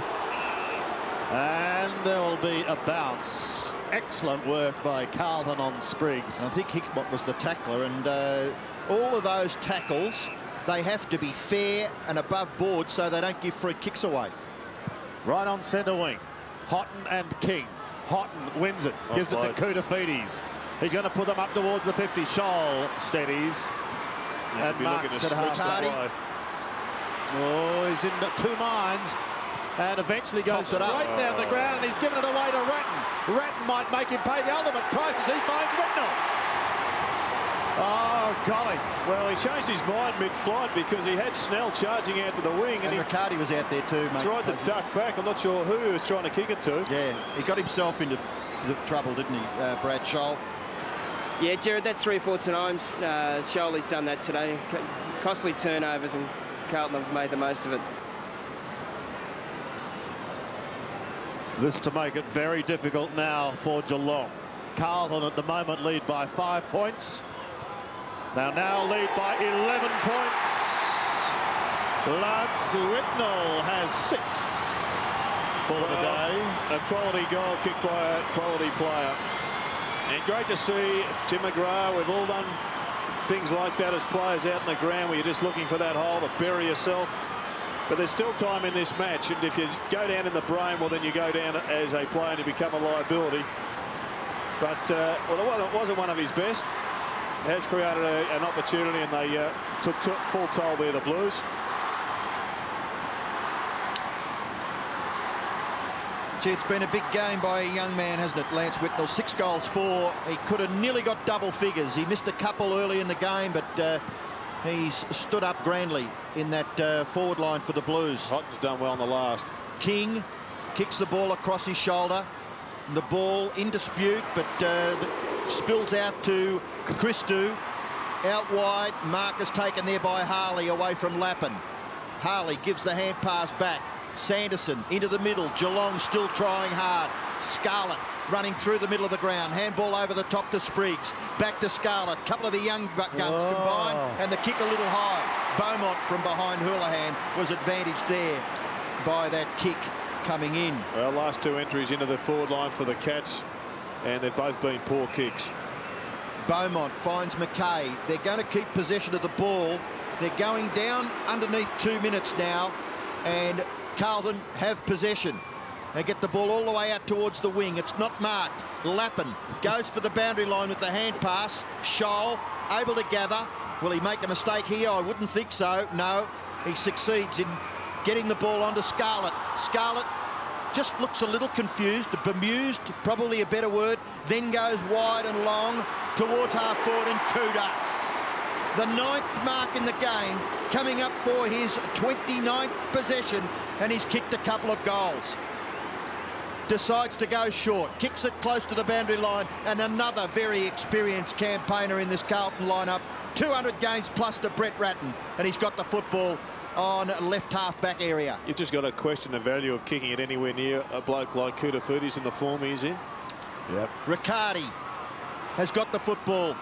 And there will be a bounce. Excellent work by Carlton on Spriggs. I think Hickmott was the tackler, and all of those tackles, they have to be fair and above board so they don't give free kicks away. Right on centre wing. Houghton and King. Houghton wins it. Gives it to Koutafidis. He's going to put them up towards the 50. Scholl steadies. And marks at half. Oh, he's in 2 minds. And eventually goes straight down the ground, and he's given it away to Ratton. Ratton might make him pay the ultimate price as he finds Whitnall. Oh, golly. Well, he changed his mind mid-flight because he had Snell charging out to the wing. And Riccardi was out there too, mate. Tried to duck back. I'm not sure who he was trying to kick it to. Yeah, he got himself into trouble, didn't he, Brad Scholl? Yeah, Jared, that's 3 or 4 times. Scholl's done that today. Costly turnovers, and Carlton have made the most of it. This to make it very difficult now for Geelong. Carlton at the moment lead by 5 points. Now lead by 11 points. Lance Whitnall has 6 for the day. A quality goal kicked by a quality player. And great to see Tim McGrath. We've all done things like that as players out in the ground where you're just looking for that hole to bury yourself. But there's still time in this match, and if you go down in the brain, well, then you go down as a player and you become a liability. But, well, it wasn't one of his best. Has created an opportunity, and they took full toll there, the Blues. Gee, it's been a big game by a young man, hasn't it, Lance Whitnall? 6 goals, 4. He could have nearly got double figures. He missed a couple early in the game, but he's stood up grandly in that forward line for the Blues. Houghton's done well in the last. King kicks the ball across his shoulder. And the ball in dispute, but spills out to Christou. Out wide. Mark is taken there by Harley away from Lappin. Harley gives the hand pass back. Sanderson into the middle. Geelong still trying hard. Scarlett running through the middle of the ground. Handball over the top to Spriggs. Back to Scarlett. Couple of the young guns combined, and the kick a little high. Beaumont from behind Houlihan was advantaged there by that kick coming in. Well, last 2 entries into the forward line for the Cats, and they've both been poor kicks. Beaumont finds McKay. They're going to keep possession of the ball. They're going down underneath 2 minutes now, and Carlton have possession. They get the ball all the way out towards the wing. It's not marked. Lappin goes for the boundary line with the hand pass. Scholl able to gather. Will he make a mistake here? I wouldn't think so. No, he succeeds in getting the ball onto Scarlett. Scarlett just looks a little confused, bemused, probably a better word, then goes wide and long towards half forward, and Kuda the 9th mark in the game, coming up for his 29th possession, and he's kicked a couple of goals. Decides to go short, kicks it close to the boundary line, and another very experienced campaigner in this Carlton lineup. 200 games plus to Brett Ratton, and he's got the football on left half-back area. You've just got to question the value of kicking it anywhere near a bloke like Kutafutis in the form he's in. Yep. Riccardi has got the football.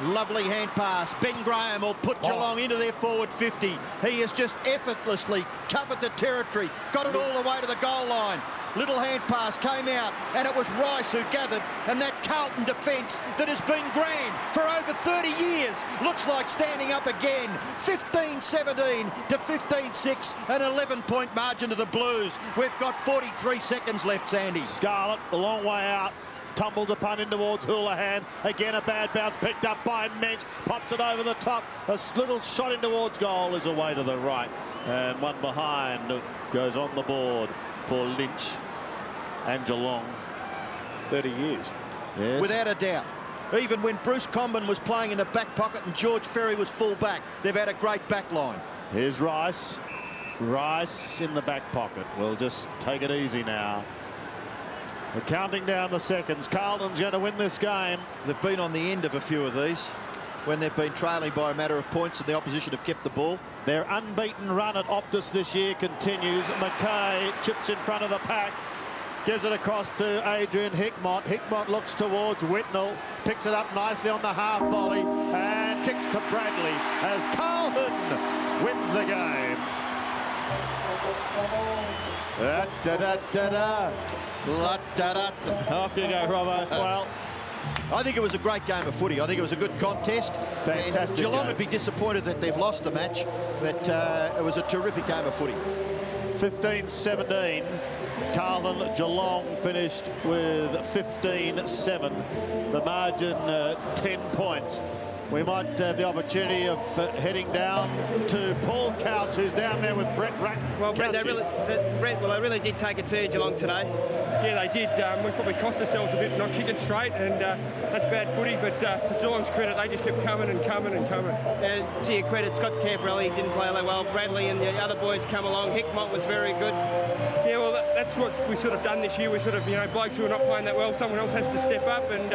Lovely hand pass. Ben Graham will put Geelong into their forward 50. He has just effortlessly covered the territory, got it all the way to the goal line. Little hand pass came out, and it was Rice who gathered, and that Carlton defence that has been grand for over 30 years looks like standing up again. 15-17 to 15-6, an 11-point margin to the Blues. We've got 43 seconds left, Sandy. Scarlett, a long way out. Tumbles a punt in towards Houlihan. Again, a bad bounce picked up by Mensch. Pops it over the top. A little shot in towards goal is away to the right. And one behind goes on the board for Lynch and Geelong. 30 years. Yes. Without a doubt. Even when Bruce Comben was playing in the back pocket and George Ferry was full back, they've had a great back line. Here's Rice. Rice in the back pocket. We'll just take it easy now. They're counting down the seconds. Carlton's going to win this game. They've been on the end of a few of these when they've been trailing by a matter of points and the opposition have kept the ball. Their unbeaten run at Optus this year continues. McKay chips in front of the pack. Gives it across to Adrian Hickmott. Hickmott looks towards Whitnell. Picks it up nicely on the half volley and kicks to Bradley as Carlton wins the game. Da-da-da-da-da. Off you go, Robbo. Well, I think it was a great game of footy. I think it was a good contest. Fantastic And Geelong game. would be disappointed that they've lost the match, but it was a terrific game of footy. 15-17. Carlton, Geelong finished with 15-7. The margin 10 points. We might have the opportunity of heading down to Paul Couch, who's down there with Brett Ratton. Well, Brett, they really did take it to Geelong today. Yeah, they did. We probably cost ourselves a bit not kicking straight, and that's bad footy. But to Geelong's credit, they just kept coming and coming and coming. To your credit, Scott Camperelli didn't play that well. Bradley and the other boys come along. Hickmott was very good. Yeah, well, that's what we sort of done this year. We sort of, blokes who are not playing that well, someone else has to step up and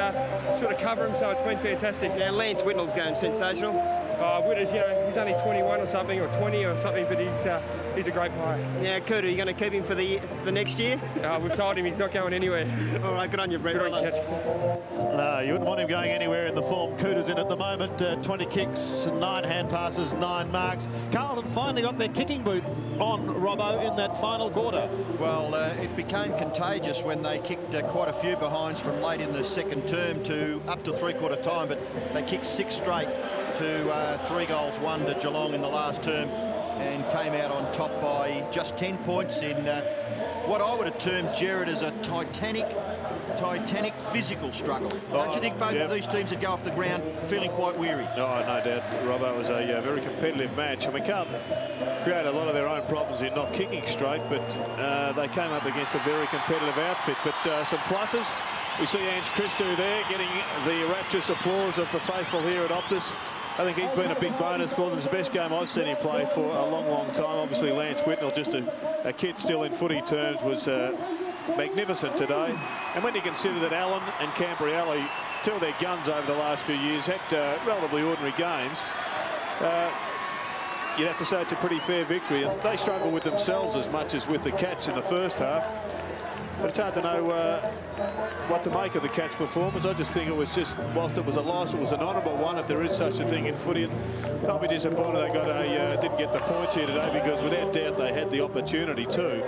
sort of cover them. So it's been fantastic. Yeah, Lance Whitnell's game sensational. Witters, he's only 21 or something, or 20 or something, but he's a great player. Yeah, Cooter, are you going to keep him for the next year? We've told him he's not going anywhere. All right, good on you, Brett. Good on catch. No, you wouldn't want him going anywhere in the form Cooter's in at the moment. 20 kicks, 9 hand passes, 9 marks. Carlton finally got their kicking boot on, Robbo, in that final quarter. Well, it became contagious when they kicked quite a few behinds from late in the second term to up to three-quarter time, but they kicked 6 straight to 3 goals, 1 to Geelong in the last term, and came out on top by just 10 points in what I would have termed, Jared, as a titanic physical struggle. Don't you think both of these teams would go off the ground feeling quite weary? Oh, no doubt, Robbo. It was a very competitive match. I mean, Carlton created a lot of their own problems in not kicking straight, but they came up against a very competitive outfit. But some pluses. We see Ange Christou there getting the rapturous applause of the faithful here at Optus. I think he's been a big bonus for them. It's the best game I've seen him play for a long, long time. Obviously, Lance Whitnell, just a kid still in footy terms, was magnificent today. And when you consider that Allen and Camperelli, two of their guns over the last few years, had relatively ordinary games, you'd have to say it's a pretty fair victory. And they struggle with themselves as much as with the Cats in the first half. But it's hard to know what to make of the Cats' performance. I just think it was just, whilst it was a loss, it was an honourable one, if there is such a thing in footy. And they'll be disappointed they didn't get the points here today, because without doubt they had the opportunity too.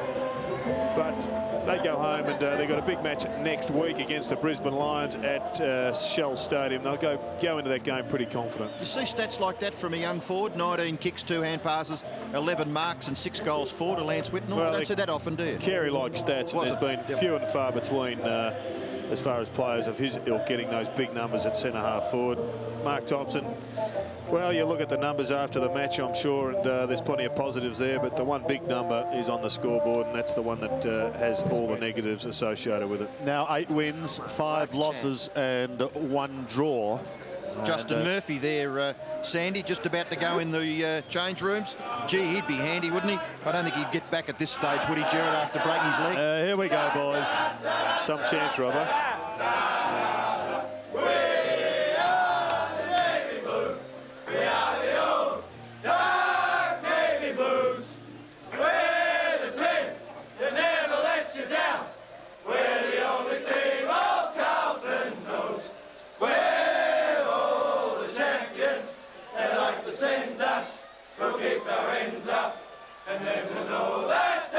But they go home and they've got a big match next week against the Brisbane Lions at Shell Stadium. They'll go into that game pretty confident. You see stats like that from a young forward, 19 kicks, 2 hand passes, 11 marks and 6 goals for to Lance Whitnell. Well, don't see that often, do you? Carey-like stats, and there's been few and far between as far as players of his ilk getting those big numbers at centre-half forward. Mark Thompson, well, you look at the numbers after the match, I'm sure, and there's plenty of positives there, but the one big number is on the scoreboard, and that's the one that has all the negatives associated with it. Now 8 wins, 5 losses and 1 draw Justin Murphy there, Sandy, just about to go in the change rooms. Gee, he'd be handy, wouldn't he? I don't think he'd get back at this stage, would he, Gerard, after breaking his leg? Here we go, boys. Some chance, Robbo. Send us, we'll keep our hands up, and then we'll know that